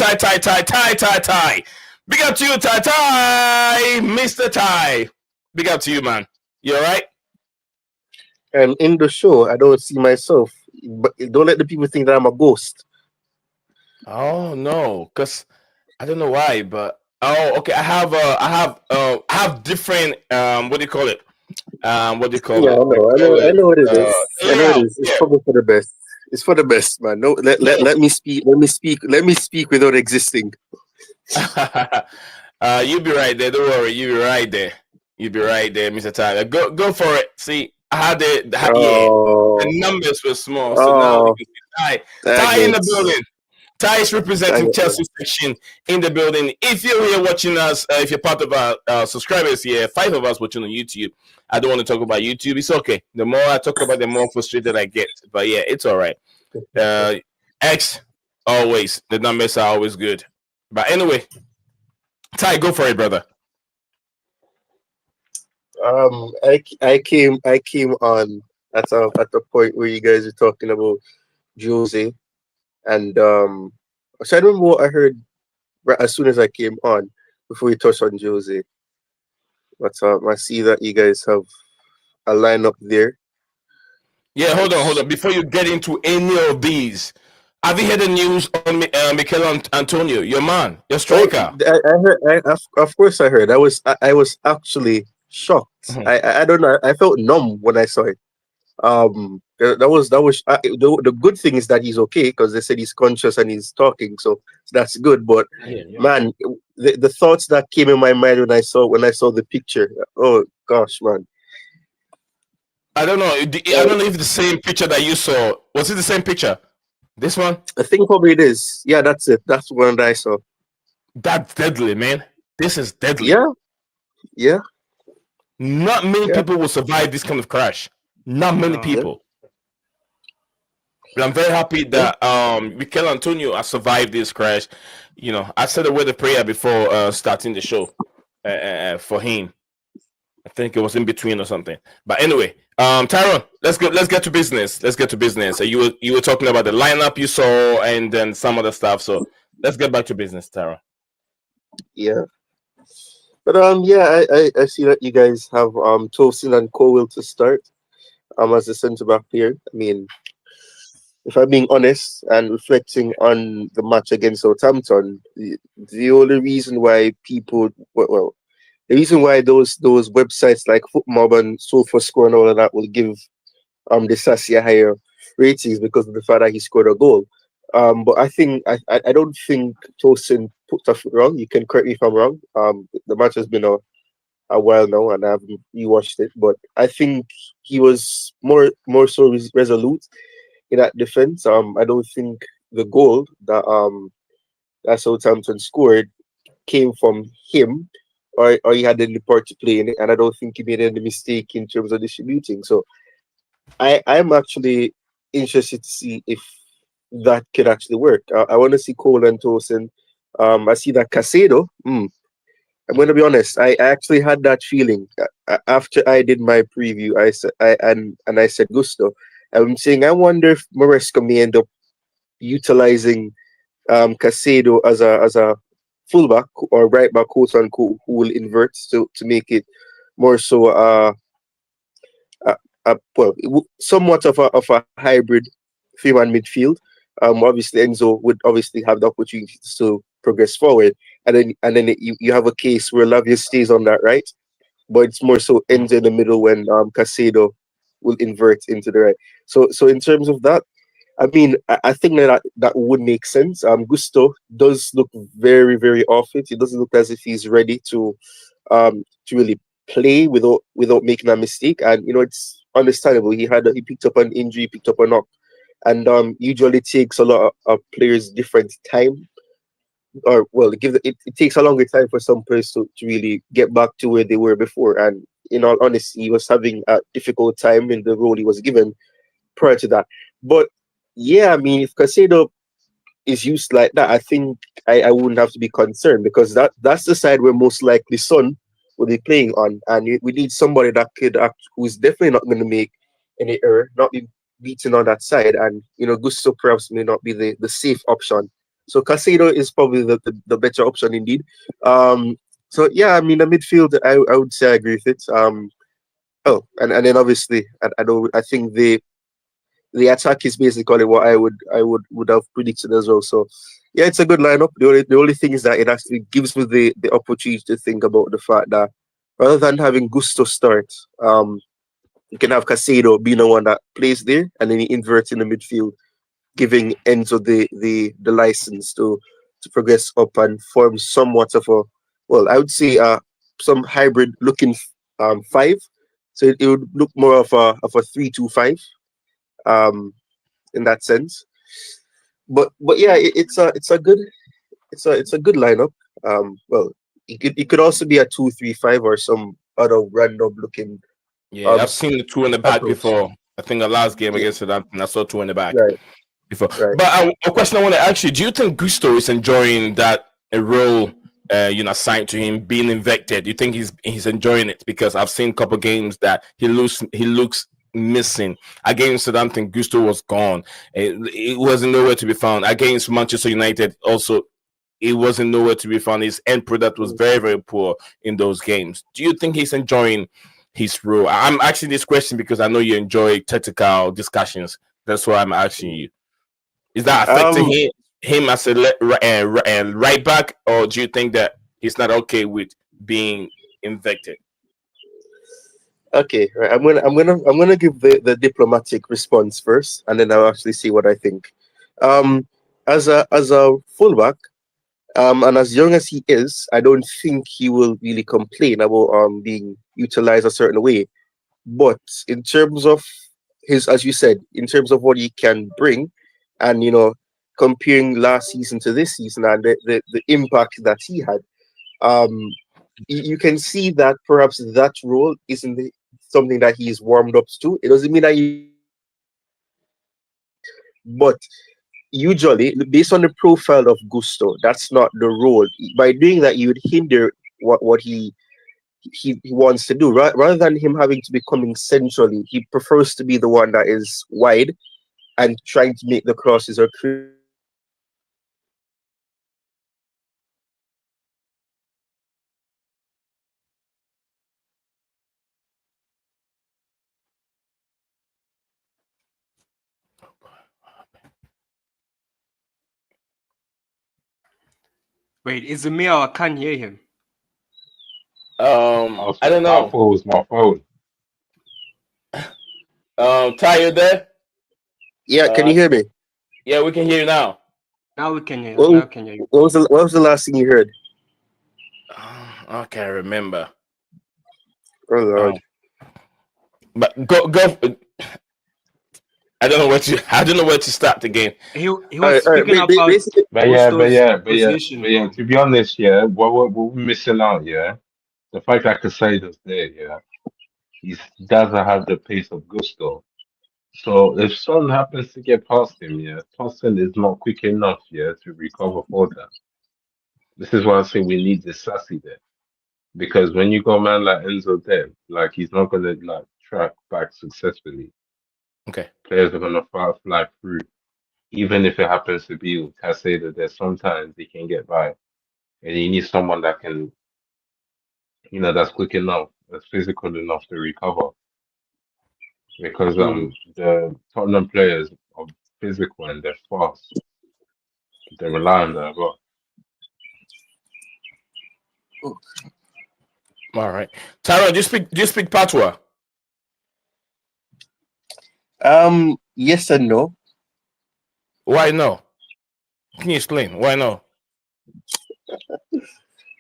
Big up to you, Ty. Mr. Ty. Big up to you, man. You all right? And in the show, I don't see myself. But don't let the people think that I'm a ghost. Oh no, because I don't know why, but okay. I have different what do you call it? What do you call Yeah, it? I know what it is. I know Yeah, it is. It's probably for the best. It's for the best, man. No, let me speak. Let me speak without existing. You'll be right there. Don't worry. You'll be right there. You'll be right there, Mr. Tyler. Go for it. See, I had Oh, the numbers were small, so now we can see Ty in the building. Ty is representing Chelsea section in the building. If you're here watching us, if you're part of our subscribers here, 5 of us watching on YouTube. I don't want to talk about YouTube. It's okay. The more I talk about it, the more frustrated I get. But yeah, it's all right. X, always. The numbers are always good. But anyway, Ty, go for it, brother. I came on at the point where you guys were talking about Jose, and so I don't remember what I heard right as soon as I came on before we touched on Jose. But I see that you guys have a lineup there. Yeah, hold on. Before you get into any of these, have you heard the news on Mikel Antonio, your man, your striker? I heard. Of course, I heard. I was actually shocked. Mhm. I don't know. I felt numb when I saw it. That was the good thing is that he's okay because they said he's conscious and he's talking, so that's good. But man, the thoughts that came in my mind when I saw the picture. Oh gosh, man. I don't know. I don't know if the same picture that you saw was it the same picture. This one? I think probably it is. Yeah, that's it. That's the one that I saw. That's deadly, man. This is deadly. Yeah. Not many people will survive this kind of crash. Not many No. people. But I'm very happy that Mikel Antonio has survived this crash. You know, I said a word of prayer before starting the show for him. I think it was in between or something. But anyway, Tyrone, let's get to business. Let's get to business. You were talking about the lineup you saw and then some other stuff. So let's get back to business, Tyrone. Yeah. But yeah, I see that you guys have Tosin and Cowell to start as the centre back here. I mean, if I'm being honest and reflecting on the match against Southampton, the only reason why people the reason why those websites like FootMob and SofaScore and all of that will give the Sassy a higher ratings because of the fact that he scored a goal. But I don't think Tosin put a foot wrong. You can correct me if I'm wrong. The match has been a while now, and I haven't rewatched it, but I think he was more so resolute in that defense. I don't think the goal that Southampton scored came from him, or he had any part to play in it, and I don't think he made any mistake in terms of distributing. So I'm actually interested to see if that could actually work. I want to see Cole and Tosin. I see that Casado. I'm going to be honest. I actually had that feeling after I did my preview. I said I said Gusto. I'm saying I wonder if Maresca may end up utilizing Casado as a fullback or right back, quote unquote, who will invert to make it more so somewhat of a hybrid three-man midfield. Obviously Enzo would obviously have the opportunity to progress forward, and then you have a case where Lavia stays on that right, but it's more so Enzo in the middle when Casado will invert into the right. So in terms of that, I mean, I think that would make sense. Gusto does look very, very off it. He doesn't look as if he's ready to really play without making a mistake. And it's understandable. He picked up an injury, picked up a knock, and usually takes a lot of players different time, or well, it takes a longer time for some players to really get back to where they were before. And in all honesty, he was having a difficult time in the role he was given prior to that. But yeah, I mean, if Casado is used like that, I think I wouldn't have to be concerned, because that's the side where most likely Son will be playing on, and we need somebody that could act, who's definitely not going to make any error, not be beaten on that side, and Gusto perhaps may not be the safe option. So Casado is probably the better option indeed. So yeah, I mean the midfield, I would say I agree with it. And then obviously I think the attack is basically what I would have predicted as well. So yeah, it's a good lineup. The only thing is that it actually gives me the opportunity to think about the fact that rather than having Gusto start, you can have Casado being the one that plays there, and then he inverts in the midfield, giving Enzo the license to progress up and form somewhat of a, well, I would say some hybrid looking five. So it would look more of a 3-2-5 um in that sense. But yeah, it's a good lineup. Well, it could also be a 2-3-5 or some other random looking Yeah, I've seen the two in the back approach. before. I think the last game Yeah, against Southampton, I saw two in the back right, before. right. But a question I want to ask you: do you think Gusto is enjoying that a role, assigned to him, being infected? Do you think he's enjoying it? Because I've seen a couple games that he looks missing. Against Southampton, Gusto was gone. It wasn't nowhere to be found. Against Manchester United, also it wasn't nowhere to be found. His end product was very, very poor in those games. Do you think he's enjoying his role? I'm asking this question because I know you enjoy tactical discussions. That's why I'm asking you. Is that affecting Um. him as a right back, or do you think that he's not okay with being infected? Okay. Right. I'm gonna give the diplomatic response first, and then I'll actually see what I think. Um. As a fullback, and as young as he is, I don't think he will really complain about being utilized a certain way. But in terms of as you said, in terms of what he can bring, and comparing last season to this season and the impact that he had, um, you can see that perhaps that role isn't something that he's warmed up to. It doesn't mean that but usually, based on the profile of Gusto, that's not the role. By doing that, you would hinder what he wants to do. Rather than him having to be coming centrally, he prefers to be the one that is wide and trying to make the crosses or create. Wait, is it me or I can't hear him? I don't know. Apple was my phone. Ty, you there? Yeah, can you hear me? Yeah, we can hear you now. Now we can hear. What, Now can hear you. what was the last thing you heard? I can't remember. Oh Lord. But go. I don't know where to start again. He was All right. speaking about Basically, position. To be honest, yeah, what we're missing out, yeah, the fact that Casado's there, yeah, he doesn't have the pace of Gusto. So if Son happens to get past him, yeah, Tosin is not quick enough, yeah, to recover for that. This is why I say we need the sassy there. Because when you got a man like Enzo there, like he's not gonna like track back successfully. Okay. Players are gonna fly through. Even if it happens to be with Casado there, sometimes he can get by. And you need someone that can, that's quick enough, that's physical enough to recover. Because the Tottenham players are physical and they're fast. They rely on that as well. All right. Tyron, do you speak Patois? yes and no. Why no? Can you explain? Why no?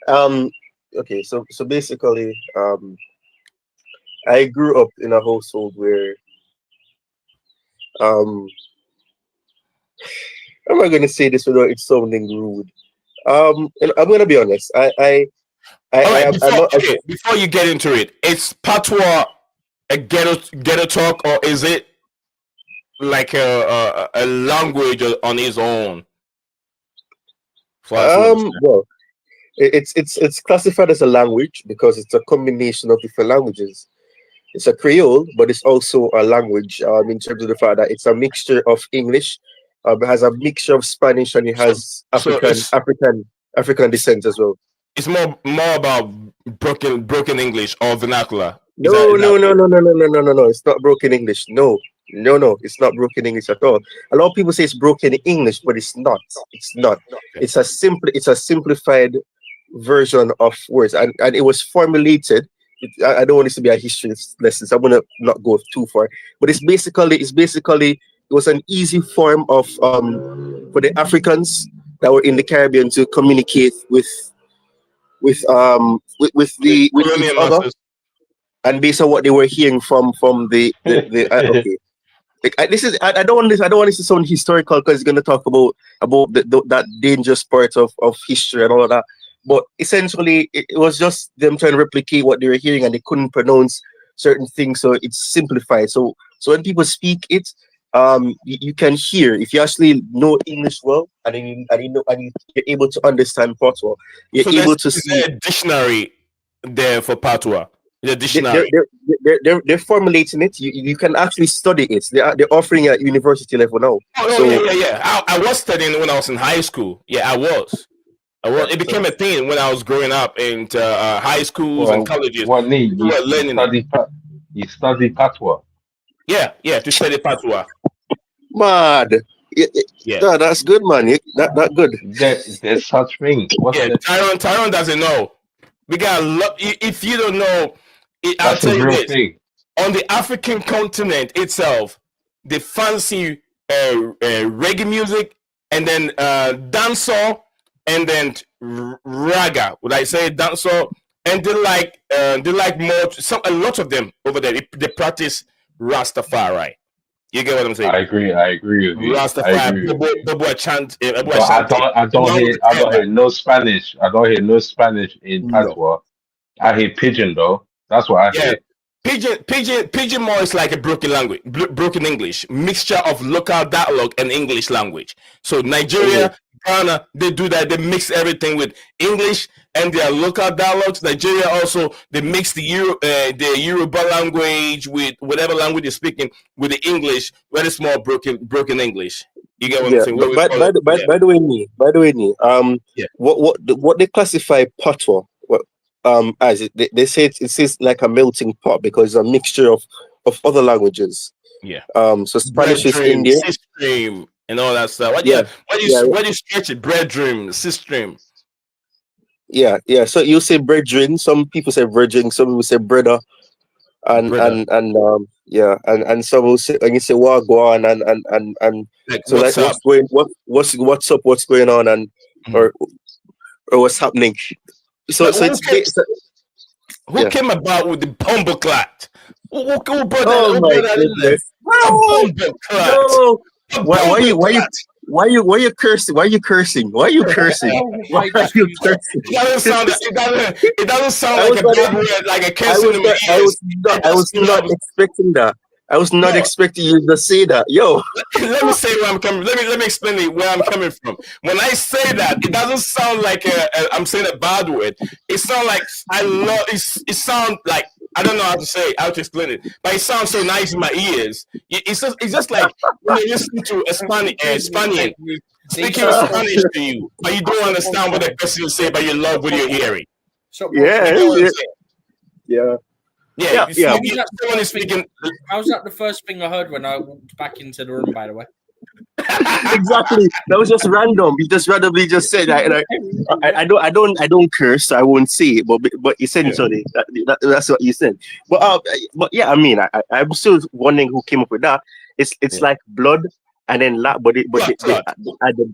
Okay, so basically, I grew up in a household where how am I gonna say this without it sounding rude? And I'm gonna be honest. All right, I'm not. before you get into it, is Patois a ghetto talk, or is it like a language on its own? Well, it's classified as a language because it's a combination of different languages. It's a Creole, but it's also a language in terms of the fact that it's a mixture of English, it has a mixture of Spanish, and it has African descent as well. It's more about broken English or vernacular. No. It's not broken English. No. It's not broken English at all. A lot of people say it's broken English, but it's not. It's not. Okay. It's a simplified version of words, and it was formulated. I don't want this to be a history lesson, so I'm gonna not go too far. But it's basically it was an easy form of for the Africans that were in the Caribbean to communicate with each other, and based on what they were hearing from the okay. Like, I don't want this to sound historical because it's going to talk about that dangerous part of history and all of that. But essentially, it was just them trying to replicate what they were hearing, and they couldn't pronounce certain things, so it's simplified. So when people speak it, you can hear if you actually know English well, and you're able to understand Patois. You're able to see. Is there a dictionary there for Patois? The dictionary. They're formulating it. You can actually study it. They're offering it at university level now. I was studying when I was in high school. Yeah, I was. It became a thing when I was growing up in high schools and colleges. What need you were learning you study Patois? Yeah, to study Patois. Mad. Yeah, No, that's good, man. That good. There's such things. Tyron doesn't know. We got if you don't know, I'll tell you this. Thing. On the African continent itself, they fancy reggae music, and then dancehall, and then raga. Would I say dancehall? And they like more. A lot of them over there. They practice Rastafari. You get what I'm saying? I agree with you. Rastafari. The boy chant. I don't hear no Spanish. I don't hear no Spanish in Patois. I hear Pidgin though. That's what I hear. Pidgin more is like a broken language, broken English, mixture of local dialogue and English language. So Nigeria, Ghana, they do that. They mix everything with English and their local dialogues. Nigeria also, they mix the Yoruba language with whatever language you're speaking with the English, very small broken English. You get what I'm saying? By the way, what they classify Patois as they say it is like a melting pot because it's a mixture of other languages. Yeah. So Spanish is Indian. System and all that stuff. Why do you stretch it? Bread dream, system. Yeah. So you say brethren. Some people say brethren. Some people say brother. Brother. And some will say, and you say wagwan, and Like, so like what's up? what's up, what's going on, and Mhm. or or what's happening. So But so it's so, who yeah. came about with the bomber clot? Who brought that? Oh Who my brought that in there? goodness, A bro! bomber clot. No, A why bomber you why you clot. why you cursing? Why you cursing? Why you cursing? Oh, Why I are just you used it. cursing? It doesn't sound. It doesn't sound I like was a not. bad word, like a I cursing was in my not. I ears. was not. It I just was not expecting that. I was not no. expecting you to say that, yo. Let me say where I'm coming. Let me explain it where I'm coming from. When I say that, it doesn't sound like I'm saying a bad word. It sounds like I love. It sounds like I don't know how to explain it, but it sounds so nice in my ears. It's just like when you listen to a Spaniard See, speaking Spanish to you, but you don't understand what the person is saying, but you love what you're hearing. Stop You Yeah, know what I'm yeah, saying? yeah, Yeah, yeah, yeah. someone is speaking. How's that the first thing I heard when I walked back into the room, by the way? Exactly. That was just random. He just randomly just said that, and I don't curse. So I won't say it, but essentially that's what you said. But yeah, I mean, I'm still wondering who came up with that. It's Yeah. like blood and then they Clot. add the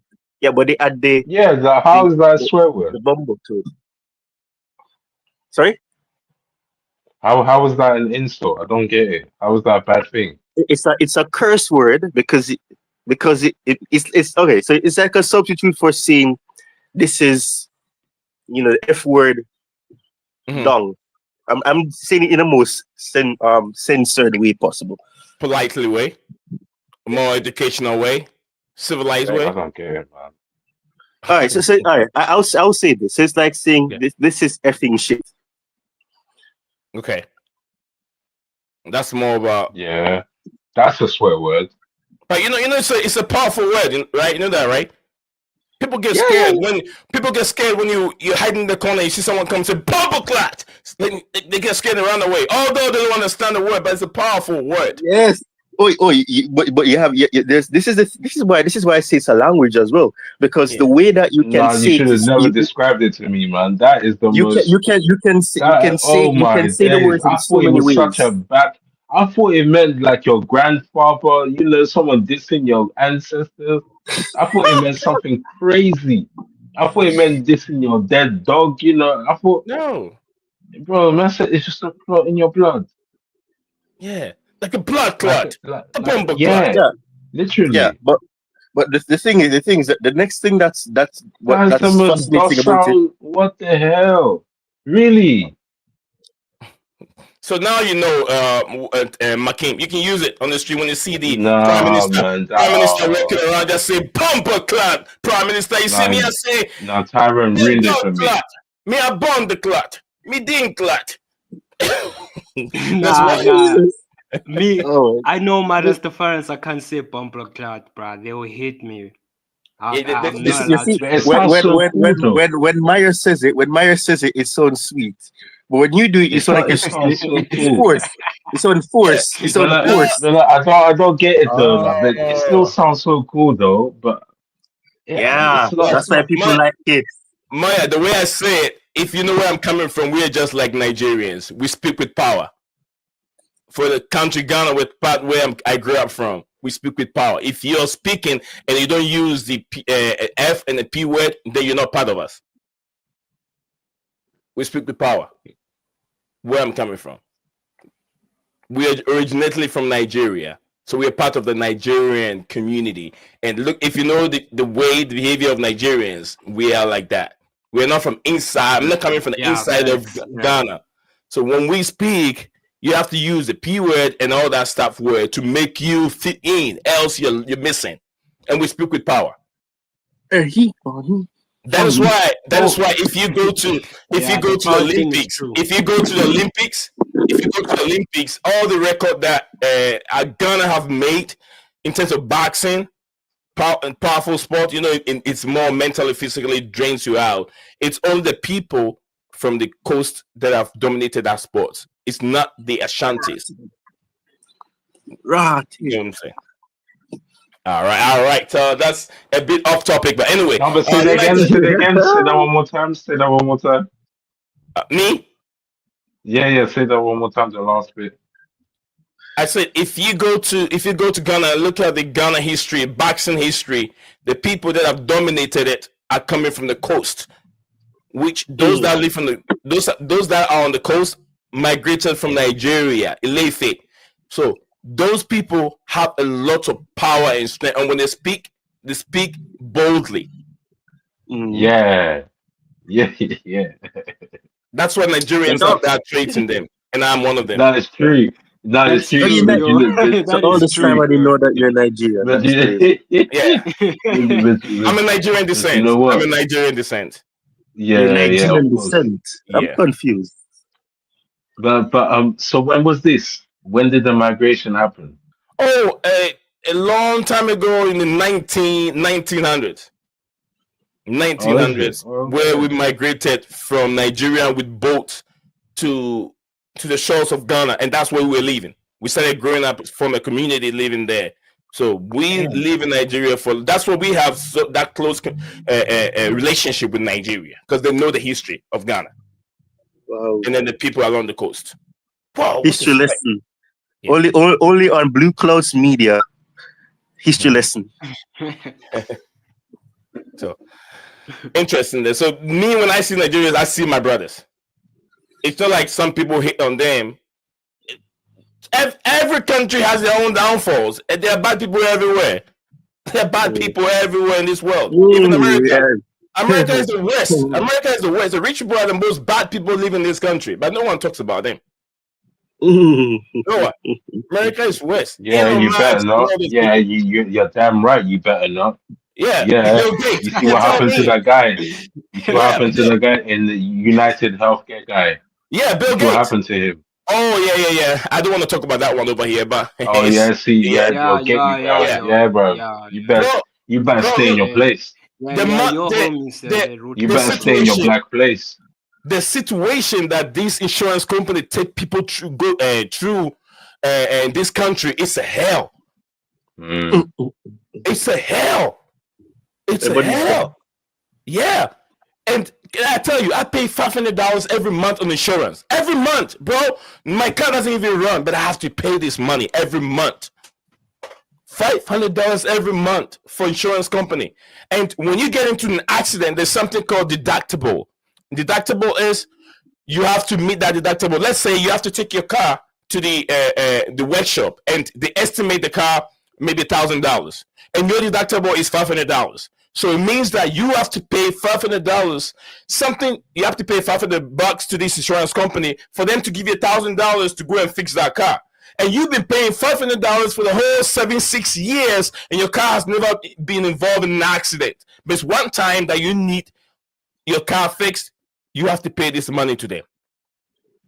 but they add Yeah, the how's that swear word? the bumble to it. Sorry, How was that an insult? I don't get it. How was that a bad thing? it's a curse word because it's okay. So it's like a substitute for saying this is the F word Mhm. dung. I'm saying it in the most censored way possible. Politely way, more educational way, civilized Right. I way. don't get it, man. All right. So all right. I'll say this. So it's like saying Okay. this is effing shit. Okay. That's more about. Yeah, that's a swear word. But it's a powerful word, right? You know that, right? People get Yeah, scared yeah, when you hide in the corner. You see someone come say "bumble clot." They get scared and run away. Although they don't understand the word, but it's a powerful word. yes. But you have there's this is why I say it's a language as well, because the Yeah. way that you can Nah, you say it should have is never described it to me, man. That is the you can most. That oh you my can say the days! words in I so thought it many was such a ways. bad. I thought it meant like your grandfather. Someone dissing your ancestors. I thought it meant something crazy. I thought it meant dissing your dead dog. I thought, No. bro, man, said it's just a clot in your blood. Yeah. Like a blood Like, clot, a like, bumble clot. yeah, Yeah, yeah. literally. But the thing is that the next thing That's the that's most fascinating about it. docile. What the hell? Really? So now you know, Makim, you can use it on the street when you see the prime Nah, minister, man. prime minister walking around, just say bumper clot. Prime minister, you see Nah, me, I say, nah. Tyron me ruined it blood for me. clot, me a bond the clot, me ding clot. That's Nah, why. nah. Me, Oh, I know my Rastafarians. I can't say bumper clot, bruh. They will hate me. Yeah, I'm you not see, you allowed see, to But it say when sounds bumper when so clot. when cool when though. when when Meyer says it, it sounds sweet. But when you do it, you sound like It sounds so it's cool. forced. It's on yeah. force. It's But on force. I don't get it though, man. But it still Oh, sounds so cool though. But yeah, Yeah, it's that's why not. people like it. Maya, the way I say it, if you know where I'm coming from, we are just like Nigerians. We speak with power. For the country Ghana, with part where I grew up from, we speak with power. If you're speaking and you don't use the F and the P word, then you're not part of us. We speak with power. Where I'm coming from, we are originally from Nigeria, so we are part of the Nigerian community. And look, if you know the way, the behavior of Nigerians, we are like that. We're not from inside. I'm not coming from the Yeah, inside of facts. Yeah. Ghana. So when we speak, you have to use the P word and all that stuff word to make you fit in. Else you're missing. And we speak with power. That is why. That is Oh, why if you Yeah, the go to the power thing is Olympics, true. if you go to the Olympics, if you go to the Olympics, all the record that are gonna have made in terms of boxing, powerful sport, it's more mentally, physically drains you out. It's only the people from the coast that have dominated that sport. It's not the Ashantis. Right. You know what I'm saying? All right. That's a bit off topic, but anyway, No, but say that again. Say that again. Say that one more time. Say that one more time. me. Yeah. Say that one more time. The last bit. I said if you go to Ghana and look at the Ghana history, boxing history, the people that have dominated it are coming from the coast. Which those that live from the those that are on the coast migrated from Nigeria, Ilefe. So those people have a lot of power and strength, and when they speak boldly. Yeah. Yeah. That's why You Nigerians know, have that trait in them, and I'm one of them. That is true. That is That's true. oh, you true, know, But yo. you know, so That all is this time true, I didn't bro. know that you're Nigerian. but That's you, crazy. Yeah, I'm a but, Nigerian but you descent. know I'm a what? Nigerian descent. You're Yeah, of Nigerian course. descent. I'm Yeah. confused. But so when was this? When did the migration happen? Oh, a long time ago in the 1900s. Oh, is it? 1900s, where we Okay. migrated from Nigeria with boats to the shores of Ghana, and that's where we were living. We started growing up from a community living there. So we live in Nigeria for that's why we have that close relationship with Nigeria because they know the history of Ghana Wow. and then the people along the coast. Wow, what History is that? lesson. Yeah. Only on Blueclouds Media. History lesson. So interesting there. So me, when I see Nigerians, I see my brothers. It's not like some people hate on them. Every country has their own downfalls, and there are bad people everywhere. There are bad people everywhere in this world. Even America. America is the worst. America is the worst. The rich people are the most bad people live in this country, but no one talks about them. No one. America is worse. Yeah, Elon you better Musk and not. all these Yeah, people. you're damn right. You better not. Yeah, Yeah, Bill Gates. you see You what tell happened to me. that guy. You see what Yeah, happened to the guy in the United Healthcare guy. yeah, You Bill see what Gates. happened to him. Oh yeah. I don't want to talk about that one over here, but Oh yeah, see, yeah, yeah, bro, yeah, yeah, bro. Yeah. bro, You better bro. stay in Look, your place. Your homies, they root You the better stay in your situation. black place. The situation that this insurance company take people through in this country is a hell. Mm. It's a hell. It's a Everybody's hell. Yeah. And can I tell you, I pay $500 every month on insurance. Every month, bro. My car doesn't even run, but I have to pay this money every month. $500 every month for insurance company. And when you get into an accident, there's something called deductible. Deductible is you have to meet that deductible. Let's say you have to take your car to the workshop, and they estimate the car maybe $1,000, and your deductible is $500. So it means that you have to pay $500. You have to pay $500 to this insurance company for them to give you $1,000 to go and fix that car. And you've been paying $500 for the whole 6 years, and your car has never been involved in an accident. But it's one time that you need your car fixed, you have to pay this money to them.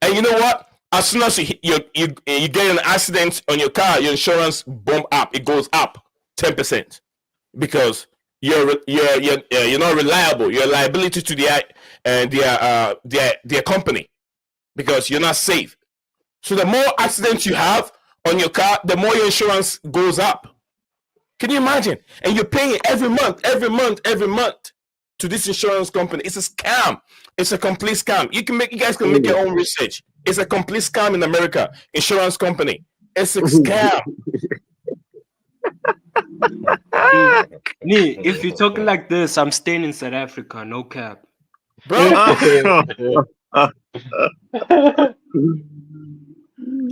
And you know what? As soon as you get an accident on your car, your insurance bump up. It goes up 10% because you're not reliable. Your liability to their company because you're not safe. So the more accidents you have on your car, the more your insurance goes up. Can you imagine? And you're paying every month to this insurance company. It's a scam. It's a complete scam. You guys can make your own research. It's a complete scam in America. Insurance company. It's a scam. Me, if you're talking like this, I'm staying in South Africa, no cap. Bro,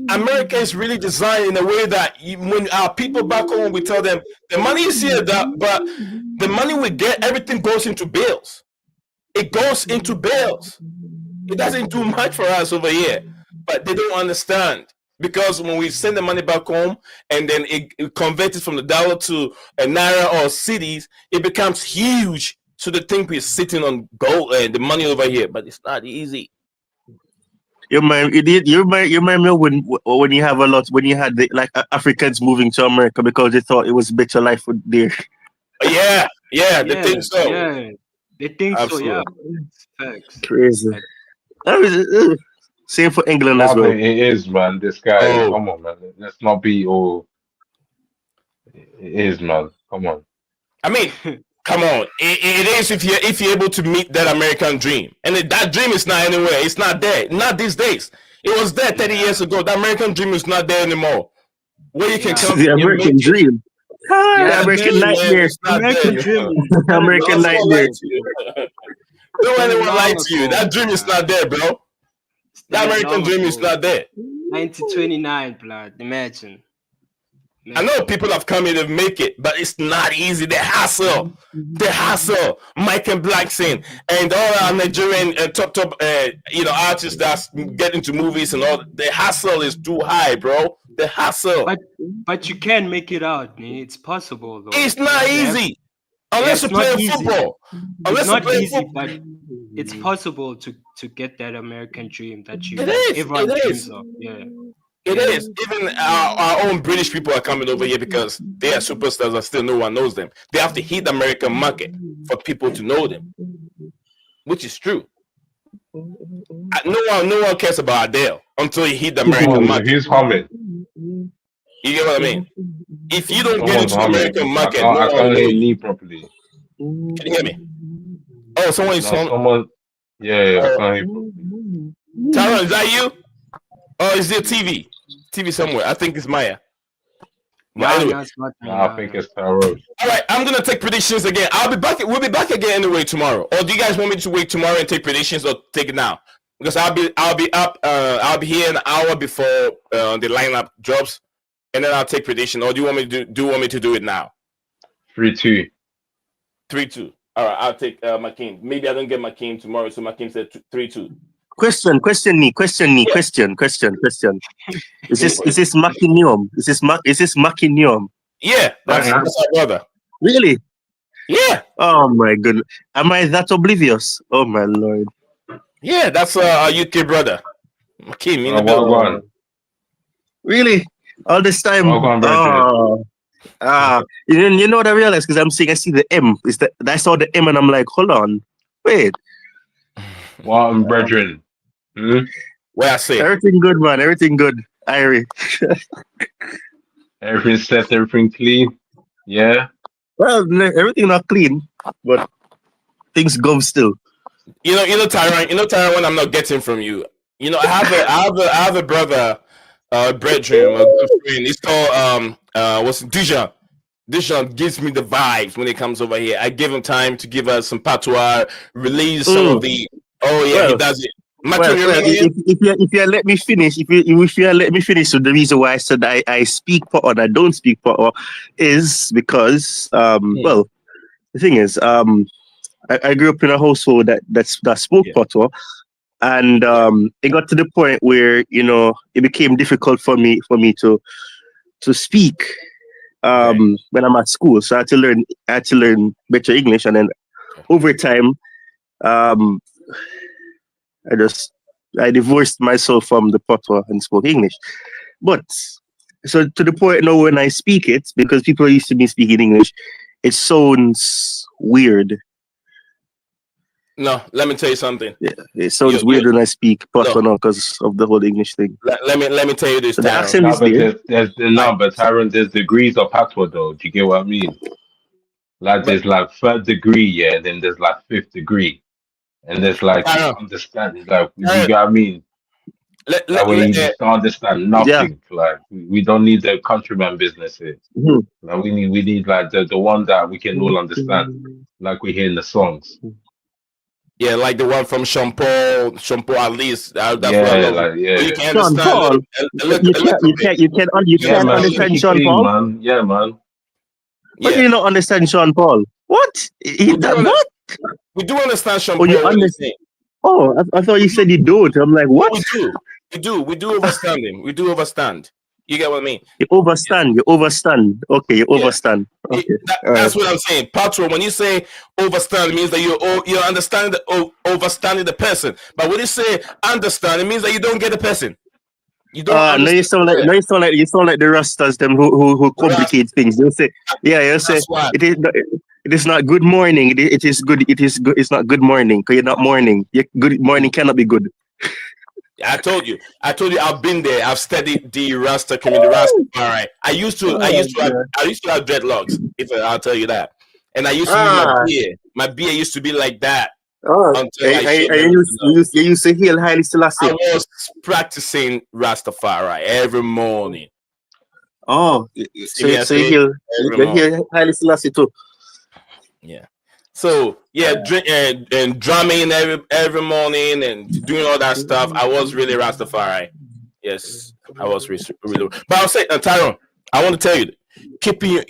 America is really designed in a way that when our people back home, we tell them the money is here, but the money we get, everything goes into bills. It goes into bills. It doesn't do much for us over here, but they don't understand because when we send the money back home and then it converts from the dollar to a naira or cities, it becomes huge. So they think we're sitting on gold and the money over here, but it's not easy. You remind me when you have a lot when you had Africans moving to America because they thought it was better life there. Yeah, they think so. Yeah, they think Absolutely. so. Yeah, facts. Crazy. Same for England as Nah, well. but it is, man. This guy, come on, man. Let's not be all. It is, man. Come on. I mean, come on. It is if you're able to meet that American dream, and that dream is not anywhere. It's not there. Not these days. It was there 30 years ago. The American dream is not there anymore. Where you can Yeah. come The and American make it. dream. Ah, Yeah, the American Dream, man, nightmare. it's not American there. dream Man. is very American Don't long, someone lie nightmare. to you. Don't very anyone lie long to you. ago. That dream is not there, bro. It's The very American long dream is ago. not there. 1929, blood. Imagine. I know people have come here to make it, but it's not easy. The hassle, Mike and Blackson, and all our Nigerian top artists that get into movies and all. The hassle is too high, bro. The hassle. But you can make it out, man. It's possible though. It's not easy unless it's you play not easy. football. It's Unless you not play easy, football. but it's possible to get that American dream that It is. everyone It dreams is. of. Yeah. It is. Even our own British people are coming over here because they are superstars and still no one knows them. They have to hit the American market for people to know them, which is true. No one cares about Adele until you hit the American market. He's humming. You get what I mean? If you don't get Someone's into the humming. American market, I no one will can't know hear you. me properly. Can you hear me? Oh, someone is No, on. someone. Yeah, I can't hear properly. Tyron, is that you? Oh, is there TV? TV somewhere. I think it's Maya. But anyway. No, it's not me, Nah, I no, think no. it's Tyrone. All right, I'm gonna take predictions again. I'll be back. We'll be back again anyway tomorrow. Or do you guys want me to wait tomorrow and take predictions, or take it now? Because I'll be up. I'll be here an hour before the lineup drops, and then I'll take prediction. Or do you want me to do you want me to do it now? 3-2. 3-2. All right, I'll take Makin. Maybe I don't get Makin tomorrow, so Makin said 3-2. Question. Is this Makinyom? Is this Makinyom? Yeah, that's our brother. Really? Yeah, Oh my goodness. Am I that oblivious? Oh my lord. yeah, that's our UK brother. Makin in the Well building. gone. Really? All this time? Well gone, Bridget. You know what I realized? Because I see the M. I saw the M and I'm like, hold on. Wait. Well, brethren. Where I say Everything good, man. Everything good. Irie. Everything set, everything clean. Yeah. Well, everything not clean, but things go still. you know Tyron, when I'm not getting from you. You know, I have a brother, brethren, a good friend. He's called what's it, Dijon. Dijon gives me the vibes when he comes over here. I give him time to give us some patois, release some of the. Oh yeah, Well, he does it. Well, Makin, if you let me finish, if you let me finish, so the reason why I said I speak Patois and I don't speak Patois is because well, the thing is I grew up in a household that spoke Patois, and it got to the point where it became difficult for me to speak when I'm at school. So I had to learn better English, and then over time I divorced myself from the patois and spoke English. But so to the point now when I speak it, because people are used to me speaking English, it sounds weird. No, let me tell you something. Yeah, it sounds weird when I speak patois now because of the whole English thing. Let me tell you this. So the Tyron. accent is there. But Tyron, there's degrees of patois though. Do you get what I mean? Like there's like 3rd degree, yeah, then there's like 5th degree. And there's like understanding, like you get what I mean. You just don't understand nothing. Like we don't need the countryman business here. Like we need like the one that we can all understand, like we hear in the songs. Yeah, like the one from Sean Paul at least. That's what I love. You can Sean Paul. You can't understand Sean Paul, man. Yeah, man. But you don't understand Sean Paul. What? What? We do understand Sean Paul. You understand? Oh, I thought you said you don't. I'm like, what? We do understand him. We do understand. You get what I mean? You overstand. Okay, you overstand. Okay. That's what I'm saying. Patois, when you say overstand, it means that you're understanding overstanding the person. But when you say understand, it means that you don't get the person. You don't. You sound like the Rastas them who complicate things. They'll say, it is not good morning. It is good. It's not good morning because you're not morning. Good morning cannot be good. I told you. I've been there. I've studied the Rasta community, Rastafari. Oh, God. I used to have dreadlocks. If I'll tell you that. And I used to leave my Ah, beard. My beard used to be like that oh. until I shaved I everything off. you used to heal Haile I Selassie. was practicing Rastafari every morning. Oh, See me, I so say every you morning. heal Haile Selassie too. Yeah. So yeah, drink and drumming every morning and doing all that stuff. I was really Rastafari. Yes, I was really. But I'll say, Tyrone, I want to tell you, keeping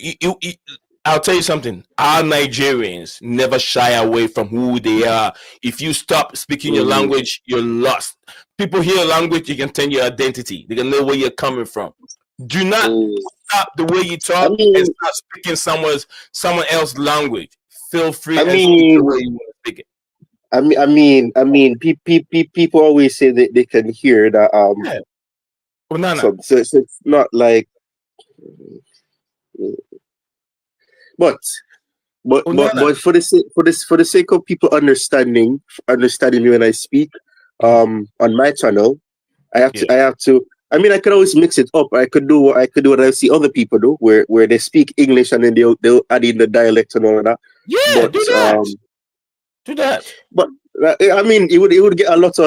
I'll tell you something. Our Nigerians never shy away from who they are. If you stop speaking your Mm, language, you're lost. People hear a language, you can tell your identity. They can know where you're coming from. Do not mm. stop the way you I talk and mean, start speaking someone else's language. Feel free I and speak the mean, way you want to speak it. people always say that they can hear that. Yeah. Banana. So it's not like, but Banana. for the sake for the sake of people understanding me when I speak, on my channel, Yeah. I have to. I mean, I could always mix it up. I could do what I see other people do, where they speak English and then they'll add in the dialect and all of that. Yeah, But do that. Do that. but I mean, it would get a lot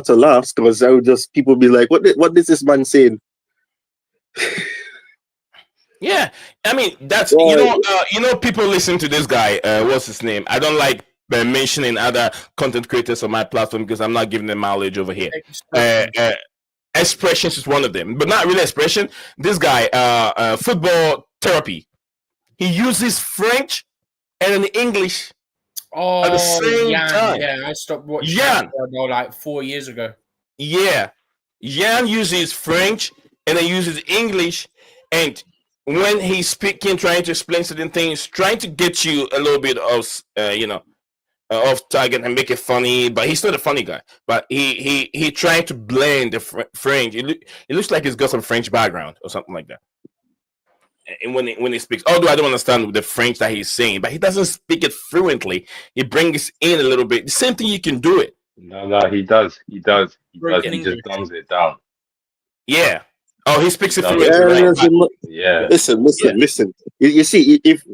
of laughs because I would just people be like, what is this man saying? Yeah. I mean, that's Right. people listen to this guy. What's his name? I don't like mentioning other content creators on my platform because I'm not giving them mileage over here. Expression. Expressions is one of them, but not really expression. This guy, football therapy. He uses French and English at the Oh, same Yan. time. Yeah, I stopped watching Yan. that like 4 years ago. Yeah. Yan uses French and then uses English. And when he's speaking, trying to explain certain things, trying to get you a little bit of, off target and make it funny. But he's not a funny guy. But he trying to blend the French. It looks like he's got some French background or something like that. And when he speaks, although I don't understand the French that he's saying, but he doesn't speak it fluently. He brings in a little bit. The same thing, you can do it. No, he does. He does. Broken He just English. dumbs it down. Yeah. Oh, he speaks He it dumbs fluently, it right? down. Yeah, Yeah. listen. You see, if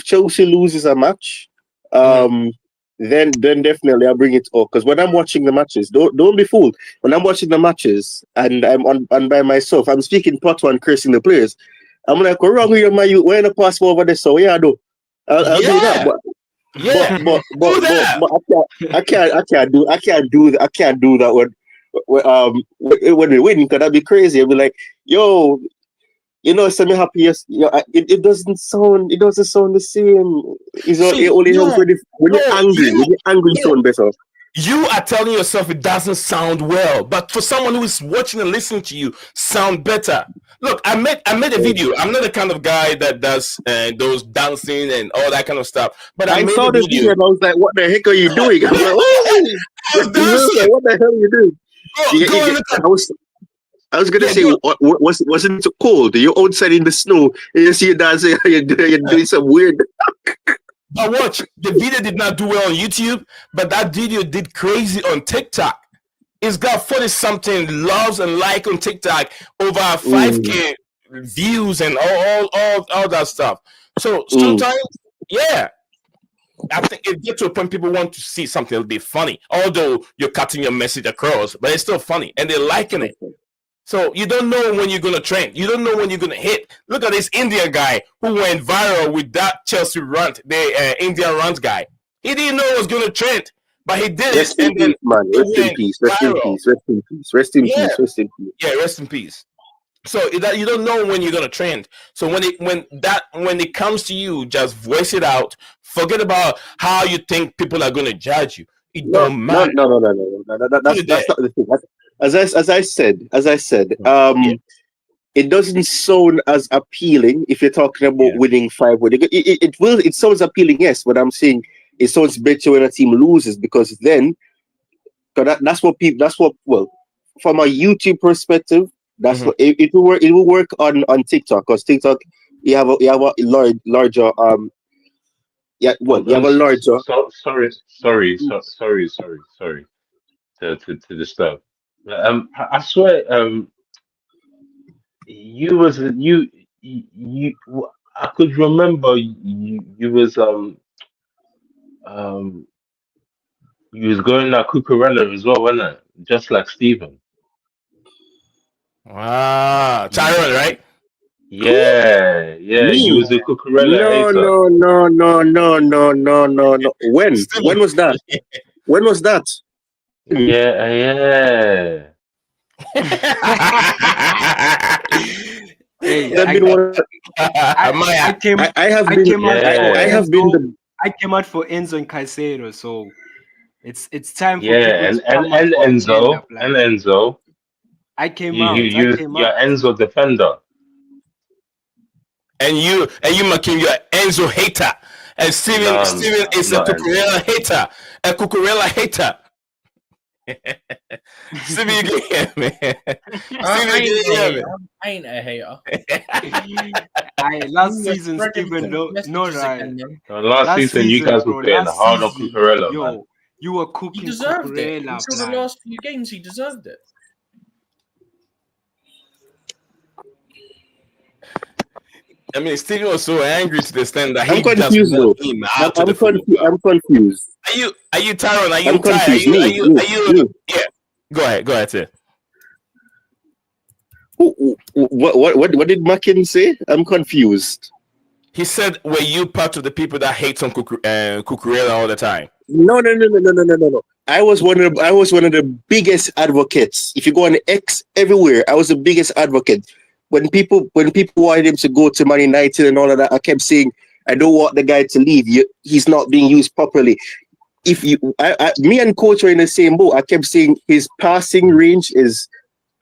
Chelsea loses a match, Mhm. then definitely I'll bring it up. Because when I'm watching the matches, don't be fooled. When I'm watching the matches and I'm on by myself, I'm speaking patois and cursing the players. I'm like, what's wrong with you, man? You wearing a passport over there, so yeah, I do. I'll do that, Yeah. Yeah. Do that. but I can't do that when we win, because that'd be crazy. I'd be like, yo, send me happy. Yes, it doesn't sound the same. It See, only helps when you're no, angry. When you're angry, it yeah. sounds better. You are telling yourself it doesn't sound well, but for someone who is watching and listening to you, sound better. Look, I made a video. I'm not the kind of guy that does those dancing and all that kind of stuff, but I I made saw a this video video. and I was like, what the heck are you doing? I was like, oh, I was dancing. what the hell are you doing? Go and look at. I was gonna Yeah, say, go. wasn't it cold? You're outside in the snow and you see you dancing. You're doing some weird. But watch, the video did not do well on YouTube, but that video did crazy on TikTok. It's got 40 something loves and like on TikTok, over 5K views and all that stuff. So sometimes, yeah, I think it gets to a point people want to see something that'll be funny, although you're cutting your message across, but it's still funny and they're liking it. So you don't know when you're gonna trend. You don't know when you're gonna hit. Look at this Indian guy who went viral with that Chelsea rant, the Indian rant guy. He didn't know it was gonna trend, but he did it, Rest in and then peace, man. it Rest in went peace. Rest in viral. peace. Rest in peace. Rest in Yeah, peace. Rest in peace. yeah. Rest in peace. So you don't know when you're gonna trend. So when it comes to you, just voice it out. Forget about how you think people are gonna judge you. It No, don't no, matter. no, no, no, no, no. Put it there. That's not the thing. As I said, Yeah. it doesn't sound as appealing if you're talking about Yeah. winning 5-1. It sounds appealing, yes, but I'm saying it sounds better when a team loses, because then, that's what people. That's what, well, from a YouTube perspective, that's Mhm. what it will work. It will work on TikTok, because TikTok, you have a larger yeah, well, you have a larger. Sorry. to disturb. I swear, you was you. I could remember you was um you was going at Cucurella as well, wasn't it? Just like Steven. Tyrone, right? Yeah, yeah. You Me? was a Cucurella No, hater. no, no, no, no, no, no, no, no. When? Steven. When was that? When was that? Yeah, yeah. Hey, I've been one. I Maya. came I have I been. came out for I Yeah, have been Enzo. the. I came out for Enzo and Caicedo, so it's time for yeah. people to come out And for agenda. Enzo Like and Enzo. I came You out. I came you're out. Enzo defender. And you, Makim, you're Enzo hater. And Steven I'm is a not Enzo. Cucurella hater. A Cucurella hater. Steven, you get here, man. Steven, you get here, man. I ain't a hater. Last You were season, spreading Steven, false no messages right. again, man. Last Last season, you season, guys were bro. playing Last hard on season, Cucurella, man. yo, you were He cooking deserved it. Cucurella, Until the blood. last few games, he deserved it. I mean, Steven was so angry to the extent that I'm he just confused though. moved him out to I'm the football club. I'm confused. Are you Tyrone? Are you I'm Ty? confused. Are you? Yeah. Go ahead, sir. What did Makin say? I'm confused. He said, "Were you part of the people that hate on Cucurella all the time?" No. I was one of the biggest advocates. If you go on X everywhere, I was the biggest advocate. When people wanted him to go to Man United and all of that, I kept saying, I don't want the guy to leave. He's not being used properly. Me and Coach are in the same boat. I kept saying his passing range is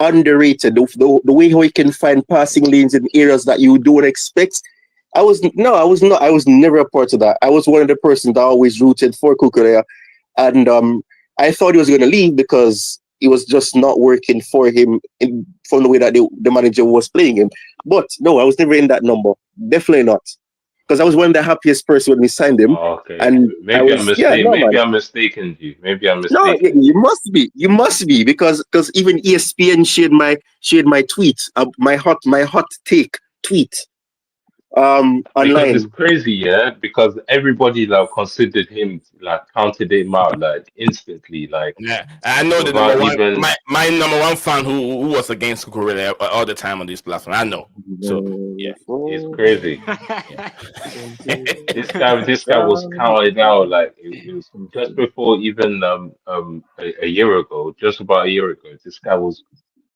underrated. The way how he can find passing lanes in areas that you don't expect. I was not. I was never a part of that. I was one of the persons that always rooted for Kukurea, and I thought he was going to leave because it was just not working for him from the way that the manager was playing him. But no, I was never in that number. Definitely not, because I was one of the happiest person when we signed him. Oh, okay. And Maybe I'm mistaken. no, man. Maybe I'm mistaken you. Maybe I'm No, mistaken. you must be because even ESPN shared my tweet, my hot take tweet Because it's online. crazy, yeah. Because everybody like considered him, like counted him out like instantly, like Yeah, I know the number without one. even. My number one fan who was against Cucurella all the time on this platform. I know. So yeah, It's crazy. This guy was counted out like it was just before even a year ago, just about a year ago. This guy was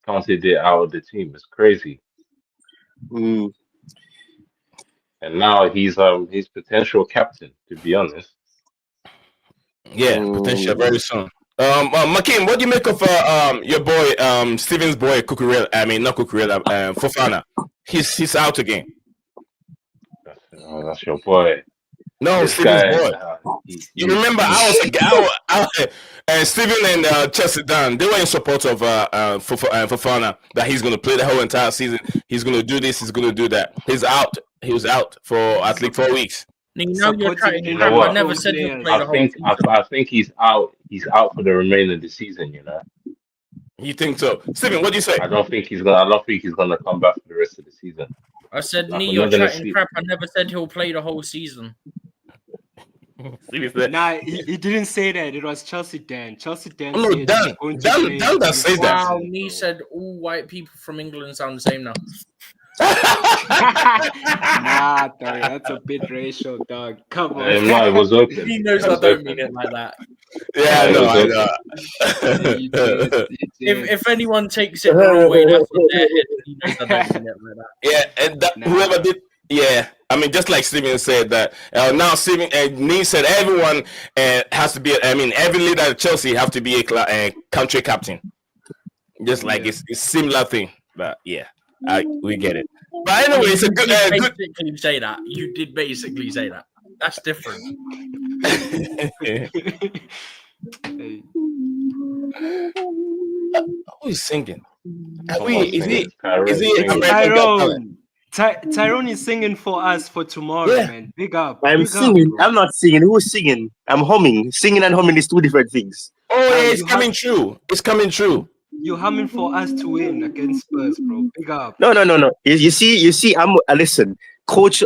counted it out of the team. It's crazy. Mm. And now he's potential captain, to be honest. yeah, potential very soon. Makim, what do you make of your boy Steven's boy Cucurella? I mean, not Cucurella, Fofana. He's out again. That's your boy. No, This Steven's guy, boy. You remember, and Steven and Chelsea Dan, they were in support of Fofana, that he's going to play the whole entire season. He's going to do this. He's going to do that. He's out. He was out for at least 4 weeks. Now you're trying. You know what? I never said he'll play the whole season. I think he's out. He's out for the remainder of the season. You know. You think so, Steven? What do you say? I don't think he's gonna come back for the rest of the season. I said, Like, you're we're not gonna chatting see- crap. I never said he'll play the whole season. Nah, he didn't say that. It was Chelsea Dan. Chelsea Dan Oh, no, said Dan. he's going to Dan- play Dan that this says that. Wow, season, me bro. said all white people from England sound the same now. Nah, dog, that's a bit racial, dog. Come on. No, it was open. He knows It I was don't open. mean it like that. Yeah, it no, was I open. know. You did. If anyone takes it the wrong way, that's on their head. He knows I don't mean it like that. Yeah, and that, Nah. whoever did, yeah. I mean, just like Steven said that. Now Steven Nee said everyone has to be. I mean, every leader at Chelsea have to be a country captain. Just like it's similar thing, but yeah, we get it. But anyway, it's a good. You Good. basically say that. You did basically say that. That's different. Hey, Who is singing? Someone's Is singing. he Tyrone American singing. Got Talent? Tyrone is singing for us for tomorrow, Yeah. man. Big up. I'm big singing. Up, bro. I'm not singing. Who's singing? I'm humming. Singing and humming is two different things. Oh, yeah, it's You coming true. It's coming true. you humming for us to win against Spurs, bro. Big up. No, no, no, no. You see. Listen. Coach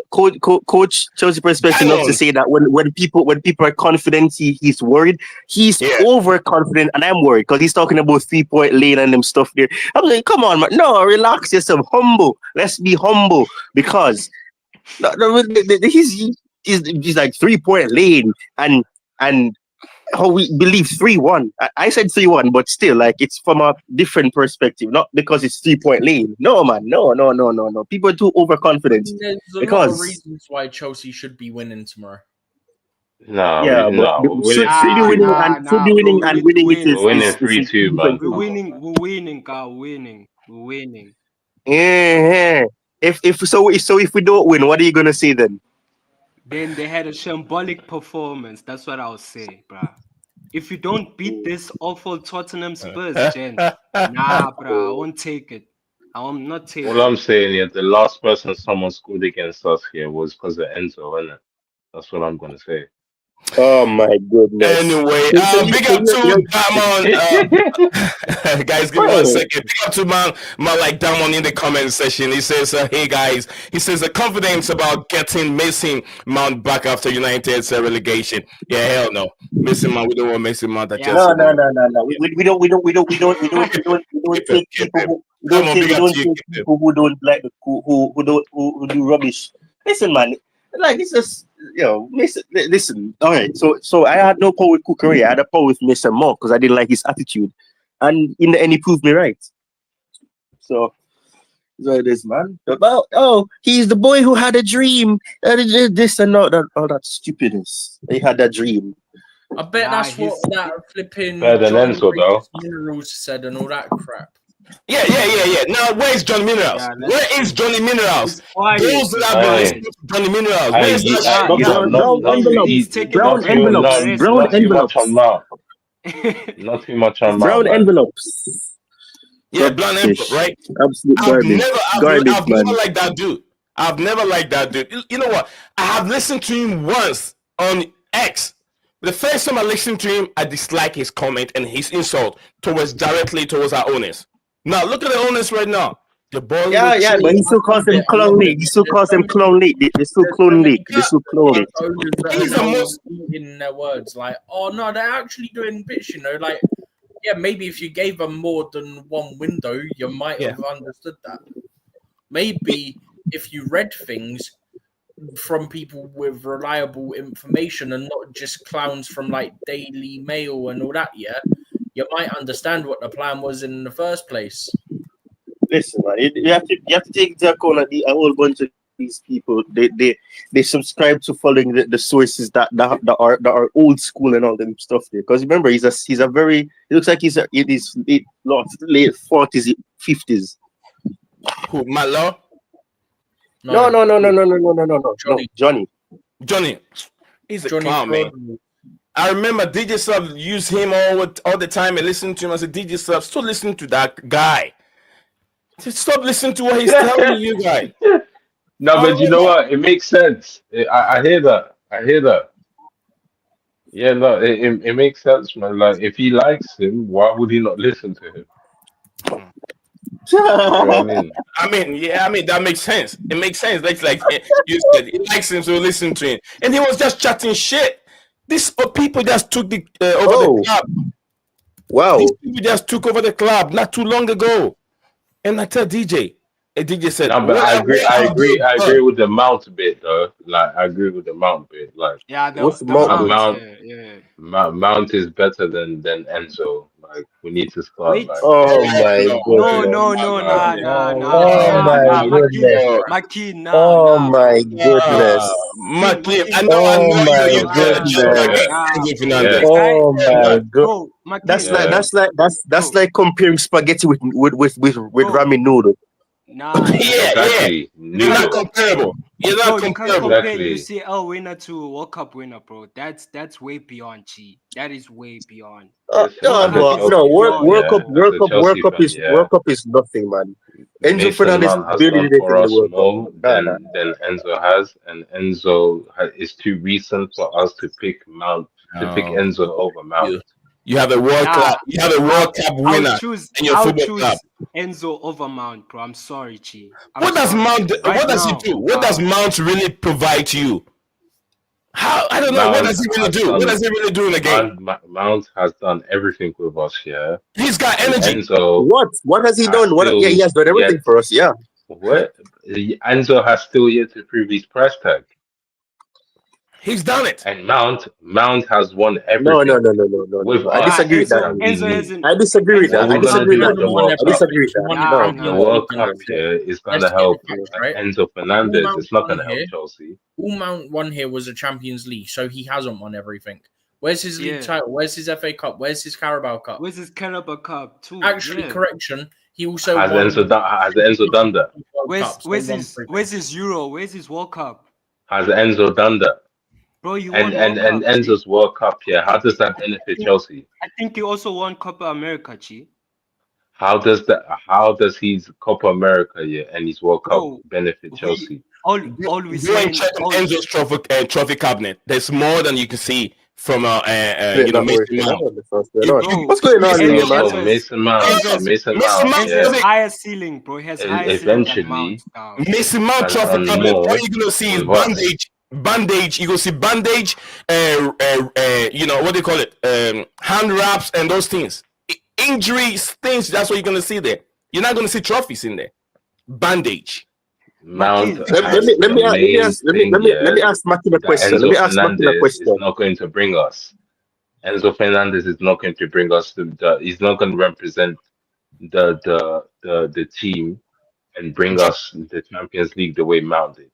Chelsea perspective Hang enough to on. say that when people are confident, he's worried. He's Yeah. overconfident, and I'm worried because he's talking about 3-point lane and them stuff there. I'm like, come on, man. No, relax yourself. Humble. Let's be humble because he's like 3-point lane and how we believe 3-1. I said 3-1, but still, like, it's from a different perspective, not because it's 3-point lane. No, man, no. People are too overconfident There's a lot of because reasons why Chelsea should be winning tomorrow. No, we're winning should be 3-2. winning Bro. and We need to winning it win, We're winning bro. is 3-2, man. We're Come on. winning. We're winning, Carl. We're winning. Yeah. If we don't win, what are you gonna say then? Then they had a shambolic performance. That's what I'll say, bruh. If you don't beat this awful Tottenham Spurs, gent, nah, bruh, I won't take it. I'm not taking All I'm it. saying is the last person someone scored against us here was because of Enzo, isn't it? That's what I'm gonna say. Oh my goodness. Anyway, big up to Damon. Guys, give me 1 second. Big up to man like Damon in the comment section. He says, "Hey guys," he says, "the confidence about getting Mason Mount back after United's relegation." Yeah, hell no, Mason Mount. We don't want Mason Mount at Chelsea. No. We don't take people who don't like who do rubbish. Listen, man. Like, it's just, listen. All right. So I had no power with Kukurea. I had a power with Mason Mount because I didn't like his attitude, and in the end, he proved me right. So that's what it is, man. About he's the boy who had a dream. This and all that stupidness. He had a dream. I bet Nah, that's what that flipping Better than John Enzo, though. Minerals said and all that crap. Yeah. Now, where is Johnny Minerals? Yeah, Where is Johnny Minerals? It's quiet. Those that have been Aye. listening to Johnny Minerals. Aye, Where is you- that aye, shit? you know, Brown envelopes. taking not the too envelopes. not too much on Mount. Not too much on Mount, Brown man. envelopes. Yeah, blind Rubbish. envelope, right? Absolute garbage. I've Man. never liked that dude. I've never liked that dude. You know what? I have listened to him once on X. The first time I listened to him, I disliked his comment and his insult directly towards our owners. Now look at the owners right now. The boy. Yeah, but he still calls them clown league. He still calls them clown league. They still clown league. They still clown league. He's the most. In their words, like, oh no, they're actually doing bits, like, yeah, maybe if you gave them more than one window, you might have understood that. Maybe if you read things from people with reliable information and not just clowns from like Daily Mail and all that, you might understand what the plan was in the first place. Listen, man, you have to take into account that a whole bunch of these people they subscribe to following the sources that are old school and all them stuff there. Because remember, he looks like he's in his late 40s, 50s. Who, Matt Law? No. Johnny. He's a clown, man. I remember DJ Sub used him all the time and listened to him. I said, DJ Sub, stop listening to that guy. Stop listening to what he's telling you guys. No, but you know what? It makes sense. I hear that. Yeah, no, it makes sense, man. Like, if he likes him, why would he not listen to him? You know what I mean? That makes sense. It makes sense. Like you said, he likes him, so listen to him. And he was just chatting shit. These people just took over the club. Wow. These people just took over the club not too long ago. And I tell DJ, and DJ said, No, but I agree with the Mount bit, though. Like, I agree with the Mount bit. Like, Yeah, What's the Mount? Mount. Mount is better than Enzo. Like, we need to start. Wait. Like, Oh my goodness. No, Oh my goodness. Maki, Oh my goodness. Maki, I Oh know my you goodness. Fernandez. Oh my god. Bro, Maki, That's like comparing spaghetti with ramen noodle. Nah. exactly. You're not comparable. You're not Bro, you can't comparable. compare Exactly. UCL winner to World Cup winner, bro. That's way beyond G. That is way beyond. World Cup is nothing, man. Enzo Mason Fernandez Mount has barely done did anything for in the us World more Cup. than Enzo has, and Enzo is too recent for us to pick Mount to pick Enzo over Mount. You have a World Nah, Cup. You have a World Cup winner in your I'll football choose club. Enzo over Mount, bro. I'm sorry, Chi. What does Mount? Right What does he now, do? What does Mount really provide to you? How? I don't know. What does he really do? What does he really do in the game? Mount has done everything with us, yeah. He's got And energy. Enzo What has he has done? What? Yeah, he still has done everything yet. for us. Yeah. What? Enzo has still yet to prove his price tag. He's done it. And Mount has won No, everything no. with I us disagree with in the that. Champions Enzo League. hasn't. I disagree with Enzo, that. What I we're gonna disagree do with at that. the World I Cup, disagree with that. Won Nah, the the nah. Champions World League and Cup everything. here is Let's gonna get the help facts right. Enzo All Fernandez. Mount It's not won gonna help here. Chelsea. All Mount won here was a Champions League, so he hasn't won everything. Where's his league Yeah. title? Where's his FA Cup? Where's his Carabao Cup? Where's his Carabao Cup too? Actually, Yeah. correction. He also Has won Enzo done that? World Cups. They Where's won his 3 Where's his Euro? Where's his World Cup? Has Enzo done that? Bro, you And won World Cup. Chi. Enzo's World Cup here, how does that benefit Chelsea? I think you also won Copa America, Chi. How does his Copa America here and his World Cup Bro, benefit we Chelsea? all we Go and saying. check on Enzo's trophy cabinet. There's more than you can see from They're not Mason working out Mount. on the first. They're not. Bro, What's going on Mason here, Enzo, man? So Mason Mount, Enzo has yeah, higher ceiling, bro. He has higher ceiling than Mount eventually now. Mason Mount has trophy done cabinet. All more you're gonna see is with us. bandage. You gonna see bandage. What do you call it? Hand wraps and those things. Injuries, things. That's what you're gonna see there. You're not gonna see trophies in there. Bandage. Mount Makin, has Let the me main ask. Let thing me here ask Martin a that question. Let me Enzo ask Martin a Fernandez is question. not going to bring us. Enzo Fernandez is not going to bring us he's not going to represent the team and bring us the Champions League the way Mount did.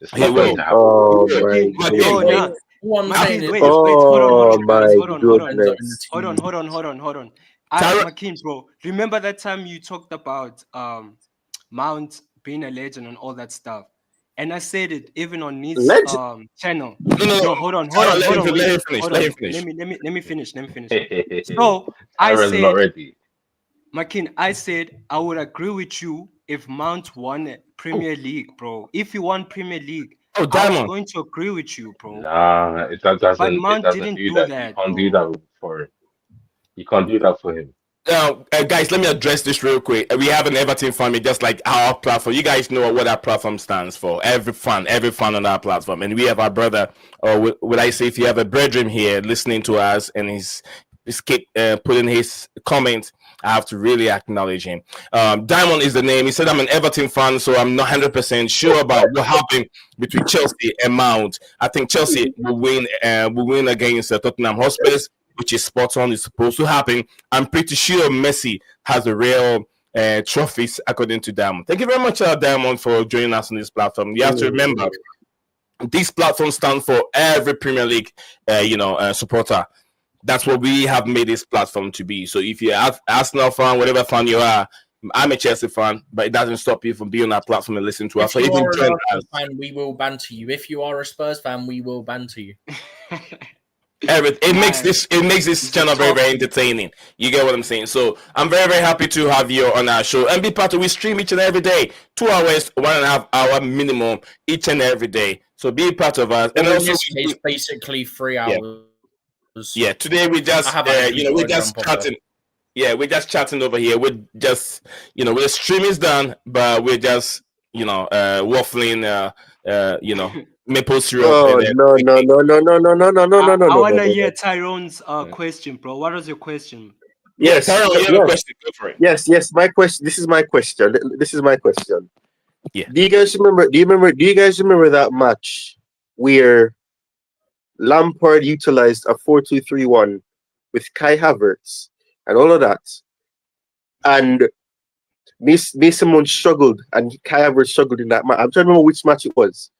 It's He not going will. to happen. Oh He will. my Makin, Bro, goodness. nah. All I'm saying Makin, is wait, this. hold Oh on, my guys, hold on. goodness. Hold on. Tyra- Makin, bro, remember that time you talked about Mount being a legend and all that stuff? And I said it even on Neat's Legend. channel. No. Hold on. Tyra, let him Wait, finish. hold Let on. him finish. Let me finish. So I Tyron's not said, ready. Makin, I said I would agree with you if Mount won Premier League, bro. If you won Premier League, Oh, I was Diamond. going to agree with you, bro. Nah, But it Mount doesn't didn't do do that. You that, can't do bro. that for him. You can't do that for him. Guys, let me address this real quick. We have an Everton family, just like our platform. You guys know what our platform stands for. Every fan on our platform. And we have our brother, or would I say, if you have a brethren here listening to us and he's putting his comment, I have to really acknowledge him. Diamond is the name. He said I'm an Everton fan, so I'm not 100% sure about what happened between Chelsea and Mount. I think Chelsea will win against Tottenham Hotspur, which is spot on. It's supposed to happen. I'm pretty sure Messi has the real trophies according to Diamond. Thank you very much, Diamond, for joining us on this platform. You have to remember, this platform stands for every Premier League, supporter. That's what we have made this platform to be. So if you're an Arsenal fan, whatever fan you are, I'm a Chelsea fan, but it doesn't stop you from being on our platform and listening to us. If So you even are an join Arsenal us. fan, we will banter you. If you are a Spurs fan, we will banter you. It makes this channel very, tough- very entertaining. You get what I'm saying? So I'm very, very happy to have you on our show and be part of. We stream each and every day, 2 hours, 1.5 hour minimum each and every day. So be part of us. And Well, in also, this case, basically 3 hours. yeah, today we just I have actually we're got to just jump off chatting. Yeah, we're just chatting over here. We're just the stream is done, but we're just waffling maple syrup. Oh And no. I want to hear Tyrone's question, bro. What was your question? Yes. Tyrone, you have a question? Go for it. Yes. My question. This is my question. Yeah. Do you guys remember? Do you guys remember that match where Lampard utilized a 4-2-3-1 with Kai Havertz and all of that, and Mason Mount struggled and Kai Havertz struggled in that match? I'm trying to remember which match it was.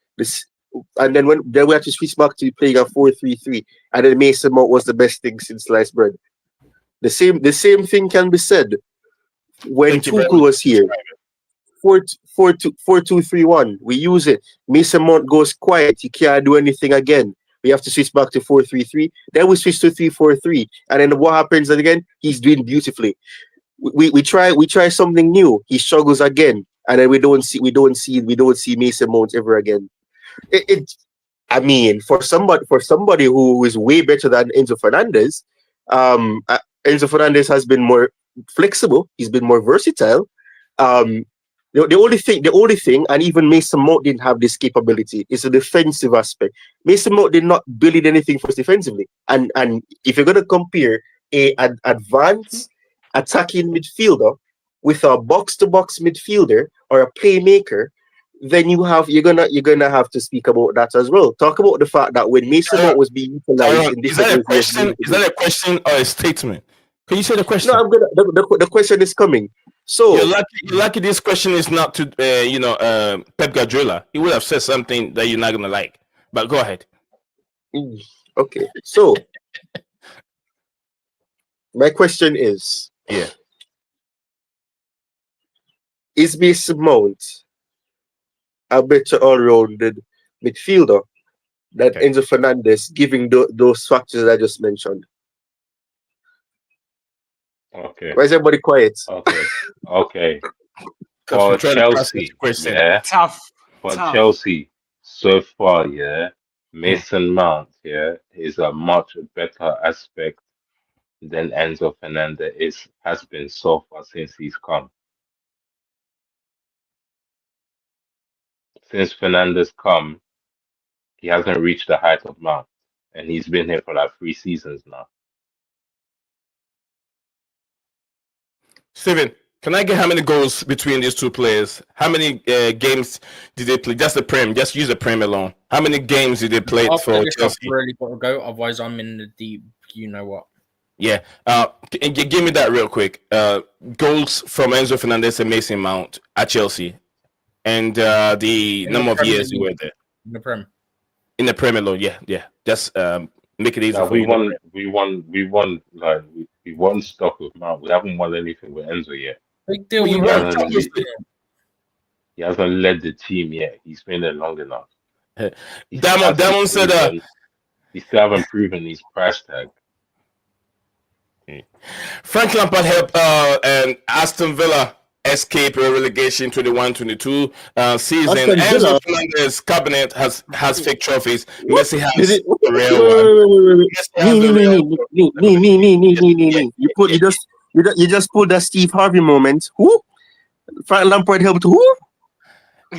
And then we had to switch back to playing a 4-3-3, and then Mason Mount was the best thing since sliced bread. The same thing can be said when Thank you very Tuchel was here. 4-2-3-1. We use it. Mason Mount goes quiet. He can't do anything again. We have to switch back to 4-3-3. Then we switch to 3-4-3. And then what happens again? He's doing beautifully. We try something new. He struggles again. And then we don't see Mason Mount ever again. I mean, for somebody who is way better than Enzo Fernandez, Enzo Fernandez has been more flexible. He's been more versatile. Um, the only thing, and even Mason Mount didn't have this capability, is the defensive aspect. Mason Mount did not build anything for us defensively. And if you're gonna compare an advanced attacking midfielder with a box to box midfielder or a playmaker, then you're gonna have to speak about that as well. Talk about the fact that when Mason Mount was being utilized in Is different that a ways, question? Is that a question or a statement? Can you say the question? no, I'm gonna. The question is coming. So You're lucky. This question is not to Pep Guardiola. He would have said something that you're not gonna like. But go ahead. okay, so my question is: Yeah. Is Mason Mount a better all-rounded midfielder than Okay. Enzo Fernandez, giving those factors that I just mentioned? Okay. Why is everybody quiet? Okay. Because For we're trying to process the Chelsea, question. yeah. Tough. For Tough. Chelsea, so far, yeah, Mason Mount, yeah, is a much better aspect than Enzo Fernandez has been so far since he's come. Since Fernandez come, he hasn't reached the height of Mount, and he's been here for like 3 seasons now. Steven, can I get how many goals between these two players? How many games did they play? Just the Prem. Just use the Prem alone. How many games did they play After for this, I've Chelsea? really got to go. Otherwise, I'm in the deep. You know what? Yeah. Give me that real quick. Goals from Enzo Fernandez and Mason Mount at Chelsea, and the In number the of Premier years you League. were there In the Prem. in the Premier League. Yeah. Just make it easy Now for you. we won stuff with Mount. We haven't won anything with Enzo yet. Big deal. Well, you We won won. Champions League. He hasn't led the team yet. He's been there long enough. He still Damon hasn't said proven. He still haven't proven his price tag. Frank Lampard helped and Aston Villa escape a relegation 21-22 season. Aston Enzo Villa. Fernandez cabinet has fake trophies. What? Messi Did has it? a real one. Messi has a real Me. You just pulled that Steve Harvey moment. Who? Frank Lampard helped who?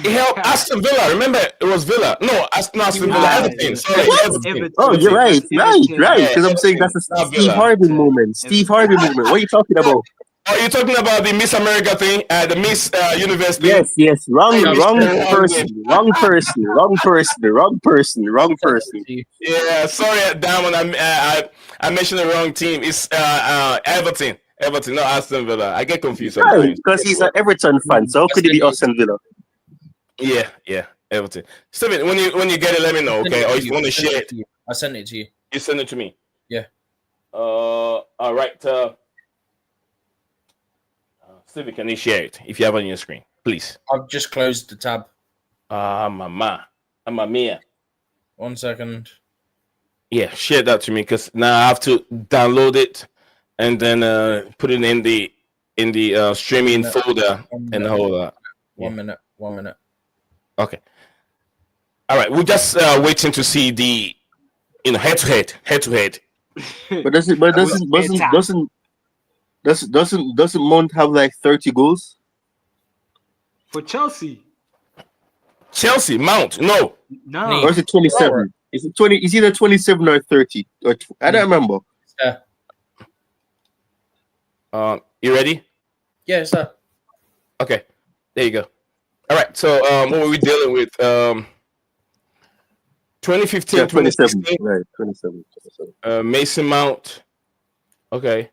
He helped Aston Villa. Remember, it was Villa. No, Aston Villa. Ah, Everton. Sorry, What? Everton. Oh, you're right. Everton. Yeah, Because I'm saying Everton. that's a Not Steve Villa. Harvey moment. Steve Harvey moment. What are you talking about? Oh, you're talking about the Miss America thing, the Miss Universe thing? Yes. Wrong Yeah, person. Yeah, sorry, Diamond. I mentioned the wrong team. It's Everton. Everton, not Aston Villa. I get confused Right, sometimes. because he's an Everton fan. So how could he be Aston Villa? Yeah, Everton. Steven, when you get it, let me know, okay? Or if you want to share it, I sent it to you. you send it to me. Yeah. All right. Steven, can you share it if you have it on your screen, please? I've just closed the tab. Mamma mia. 1 second. Yeah, share that to me because now I have to download it and then put it in the streaming folder and all that. 1 minute. 1 minute. Okay. All right. We're just waiting to see the head to head. But doesn't Mount have like 30 goals? For Chelsea. Chelsea, Mount, no. Or is it 27? Is it 20? Is either 27 or 30? I don't remember. You ready? Yeah, it's that. Okay. There you go. All right. So what were we dealing with? 2015, Yeah, 27. 2016. Right, 27. Mason Mount. Okay.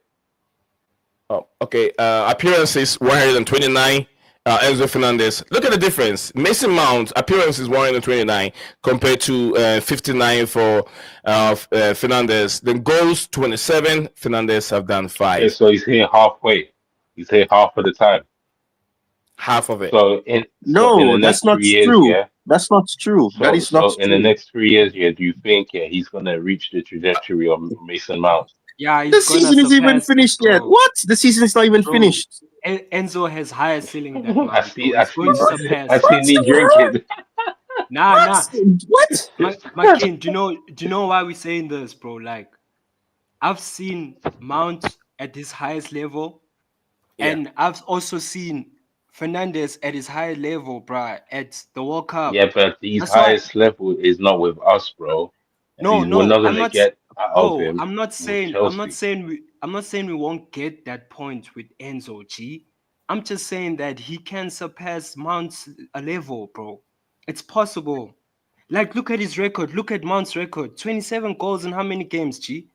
Oh, okay. Appearances 129. Enzo Fernandez. Look at the difference. Mason Mount appearances 129 compared to 59 for Fernandez. Then goals 27. Fernandez have done 5. Okay, so he's here halfway. He's here half of the time. Half of it. So in the that's next not 3 years, true. yeah. That's not true. That is not in true. the next 3 years, yeah, do you think he's gonna reach the trajectory of Mason Mount? Yeah, The season isn't even finished yet. What? The season is not even finished. Enzo has higher ceiling than Mount. I see me What? drinking. Nah. What? My kid, do you know why we're saying this, bro? Like, I've seen Mount at his highest level, Yeah. and I've also seen Fernandez at his high level, bruh, at the World Cup. Yeah, but his That's why. highest level is not with us, bro. And No, we're no, not I'm gonna not. get out of Bro, him I'm not with saying. Chelsea. I'm not saying we won't get that point with Enzo G. I'm just saying that he can surpass Mount's a level, bro. It's possible. Like, look at his record. Look at Mount's record. 27 goals in how many games, G?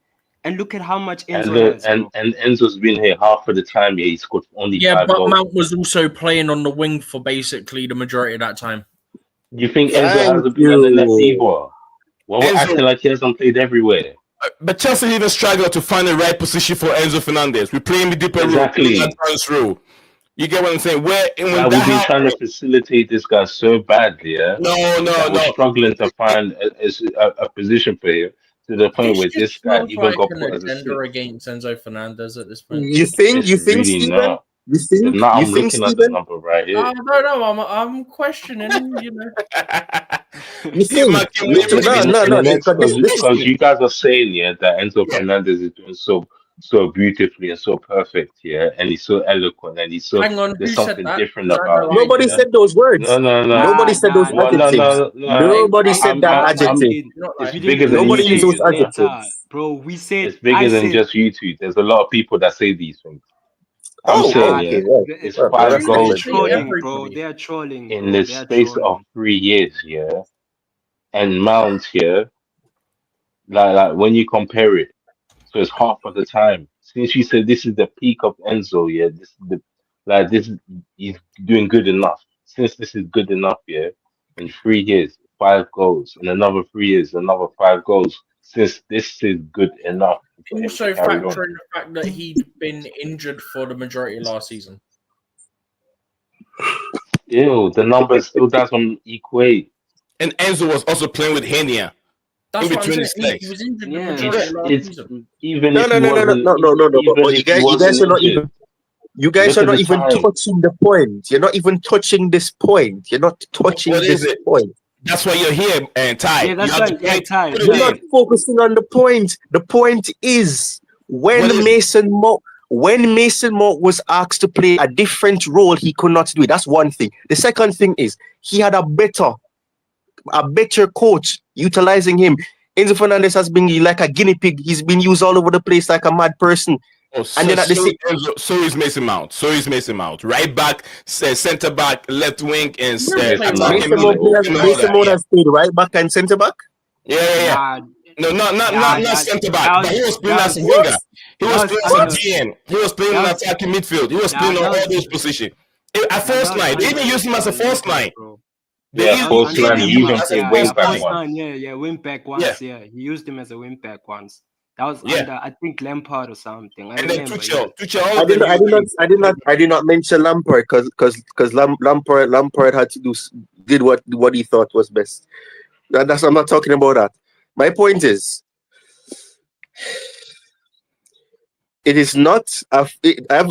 And look at how much And Enzo the, has, bro. and Enzo's been here half of the time. Yeah, he scored only Yeah, 5 but goals. Mount was also playing on the wing for basically the majority of that time. You think Enzo Thank hasn't been on the net you. either? Well, we're Enzo, acting like he hasn't played everywhere. but Chelsea even struggle to find the right position for Enzo Fernandez. We play him in deeper role, Exactly. advanced role. You get what I'm saying? Where and when Like we've that been trying to happens, facilitate this guy so badly, yeah, that we're no. struggling to find a position for him to the point This where this just guy feels even like got an put as a agenda six. against Enzo Fernandez at this point. You think? It's You think, really Stephen? not. But now You I'm think, looking at the Stephen? number right here. I don't know. I'm questioning. You know, You you think? marking me In, No, in, no, in no. the next, This is because you guys are saying, yeah, that Enzo yeah. Fernandez is doing so beautifully and so perfect, yeah, and he's so eloquent and hang on. there's Who said something that? different Because I know about I him, nobody yeah. didn't. said those No, words. no, no. Nobody said those Well, no, adjectives. no, no. Nobody Hey, said that Nah, nah, we adjective. didn't. not It's like We bigger didn't. than We you Nobody didn't used say two, those you know. better, adjectives. bro. We said. It's I bigger than said. just you two. There's a lot of people that say these things. I'm Oh, saying, oh, Nah, yeah, okay, right. it's Okay, five that's they're really different. goals, say yeah, trolling, bro. everybody. They are trolling, in bro. the They are space of trolling. 3 years, yeah, and Mount here, like when you compare it, so it's half of the time. Since you said this is the peak of Enzo, yeah, this is the like this is he's doing good enough. Since this is good enough, yeah, in 3 years, 5 goals, in another 3 years, another 5 goals. Since this is good enough for him to Also, carry on. factor in the fact that he'd been injured for the majority of last season. Ew, the numbers still doesn't equate. And Enzo was also playing with Henia in That's what I'm between saying. his He legs. was injured the Yeah. majority It's of last it's season. even No, if no, he no, no, no, wasn't no, no, no, no. even But if he you wasn't guys are not injured, even. You guys look are at the not even time. touching the point. You're not even touching this point. You're not touching What is this it? point. That's why you're here, and Yeah, Ty. You that's have the why. Yeah, point. Ty, Put it You're not in. Ty. focusing on the point. The point is What is it? When Mason Mount was asked to play a different role, he could not do it. That's one thing. The second thing is he had a better coach utilizing him. Enzo Fernandez has been like a guinea pig. He's been used all over the place like a mad person. Oh, And then at the same, so is Mason Mount. So is Mason Mount. Right back, center back, left wing, and He has played Mason right attacking Mount Mason is midfield, Mount, awful. and all Mason that. Mount Yeah, has played right back and centre back. yeah. Nah, No, nah. not That center back. that But he was was playing that as a was winger. He that was was playing as a under DM. He was playing that in was attacking midfield. He was nah, playing on that all was those positions. At nah, that first was line, they under even used him as a Lampard, first line. bro. They Yeah, That even was false under line. He used him even Lampard. as a played Yeah, wing yeah, first back line. first once. line. Yeah, yeah, wing back Yeah, once. Yeah, he used him as a wing back once. That was yeah. under, I think, Lampard or something. I And then remember. Yeah. Tuchel, all of them used him. I did not mention Lampard because Lampard had to did what he thought was best. That's I'm not talking about that. My point is, it is not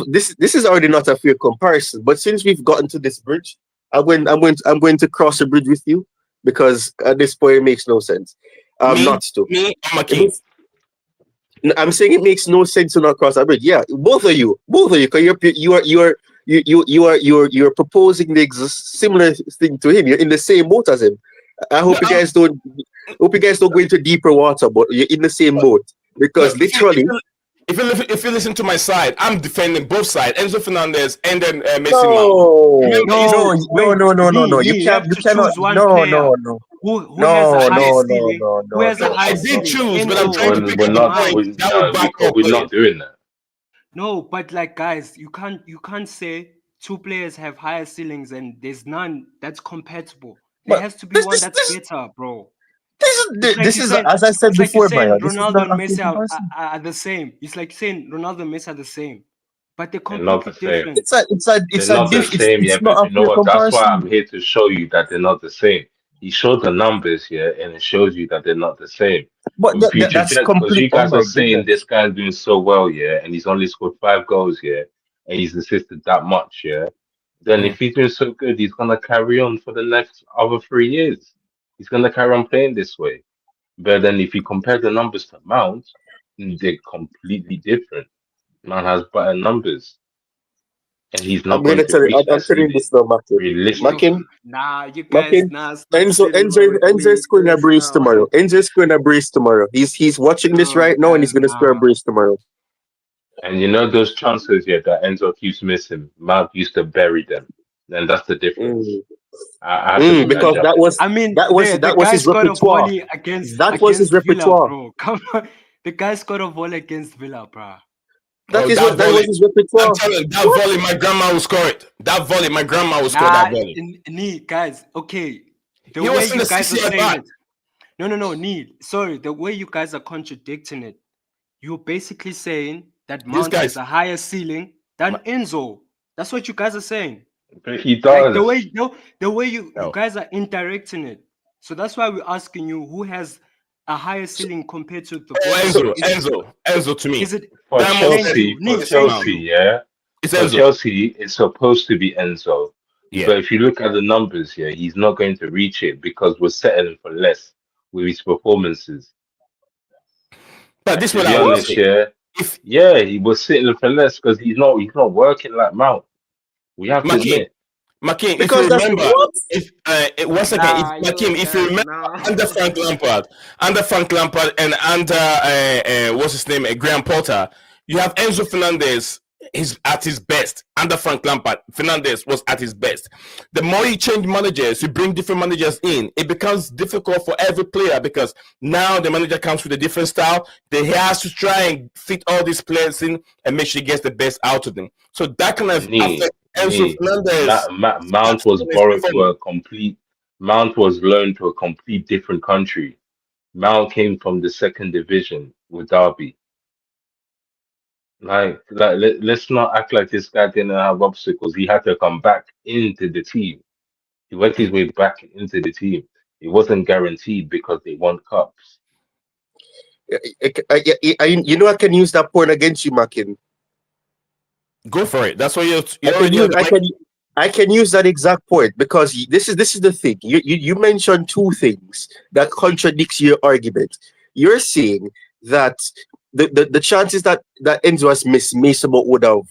this is already not a fair comparison. But since we've gotten to this bridge, I'm going to cross the bridge with you because at this point it makes no sense. Me, Not to. I'm a It king. makes, I'm saying it makes no sense to not cross that bridge. Yeah, both of you, because you're proposing the similar thing to him. You're in the same boat as him. I No, hope you guys don't. Hope you guys don't go into deeper water, but you're in the same boat no. because literally. If you listen to my side, I'm defending both sides, Enzo Fernandez and then Mason Mount. No, Remember, it's No, wait, no. You you can't. have You to cannot. choose one No, player no, no, who has a no, high no, no, ceiling. no, Who no, has a no, no, high I no, did no. ceiling? choose, but I'm Enzo trying to pick We're up or the not. Mount? point that would back up We're it. not doing that. No, but like guys, you can't say two players have higher ceilings and there's none that's compatible. There But has to be this, one this, that's this, better, bro. this It's is like this you're is saying as I said it's like you're before, saying Maya. This is not Ronaldo and a fair Messi comparison. are the same. It's like saying Ronaldo and Messi are the same, but they're They're not completely the same. different. They're not the same, yeah. It's not But a you know fair what? That's why I'm comparison. here to show you that they're not the same. He showed the numbers here, and it shows you that they're not the same. But In future, that's because complete. you Oh guys are my saying goodness. this guy's doing so well, yeah, and he's only scored 5 goals, yeah, and he's assisted that much, yeah. Then Mm. if he's doing so good, he's gonna carry on for the next other 3 years. He's gonna carry on playing this way. But then if you compare the numbers to Mount, they're completely different. Man has better numbers, and he's I'm not going going to to tell you. reach I'm that telling you ceiling this now, Makin. realistically. Makin, Nah, you guys, Makin. nah, stop Enzo, saying Enzo, with Enzo is me. scoring a Please, brace no, tomorrow. Enzo is scoring a brace tomorrow. He's watching this no, right now, and he's guys, going to score a nah. brace tomorrow. And you know those chances here that Enzo keeps missing, Mount used to bury them. And that's the difference. Mm. I have to make that Because jump in there. I mean, the that was guy his scored a repertoire. volley That was his against Villa, repertoire. bro. Come on, the guy scored a volley against Villa, bro. Oh, That was his I'm repertoire. telling you, that What? volley, my grandma will score it. That volley, my grandma will score that Nah, volley. Neil, guys. Okay, the He way was in you the guys are 60th saying yard. it. No, Neil. Sorry, the way you guys are contradicting it. You're basically saying that These Mount has guys, a higher ceiling than my, Enzo. That's what you guys are saying. But he Like does. the way you no. guys are indirecting it. So that's why we're asking you who has a higher ceiling compared to the Oh, both of So, them. Enzo to me. Is it For Diamond thank said you, For Neil, it's thank Chelsea, Mount. you. yeah. It's For Enzo. Chelsea, it's supposed to be Enzo. Yeah. But if you look at the numbers here, he's not going to reach it because we're settling for less with his performances. But And this is to what be I will honest, say. yeah, he was settling for less because he's not working like Mount. We have to Makin, admit. if you because that's remember, what. if once again, if Nah, yo, Makim, if you guys, remember nah. under Frank Lampard, and under what's his name, Graham Potter, you have Enzo Fernandez. He's at his best under Frank Lampard. Fernandez was at his best. The more you change managers, you bring different managers in, it becomes difficult for every player because now the manager comes with a different style. He has to try and fit all these players in and make sure he gets the best out of them. So that kind of affects Enzo Fernandez Mount was his borrowed to performance. a complete. Mount was loaned to a complete different country. Mount came from the second division with Derby. Let's not act like this guy didn't have obstacles. He had to come back into the team. He worked his way back into the team. It wasn't guaranteed because they won cups. You know, I can use that point against you, Makin. Go for it. That's what I you're can already on use the I mic. can I can use that exact point because this is the thing. You mentioned two things that contradicts your argument. You're saying that the chances that Enzo has missed Mason Mount would have.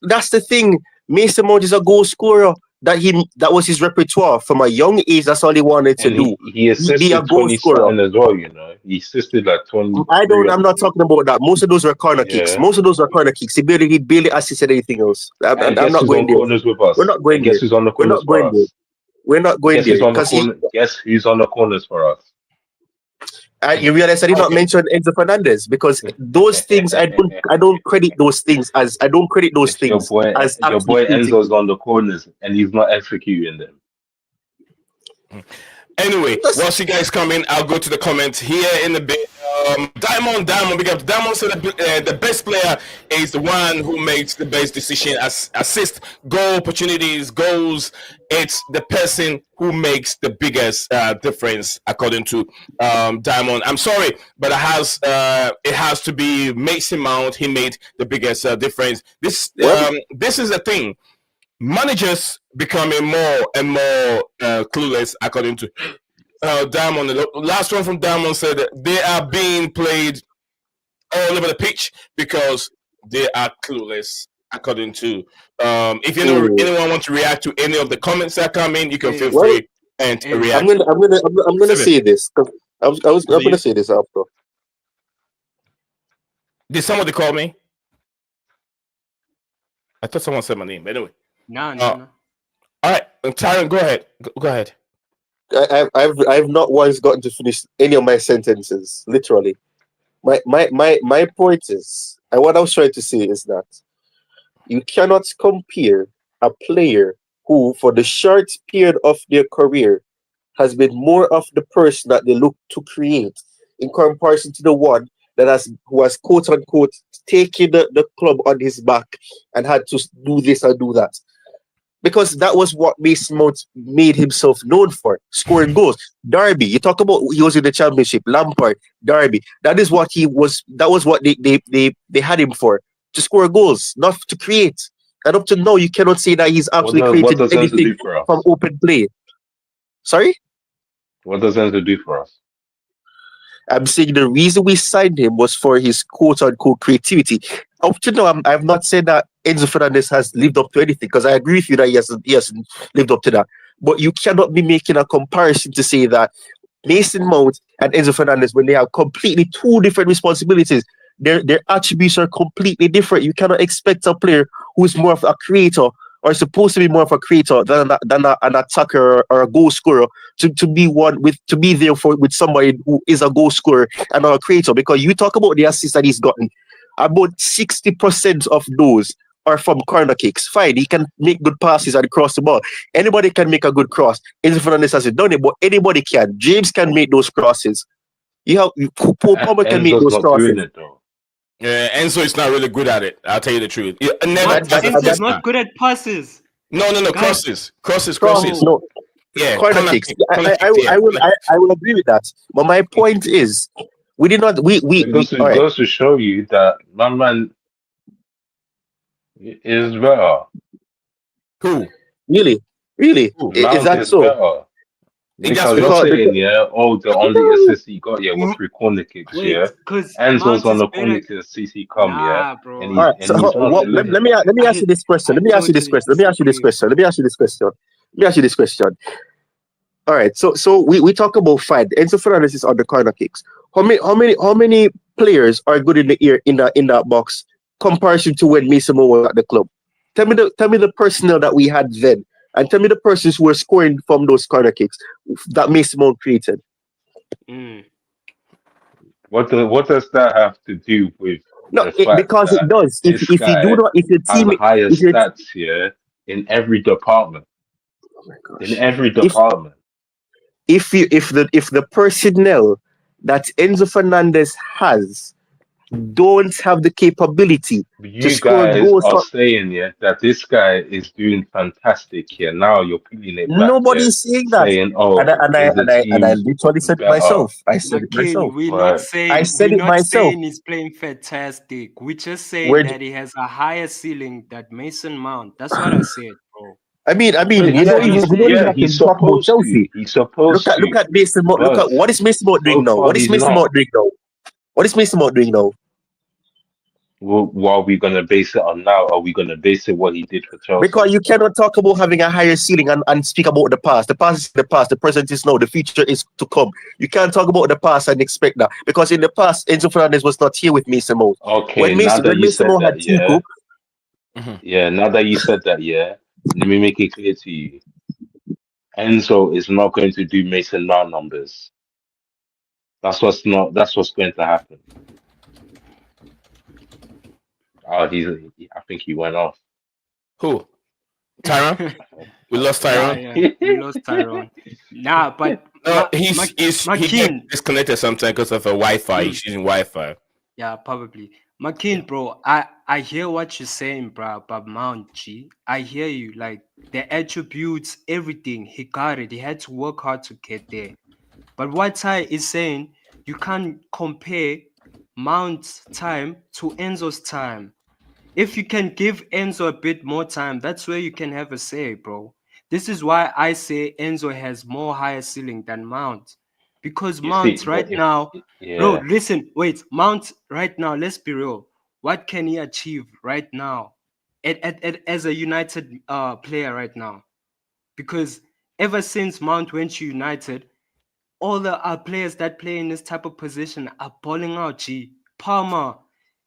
That's the thing. Mason Mount is a goal scorer. That was his repertoire from a young age. That's all he wanted to And do. he Be a assisted goal 20 scorer. something as well, you know. He assisted like 23 I'm or not something. talking about that. Most of those were corner kicks. Yeah. Most of those were corner kicks. He barely assisted anything else. And I'm guess not who's going on there. corners with We're us? not going And there. guess who's on the We're corners not for going there. us? We're not going Guess who's there on the because corner? Guess who's on the corners for us? you realize I did not Okay. mention Enzo Fernandez because those things I don't credit those things as I don't credit those It's your things boy, as your actually boy critical. Enzo's on the corners, and he's not executing them. Anyway, Just once you guys come in, I'll go to the comments here in a bit. Diamond, because Diamond said the best player is the one who makes the best decision, assist, goal opportunities, goals. It's the person who makes the biggest difference, according to Diamond. I'm sorry, but it has to be Mason Mount. He made the biggest difference. well, This is the thing. Managers becoming more and more clueless, according to Diamond. The last one from Diamond said that they are being played all over the pitch because they are clueless, according to. If mm, anyone wants to react to any of the comments that come in, you can feel Hey, well, free and hey, react. I'm gonna Seven. say this. 'Cause I'm gonna say this after. Did somebody call me? I thought someone said my name. Anyway, nah. all right, Tyron, go ahead. Go ahead. I've not once gotten to finish any of my sentences. Literally, my point is, and what I was trying to say is that you cannot compare a player who, for the short period of their career, has been more of the person that they look to create in comparison to the one who has quote unquote taken the club on his back and had to do this and do that. Because that was what Mason Mount made himself known for, scoring goals. Derby, you talk about he was in the championship, Lampard, Derby. That is what he was. That was what they had him for, to score goals, not to create. And up to now, you cannot say that he's actually What created does Enzo anything do for from us? open play. Sorry? What does Enzo do for us? I'm saying the reason we signed him was for his quote unquote creativity. Up to now, I've not said that Enzo Fernandez has lived up to anything because I agree with you that he hasn't lived up to that. But you cannot be making a comparison to say that Mason Mount and Enzo Fernandez, when they have completely two different responsibilities, their attributes are completely different. You cannot expect a player who is more of a creator or supposed to be more of a creator than an attacker or a goal scorer to be one with to be there for with somebody who is a goal scorer and not a creator. Because you talk about the assists that he's gotten, about 60% of those are from corner kicks. Fine, he can make good passes and cross the ball. Anybody can make a good cross. Enzo Fernandez hasn't done it, but anybody can. James can make those crosses. Paul Palmer can make Enzo's those not doing crosses. it though. Yeah, Enzo is not really good at it. I'll tell you the truth. Yeah, never What? as a Enzo's that- not tester. good at passes. No, Guys, crosses. No, Yeah, corner kicks. corner kicks. Yeah, I will agree with that. But my point is, we did not. We Because all it right. goes to show you that my man is better. Who? Really, really, is Mount that is so? better. He just Because you're saying, yeah, oh, the only No. assist he got, yeah, was through corner kicks, wait, yeah. because Enzo's Mount on is the better. corner kicks, CC come, yeah, Nah, and bro. All he's right. and So he's not let me delivering. let me ask you this question. I totally disagree, bro. Let me ask you this question. Let me ask you this question. All right. So we talk about fight. Enzo Fernandez is on the corner kicks. How many players are good in the ear in that box comparison to when Mason Mount was at the club? Tell me the personnel that we had then, and tell me the persons who were scoring from those corner kicks that Mason Mount created. Mm. What does that have to do with No, the fact because it that does. this If you do guy not, if your has team, higher if you, stats here in every department? oh my In gosh, every if department. if the personnel that Enzo Fernandez has don't have the capability to You score guys goals are for saying, yeah, that this guy is doing fantastic here. Now you're peeling it back, nobody yeah, is saying that. saying, And oh, I and I is the and I and I team literally said it better? myself. I said it McKean, myself. we're not But I saying said we're it not myself. saying he's playing fantastic. We're just saying Where that he has a higher ceiling than Mason Mount. That's what I said, bro. I mean, we That's don't what I even we said. don't even yeah, have to he's talk about supposed to. Chelsea. He's Look supposed at look to. at Mason Mount. Look at But what is Mason Mount doing so now? far What is he's Mason not. Mount doing now? What is Mason Mount doing now? Well, what are we gonna base it on now? Are we gonna base it what he did for Because Chelsea? you cannot talk about having a higher ceiling and speak about the past. The past is the past. The present is now. The future is to come. You can't talk about the past and expect that. Because in the past, Enzo Fernandez was not here with Mason Mount. Okay, When now Mason that when you Mason said Mount had that, yeah, Tico, Mhm. yeah, now that you said that, yeah, let me make it clear to you. Enzo is not going to do Mason Mount numbers. That's what's going to happen. Oh, I think he went off. Who? Tyrone? We lost Yeah, Tyrone. yeah. We lost Tyrone. Nah, but No, he get McKean, disconnected sometimes because of a Wi-Fi. mm, He's using Wi-Fi. yeah, probably. Yeah. McKean, bro, I hear what you're saying, bro, about Mount G. I hear you. Like the attributes, everything, he got it. He had to work hard to get there. But what Ty is saying, you can't compare Mount's time to Enzo's time. If you can give Enzo a bit more time, that's where you can have a say, bro. This is why I say Enzo has more higher ceiling than Mount. Because You see, Mount but right if now, bro, yeah, listen, wait, Mount right now, let's be real. What can he achieve right now as a United player right now? Because ever since Mount went to United, all the players that play in this type of position are balling out. G Palmer.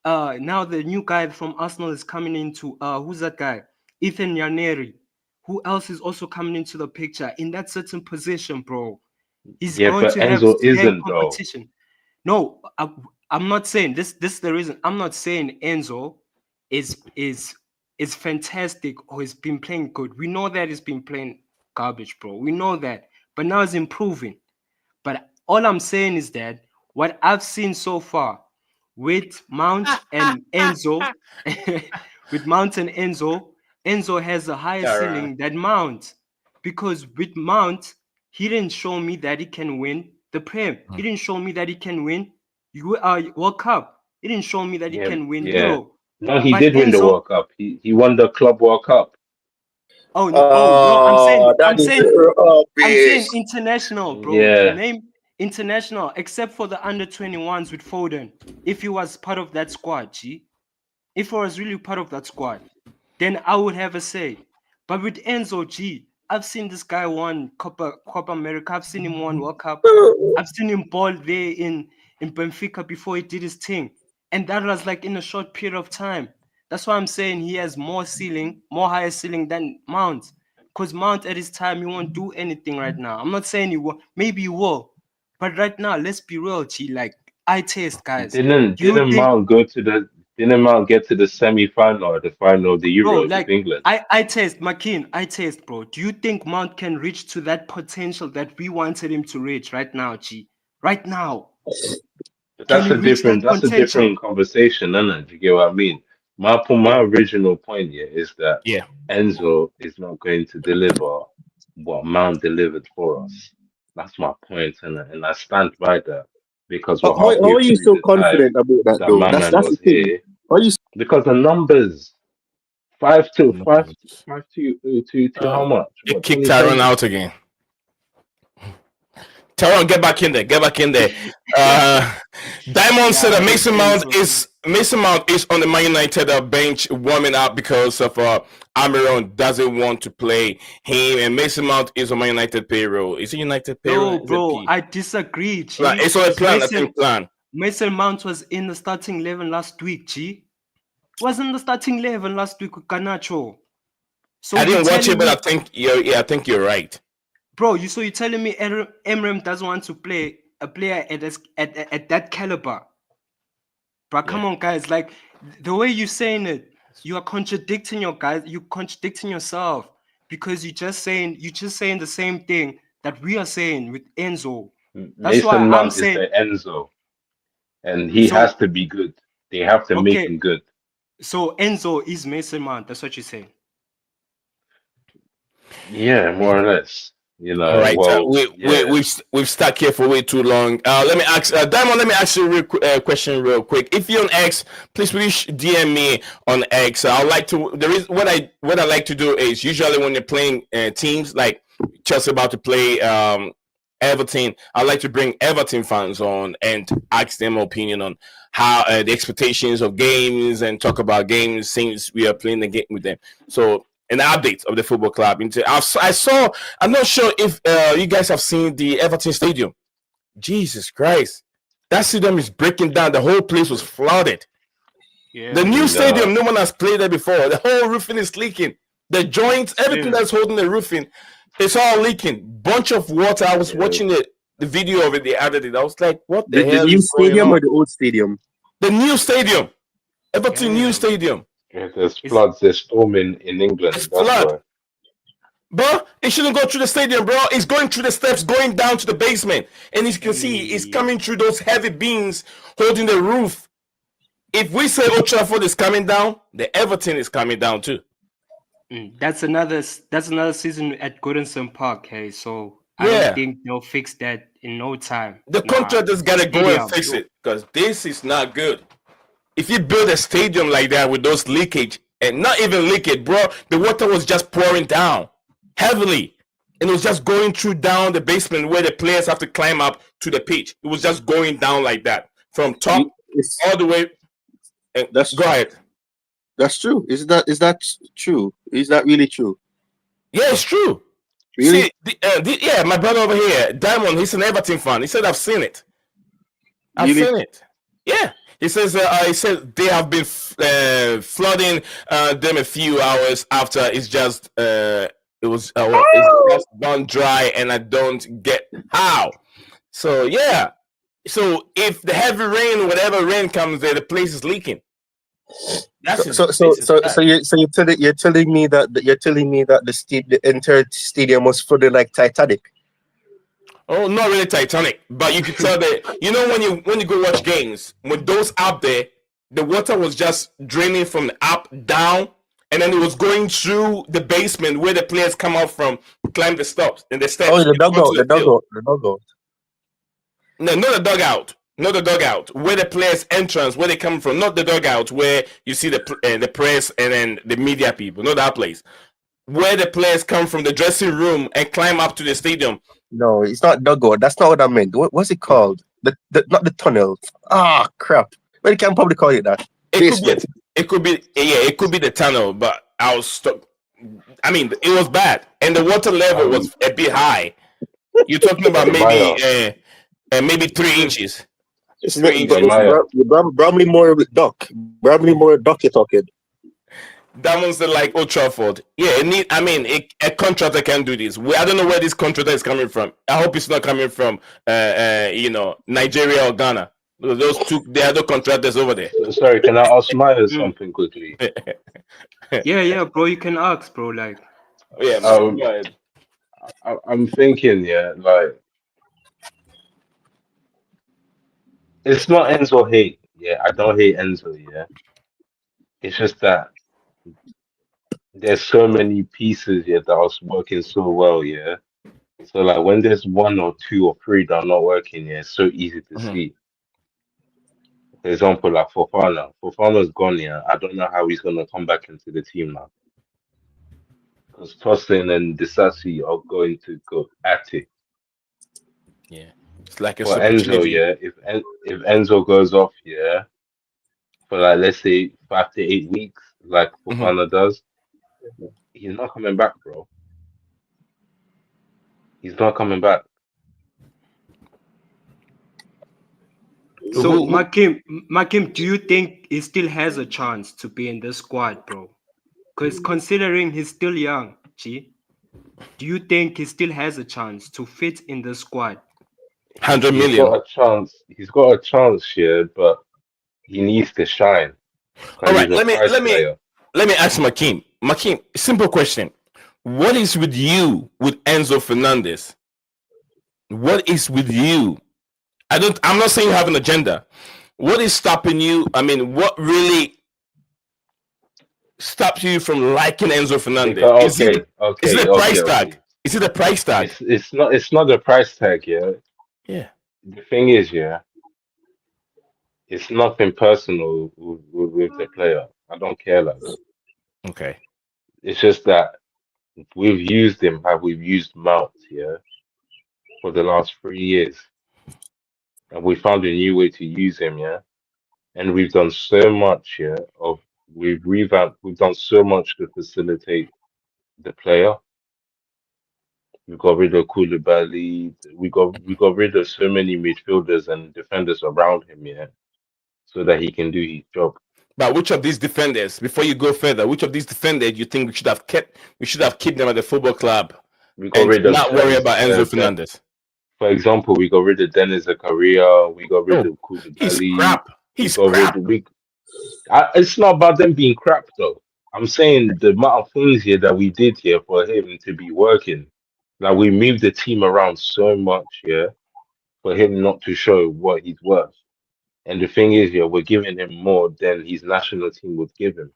Now the new guy from Arsenal is coming into. Who's that guy? Ethan Yaneri. Who else is also coming into the picture in that certain position, bro? He's yeah, going but to have Enzo fair isn't though. competition. No, I'm not saying this. This is the reason. I'm not saying Enzo is fantastic or has been playing good. We know that he's been playing garbage, bro. We know that, but now he's improving. But all I'm saying is that what I've seen so far with Mount and Enzo, with Mount and Enzo, Enzo has a higher Tyrone. ceiling than Mount. Because with Mount, he didn't show me that he can win the Prem. He didn't show me that he can win World Cup. He didn't show me that he Yeah, can win yeah. Euro. No, he But did win the Enzo, World Cup. He won the Club World Cup. oh no, I'm saying, that is I'm saying rubbish. international, bro. Yeah. Name international, except for the under 21s with Foden. If he was part of that squad, G, if he was really part of that squad, then I would have a say. But with Enzo, G, I've seen this guy won Copa America. I've seen him won World Cup. I've seen him ball there in Benfica before he did his thing. And that was like in a short period of time. That's why I'm saying he has more higher ceiling than Mount. Because Mount at his time, he won't do anything right now. I'm not saying he will. Maybe he will. But right now, let's be real, G. Like, eye test, guys. Didn't Do you didn't think, Mount go to the didn't Mount get to the semi-final or the final of the bro, Euros with like, England? I test, Makin, I test, bro. Do you think Mount can reach to that potential that we wanted him to reach right now, G? Right now. Can he reach that That's a potential? different conversation, isn't it? Do you get what I mean? My original point here is that Yeah. Enzo is not going to deliver what Mount delivered for us. That's my point, and I stand by that because we're How halfway are you through so the time confident about that that though? my man That's the was thing. here. How are you? Because the numbers five to No. five five to how much? They What kicked Tyrone 27? out again. Tyrone, get back in there. Get back in there. Diamond said that Yeah, Mason Mount is on the Man United bench warming up because of Amiron doesn't want to play him, and Mason Mount is on Man United payroll. Is it United payroll? no, Is it bro, P? I disagree, G. Like, it's on a 'Cause plan. I think plan. Mason Mount was in the starting 11 last week, G. Was in the starting 11 last week with Garnacho. So I you're didn't watch it, telling but me, I think you're right. bro, you're telling me Emrem doesn't want to play a player at that caliber. But come on, guys, like the way you're saying it, you are contradicting your guys, you're contradicting yourself because you're just saying the same thing that we are saying with Enzo. That's why Mason I'm Mount is saying the Enzo, and he has so. to be good. They have to make Okay, him good. so Enzo is Mason Mount. That's what you're saying. Yeah, more or less. You All know, right, well, yeah. we've stuck here for way too long. Let me ask Diamond. Let me ask you a question real quick. If you're on X, please DM me on X. I like to. There is what I like to do is usually when you're playing teams like Chelsea about to play Everton, I like to bring Everton fans on and ask them opinion on how the expectations of games and talk about games since we are playing the game with them. So an update of the football club. I saw. I'm not sure if you guys have seen the Everton Stadium. Jesus Christ, that stadium is breaking down. The whole place was flooded. Yeah, The new No. stadium, no one has played there before. The whole roofing is leaking. The joints, everything that's holding the roofing, it's all leaking. Bunch of water. I was Yeah. watching the video of it. They added it. I was like, what the The hell new is going stadium on? or the old stadium? The new stadium, Everton new damn. stadium. Yeah, there's It's floods, there's storming in It's England. That's flood. why. Bro, it shouldn't go through the stadium, bro. It's going through the steps, going down to the basement. And as you can see, it's coming through those heavy beams holding the roof. If we say Old Trafford is coming down, the Everton is coming down too. That's another season at Goodison Park. Hey, so I Yeah. don't think they'll fix that in no time. The Nah, contractors got to go and stadium, fix it because this is not good. If you build a stadium like that with those leakage, and not even leakage, bro, the water was just pouring down heavily. And it was just going through down the basement where the players have to climb up to the pitch. It was just going down like that from top It's, all the way. that's Go ahead. that's true. Is that true? Is that really true? Yeah, it's true. Really? See, yeah, my brother over here, Diamond, he's an Everton fan. He said, I've seen it. I've Really? seen it. Yeah. He says they have been flooding them a few hours after it's just it's just gone dry, and I don't get how. So yeah. So if the heavy rain, whatever rain comes there, the place is leaking. So you're telling me that the entire stadium was flooded like Titanic. Oh, not really Titanic, but you could tell that when you go watch games, when those up there, the water was just draining from the up down, and then it was going through the basement where the players come out from, climb the steps and the steps. Oh, the onto the field. dugout. No, not the dugout. Not the dugout. Where the players' entrance, where they come from. Not the dugout where you see the press and then the media people. Not that place. where the players come from the dressing room and climb up to the stadium. No, it's not dugout. That's not what I meant. What's it called? The not the tunnel. Ah, crap. But you can probably call it that. Basement. It could be the tunnel, but I was stuck. I mean, it was bad, and the water level was a bit high. You're talking about maybe 3 inches. It's Maya. Bramley Moore with Duck. Bramley Moore Duck you're talking. That one's like Old Trafford. Yeah, a contractor can do this. I don't know where this contractor is coming from. I hope it's not coming from, Nigeria or Ghana. Those two, the other contractors over there. Sorry, can I ask Maya something quickly? Yeah, bro. You can ask, bro. Like, Yeah, Um, go ahead. I'm thinking, yeah, like it's not Enzo hate. Yeah, I don't hate Enzo. Yeah, it's just that there's so many pieces here that are working so well. Yeah, so like when there's one or two or three that are not working, yeah, it's so easy to Mhm. see. For example, like Fofana. Fofana's gone. Yeah, I don't know how he's gonna come back into the team now because Tosin and Disasi are going to go at it. Yeah, it's like a For Enzo, opportunity. yeah, if Enzo goes off, yeah, for like let's say 5 to 8 weeks, like Mhm. Fofana does, he's not coming back, bro. He's not coming back. so Who? Makim, do you think he still has a chance to be in the squad, bro? Because considering he's still young, G, do you think he still has a chance to fit in the squad? 100 He's million. got a chance. He's got a chance here, but he needs to shine All because right, he's a prize player. let me ask Makim. Makim, simple question. What is with you with Enzo Fernandez? What is with you? I'm not saying you have an agenda. What is stopping you? I mean, what really stops you from liking Enzo Fernandez? Because Is it okay, a price tag? okay. Is it a price tag? It's not the price tag, yeah. Yeah. The thing is, yeah, it's nothing personal with the player. I don't care like that. Okay. It's just that we've used him, have we've used Mount, yeah, for the last 3 years. And we found a new way to use him, yeah. And we've done so much, yeah, we've revamped, we've done so much to facilitate the player. We got rid of Koulibaly, we got rid of so many midfielders and defenders around him, yeah, so that he can do his job. But which of these defenders, before you go further, which of these defenders you think we should have kept? We should have kept them at the football club We got and rid of not worry about Enzo Fernandez. for example, we got rid of Dennis Zakaria, we got rid Oh, of he's Koulibaly, crap. we He's got rid crap. of it's not about them being crap though. I'm saying the amount of things here that we did here for him to be working. Like we moved the team around so much, yeah, for him not to show what he's worth. And the thing is, yeah, we're giving him more than his national team would give him.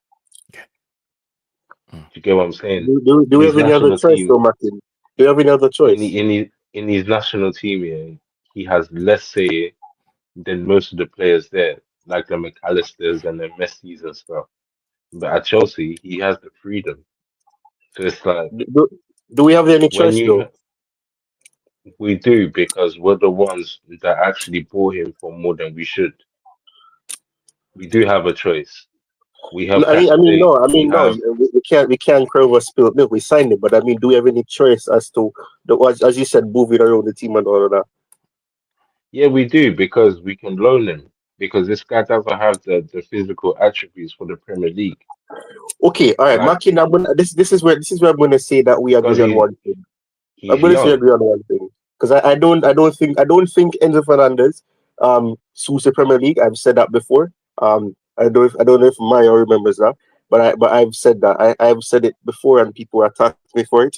Do you get what I'm saying? Do In we his have any other national choice team, though, Martin? Do you have any other in choice? the, in his, in his national team, yeah, he has less say than most of the players there, like the McAllisters and the Messis and stuff. But at Chelsea, he has the freedom. So it's like Do, do we have any when choice though? we do because we're the ones that actually bought him for more than we should. We do have a choice. We have Castellet. We No. have We can't crave a spilled milk. We signed it, but I mean, do we have any choice as to as you said, moving around the team and all of that? yeah, we do because we can loan him because this guy doesn't have the physical attributes for the Premier League. Okay, all right, Like Martin. This is where I'm gonna say that we because agree on one thing. I'm he's gonna say young. agree on one thing because I don't think Enzo Fernandez suits the Premier League. I've said that before. I don't know if Maya remembers that, but I've said that. I've said it before and people attacked me for it.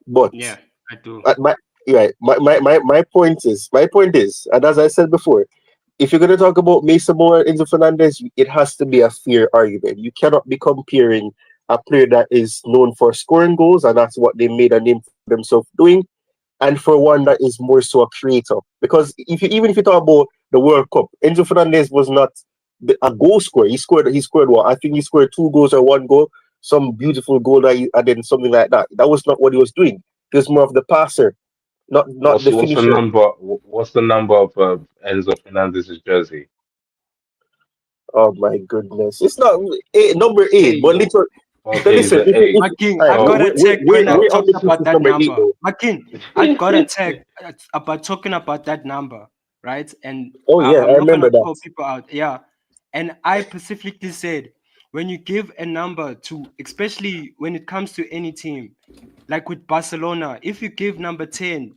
But Yeah, I do. my right, my point is, and as I said before, if you're gonna talk about Mason Moore and Enzo Fernandez, it has to be a fair argument. You cannot be comparing a player that is known for scoring goals and that's what they made a name for themselves doing, and for one that is more so a creator. Because even if you talk about the World Cup, Enzo Fernandez was not a goal scorer. He scored what? I think he scored 2 goals or 1 goal. some beautiful goal and then something like that. That was not what he was doing. He was more of the passer, not the What's the finisher. number? What's the number of Enzo Fernandez's jersey? Oh my goodness, it's not number 8, but Hey, little. So Okay, he's listen, an eight. my king, all I right, got So a tag when I wait on talked this about is that number 8 number. though. My king, I got a tag about talking about that number, right? And Oh yeah, I I'm not remember gonna that. call people out. Yeah. And I specifically said when you give a number to, especially when it comes to any team, like with Barcelona, if you give number 10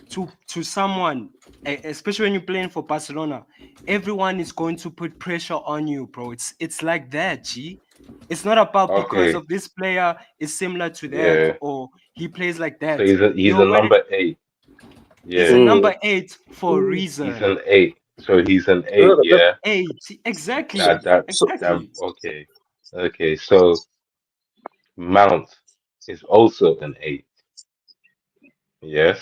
to someone, especially when you're playing for Barcelona, everyone is going to put pressure on you, bro. It's like that, G. It's not about because okay, of this player is similar to that yeah. or he plays like So that. he's You a already number 8. he's Yeah, a Mm. number 8 for a he's reason. an 8. So he's an No, 8. no, no, Yeah. Eight, So, exactly, so That exactly. okay. Okay. So Mount is also an 8. Yes.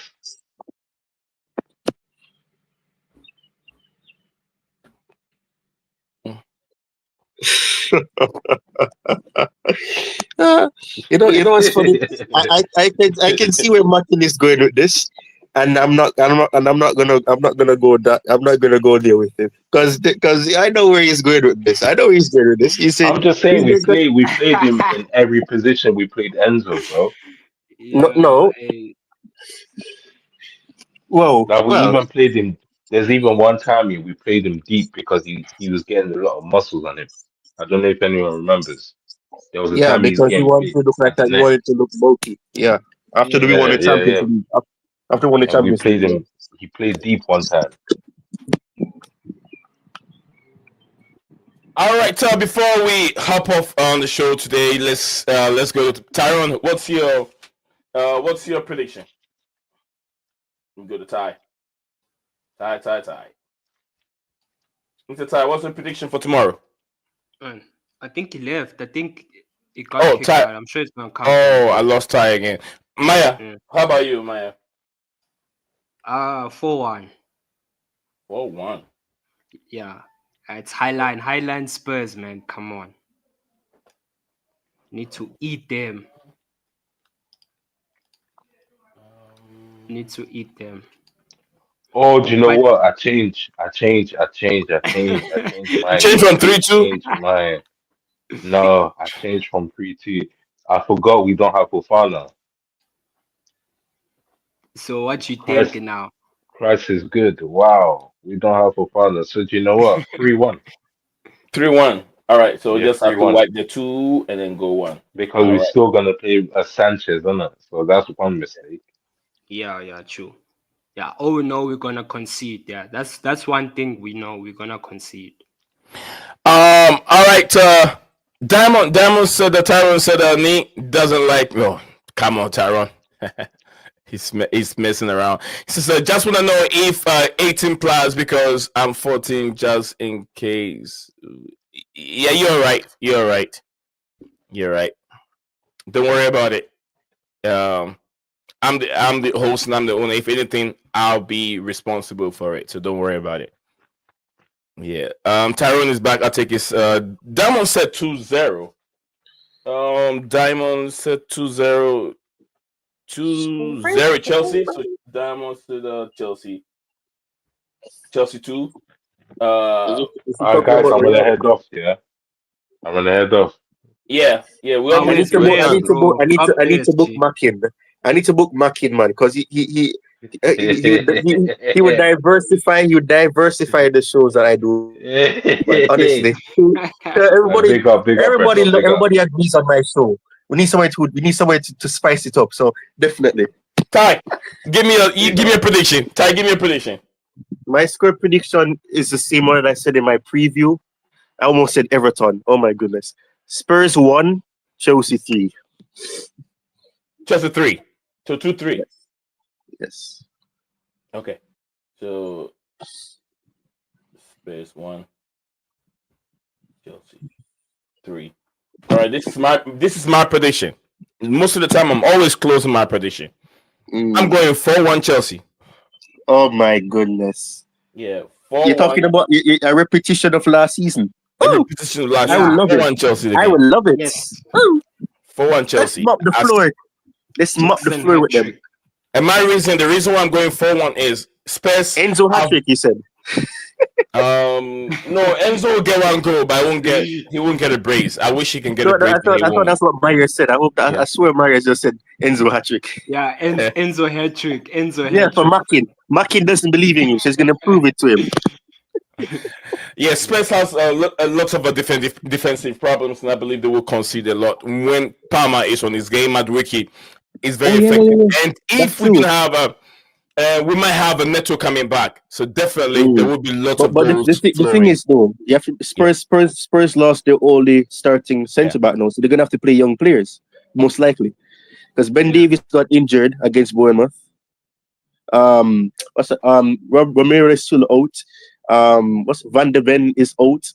Ah, you know what's funny? I can see where Martin is going with this, and I'm not gonna go there with him because I know where he's going with this. I know where he's going with this. He said I'm just he's saying just gonna, we played him in every position. We played Enzo, bro. no, Yeah, no. Well, Now we well, even played him. There's even one time we played him deep because he was getting a lot of muscles on him. I don't know if anyone remembers. There was a yeah, time he's because he getting wanted big to look like at the that. He net. wanted to look bulky. Yeah, after we won Yeah, the yeah, Champions yeah. League. After we won the And we Champions League. played Yeah. him. He played deep one time. All right, so before we hop off on the show today, let's go to Tyrone. What's your prediction? We go to Ty. Ty. Mr. Ty, what's your prediction for tomorrow? man, I think he left. I think he got Oh, kicked Ty. out. I'm sure he's gonna come Oh, back. I lost Ty again. Maya, Yeah. how about you, Maya? 4-1. 4-1. Yeah. It's Highline Spurs, man. Come on. Need to eat them. Need to eat them. Oh, do you know But what? I changed You mine. changed from I 3-2? changed mine. No, I changed from 3-2. I forgot we don't have Fofana. so what you think Christ, now? Christ is good. Wow, we don't have Fofana. So do you know what? 3-1. 3-1. All right, so we Yeah, just have to 3-1. wipe the 2 and then go 1. Because All we're right. still gonna play Sanchez, isn't it? So that's one mistake. Yeah, true. Yeah. Oh, we know we're gonna concede. Yeah, that's one thing we know we're gonna concede. All right. Diamond said that Tyrone said Nick doesn't like. No, come on, Tyrone. he's messing around. He says, I just want to know if 18 plus because I'm 14, just in case. Yeah, you're right. You're right. Don't worry about it. I'm the host and I'm the owner. If anything, I'll be responsible for it. So don't worry about it. Yeah. Tyrone is back. I'll take his Diamond said 2-0. Diamond said 2-0. 2-0 Chelsea. So Diamond said Chelsea. Chelsea 2. Uh Is he talking Guys, about I'm gonna head Ronaldo? off. Yeah, I'm gonna head off. yeah, we But I almost need with to book. I Real, need to book. bro. I need to. Up I need to book PSG. Makin. I need to book Makin, man, because he would diversify. He would diversify the shows that I do, man. Honestly, everybody, Big up, Preto, big up. everybody agrees on my show. We need somebody to spice it up. So definitely, Ty, Big give me a up. prediction. Ty, give me a prediction. my score prediction is the same one that I said in my preview. I almost said Everton. Oh my goodness. Spurs 1, Chelsea 3. Chelsea 3. So 2-3. Yes. Okay. So Spurs 1, Chelsea 3. All right, this is my prediction. Most of the time I'm always closing my prediction. I'm Mm. going 4-1 Chelsea. Oh my goodness. Yeah, You're 4-1. talking about a repetition of last season. A Oh, repetition of last I season. would Yeah. love it. 4-1 Chelsea I again. would love it. Yes. Oh. 4-1 Let's Chelsea. mop the floor. Let's mop the Jackson floor with them. hat-trick. And the reason why I'm going 4-1 is Spurs. Enzo have- hat-trick, he said. No, Enzo will get one goal, but he won't get a brace. I wish he can get a brace. I thought that's what Myers said. I swear Myers just said Enzo hat-trick. Yeah, Enzo hat-trick. Enzo Yeah, for hat-trick. Makin. Makin doesn't believe in him, so he's going to prove it to him. Yeah, Spurs has a lot of defensive problems, and I believe they will concede a lot when Palmer is on his game. Madueke is very effective, and if we can have we might have a Neto coming back, so definitely there will be lots of But goals. the thing is, though, you have to, Spurs lost their only starting centre back now, so they're gonna have to play young players most likely, because Ben Davies got injured against Bournemouth. Ramirez is still out. Van de Ven is out.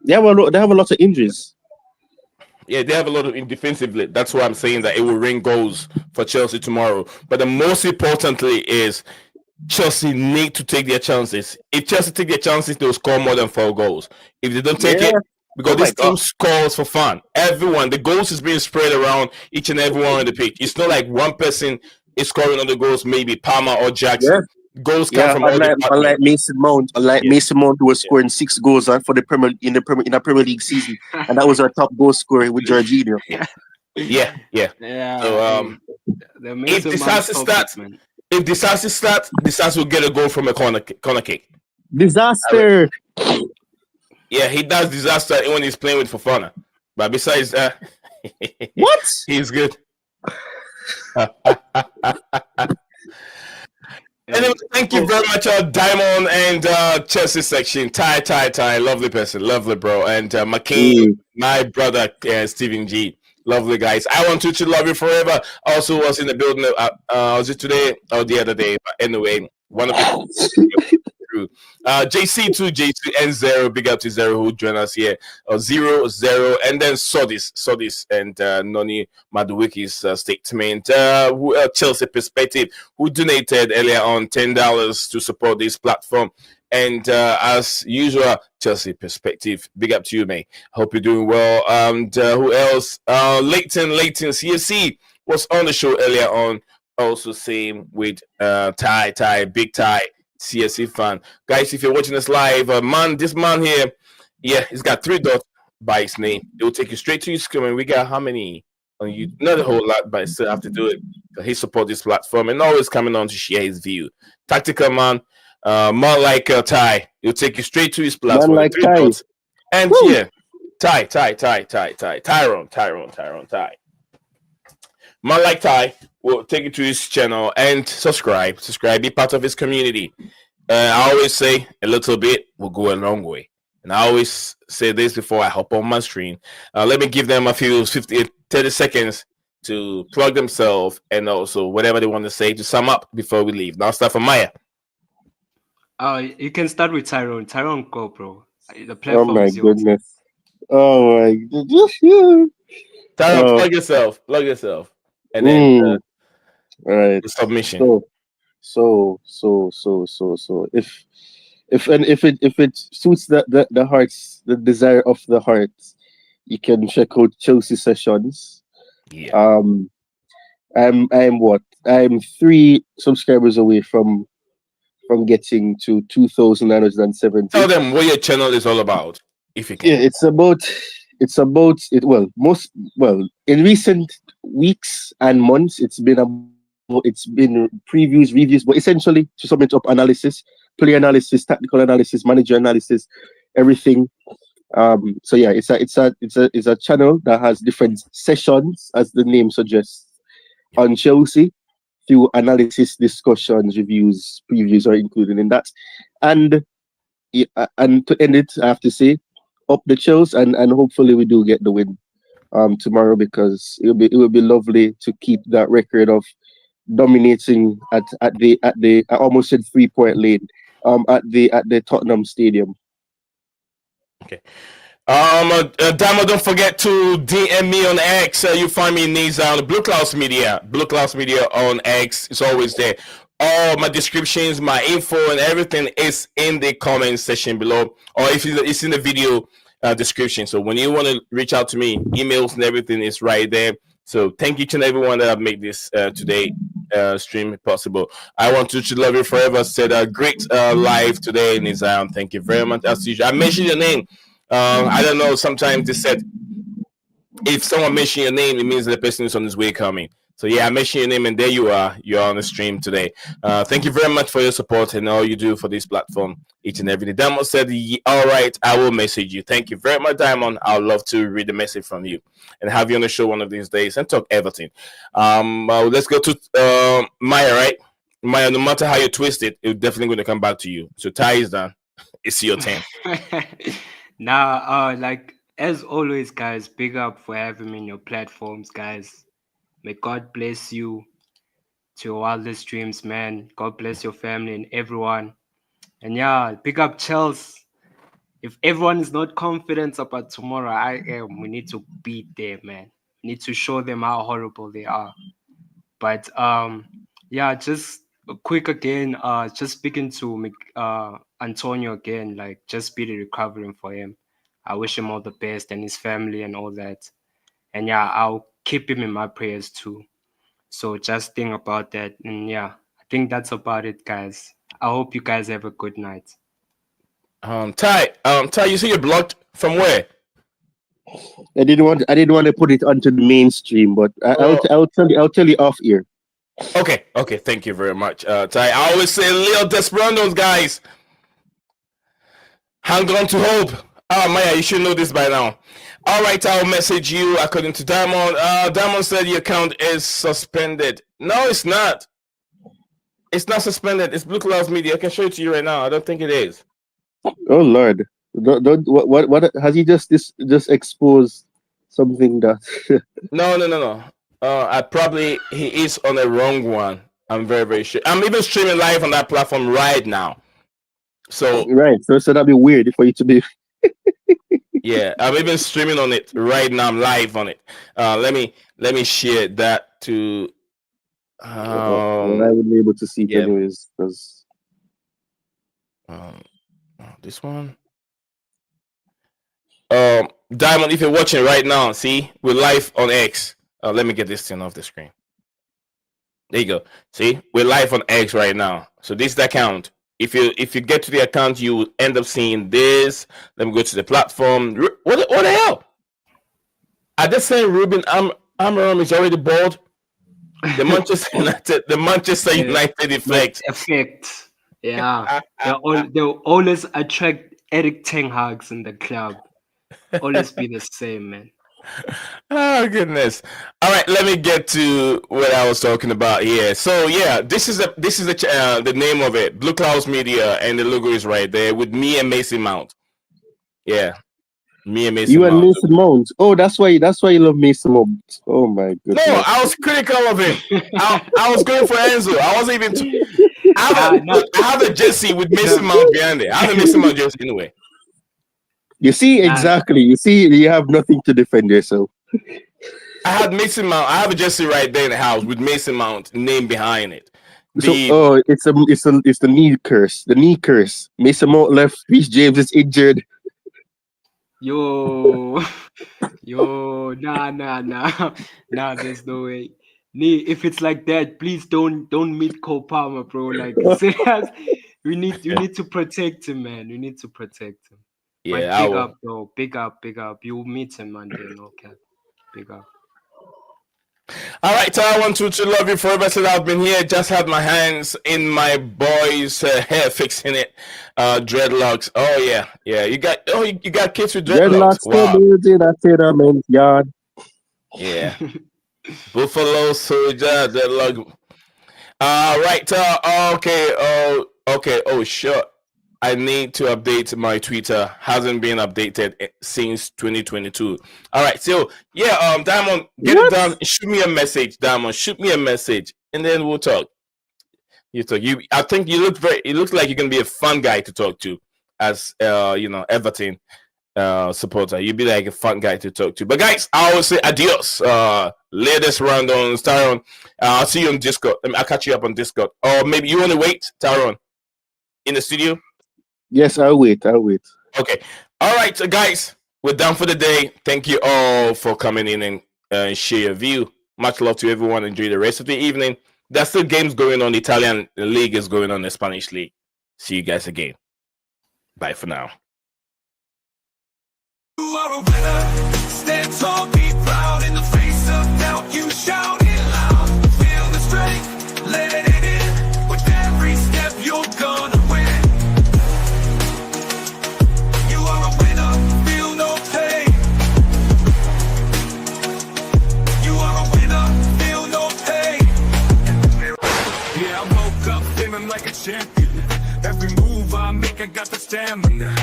They have a lot of injuries. Yeah, they have a lot of defensively. That's why I'm saying that it will ring goals for Chelsea tomorrow. But the most importantly is Chelsea need to take their chances. If Chelsea take their chances, they'll score more than 4 goals. If they don't take it, because this team scores for fun. Everyone, the goals is being spread around each and every one on the pitch. It's not like one person is scoring on the goals, maybe Palmer or Jackson. Goals come from all the unlike Mason Mount, Mason Mount, who was scoring 6 goals for the Premier League season, and that was our top goal scorer with Jorginho. Yeah. So if Disasi starts, Disasi will get a goal from a corner kick. Disaster. Yeah, he does disaster when he's playing with Fofana. But besides that, what? He's good. Anyway, thank you very much, Diamond and Chelsea section. Ty, lovely person, lovely bro, and McCain, my brother, Stephen G, lovely guys. I want to love you forever. Also was in the building. Was it today or the other day? But anyway, one of the JC2 and 0, big up to 0 who joined us here. 0, and then Sodis and Noni Madueke's statement. Chelsea Perspective, who donated earlier on $10 to support this platform. And as usual, Chelsea Perspective, big up to you, mate. Hope you're doing well. And who else? Leighton CSC was on the show earlier on. Also same with Ty, big Ty. CSC fan. Guys, if you're watching us live, this man here, he's got 3 dots by his name. It will take you straight to your screen. And we got how many on you? Not a whole lot, but I still have to do it. He supports this platform and always coming on to share his view. Tactical man, more like Ty. It'll take you straight to his platform. Man like 3 Ty. dots. And Woo. Ty. Man like Ty will take you to his channel and subscribe, be part of his community. I always say a little bit will go a long way. And I always say this before I hop on my screen. Let me give them a few 30 seconds to plug themselves and also whatever they want to say to sum up before we leave. Now start from Maya. You can start with Tyrone. Tyrone, go, bro. The Oh platform my is yours. goodness. Oh my goodness. Tyrone, plug yourself. And then all right. the submission. So if it suits the hearts, the desire of the heart, you can check out Chelsea sessions. Yeah. I'm 3 subscribers away from getting to 2,970. Tell them what your channel is all about, if you can. Yeah, it's about it. In recent weeks and months, it's been previews, reviews, but essentially to sum it up, analysis, player analysis, tactical analysis, manager analysis, everything. So yeah, it's a channel that has different sessions, as the name suggests, on Chelsea. Few analysis, discussions, reviews, previews are included in that, and to end it, I have to say, up the Chelsea, and hopefully we do get the win tomorrow, because it will be lovely to keep that record of dominating at the I almost said 3-point lane at the Tottenham Stadium. Okay. Damo, don't forget to DM me on X. You find me in these Blueclouds Media on X. It's always there. All my descriptions, my info, and everything is in the comment section below. Or if it's in the video, description. So when you want to reach out to me, emails and everything is right there. So thank each and everyone that have made this today stream possible. I want to love you forever. Said a great live today in his thank you very much as usual. I mentioned your name. I don't know. Sometimes they said if someone mention your name, it means the person is on his way coming. So yeah, I mentioned your name, and there you are. You're on the stream today. Thank you very much for your support and all you do for this platform each and every day. Diamond said, "All right, I will message you." Thank you very much, Diamond. I'd love to read the message from you and have you on the show one of these days and talk everything. Let's go to Maya. Right, Maya. No matter how you twist it, it's definitely going to come back to you. So Ty is done. It's your turn. Like as always, guys, big up for having me in your platforms, guys. May God bless you to your wildest dreams, man. God bless your family and everyone. And yeah, big up Chelsea. If everyone is not confident about tomorrow, I am. We need to beat them, man. We need to show them how horrible they are. But yeah, just quick again. Just speaking to Antonio again. Like, just be recovering for him. I wish him all the best and his family and all that. And yeah, I'll keep him in my prayers too. So just think about that. And yeah, I think that's about it, guys. I hope you guys have a good night. Ty, you see you're blocked from where? I didn't want to put it onto the mainstream, but I'll tell you off ear. Okay, thank you very much, Ty. I always say Leo Desperados, guys. Hang on to hope. Oh, Maya, you should know this by now. All right, I'll message you according to Diamond. Diamond said your account is suspended. No, it's not. It's not suspended. It's Blueclouds Media. I can show it to you right now. I don't think it is. Oh Lord! What has he just exposed something that? No. He is on the wrong one. I'm very, very sure. I'm even streaming live on that platform right now. So right, so that'd be weird for you to be. Yeah, I'm even streaming on it right now. I'm live on it. Let me share that to. Well, I would be able to see it anyways. Because this one. Diamond, if you're watching right now, see, we're live on X. Let me get this thing off the screen. There you go. See, we're live on X right now. So this is the account. If you get to the account, you will end up seeing this. Let me go to the platform. What the hell? I just saying Ruben Amorim is already bald. The Manchester United effect. Yeah. They'll always attract Eric Ten Hags in the club. Always be the same, man. Oh goodness! All right, let me get to what I was talking about here. So yeah, this is the name of it, Blueclouds Media, and the logo is right there with me and Mason Mount. Yeah, me and Mason. You and Mason Mount. Oh, that's why you love Mason Mount. Oh my goodness! No, I was critical of him. I was going for Enzo. I wasn't even. I have a jersey with Mason Mount behind it. I have a Mason Mount jersey anyway. You see, exactly. You have nothing to defend yourself. I had Mason Mount. I have a jersey right there in the house with Mason Mount name behind it. It's the knee curse. The knee curse. Mason Mount left. Reece James is injured. Yo, nah. There's no way. If it's like that, please don't meet Cole Palmer, bro. Like, serious. We need to protect him, man. We need to protect him. Yeah, but big up, though. Big up. You'll meet him Monday, no cap. Big up. All right, so I want to love you forever since I've been here. Just had my hands in my boy's hair, fixing it. Dreadlocks. Oh yeah. You got kids with dreadlocks. Wow. Yard. Yeah. Buffalo Soldier dreadlock. Right. Okay. Oh, sure. I need to update my Twitter. Hasn't been updated since 2022. All right, so yeah, Diamond, get it done. Shoot me a message, Diamond. Shoot me a message, and then we'll talk. I think you look it looks like you're gonna be a fun guy to talk to, as Everton supporter. You'd be like a fun guy to talk to. But guys, I always say adios. Latest round on Taron. I'll see you on Discord. I'll catch you up on Discord. Or maybe you want to wait, Taron, in the studio. Yes, I'll wait. Okay. All right, guys. we're done for the day. Thank you all for coming in and share your view. Much love to everyone. Enjoy the rest of the evening. There's still games going on. The Italian league is going on. The Spanish league. See you guys again. Bye for now. You are a winner. Stand tall, be proud. In the face of doubt, you shout it loud. Feel the strength, let it in. With every step, you're gonna win. You are a winner, feel no pain. You are a winner, feel no pain. Yeah, I woke up feeling like a champion. Every move I make, I got the stamina.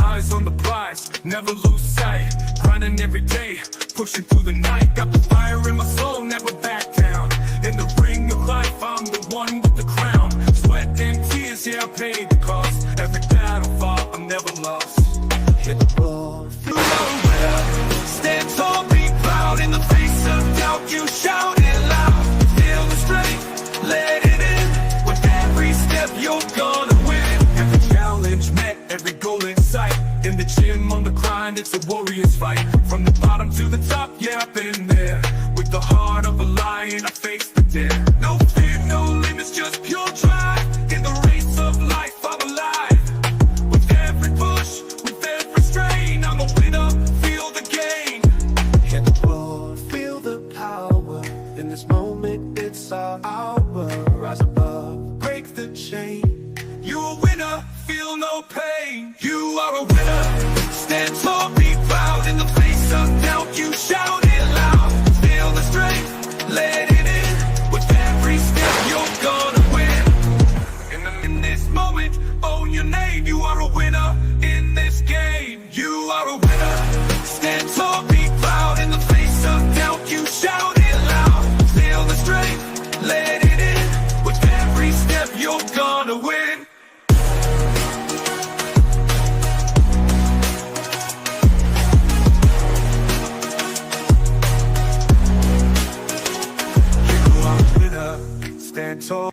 Eyes on the prize, never lose sight. Grinding every day, pushing through the night. Got the fire in my soul, never back down. In the ring of life, I'm the one with the crown. Sweat and tears, yeah, I paid the cost. Every battle fought, I'm never lost. Hit the ball, feel winner. Stand tall, be proud. In the face of doubt, you shout it loud. Feel the strength, let it in. With every step, you're gonna win. Every challenge met, every goal in sight. In the gym, on the grind, it's a warrior's fight. From the bottom to the top, yeah, I've been there. With the heart of a lion, I face the dare. No fear, no limits, just pure drive. In the race of life, I'm alive. With every push, with every strain, I'm a winner, feel the gain. Hit the floor, feel the power. In this moment, it's our hour. Rise above, break the chain. You're a winner, feel no pain. You are a winner. Stand tall, be proud. In the face of doubt, you shout it loud. Feel the strength, let it in. With every step, you're gonna win. In this moment, own your name. You are a winner in this game. You are a winner. Stand tall, be proud. In the face of doubt, you shout it loud. Feel the strength, let it in. With every step, you're gonna win. Stand tall,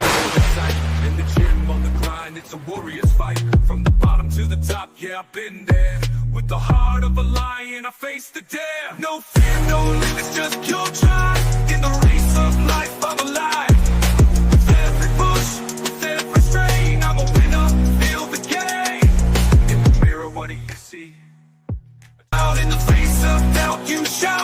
in the gym, on the grind, it's a warrior's fight. From the bottom to the top, yeah, I've been there. With the heart of a lion, I face the dare. No fear, no limits, just pure drive. In the race of life, I'm alive. With every push, with every strain, I'm a winner, feel the game. In the mirror, what do you see? Out in the face of doubt, you shine.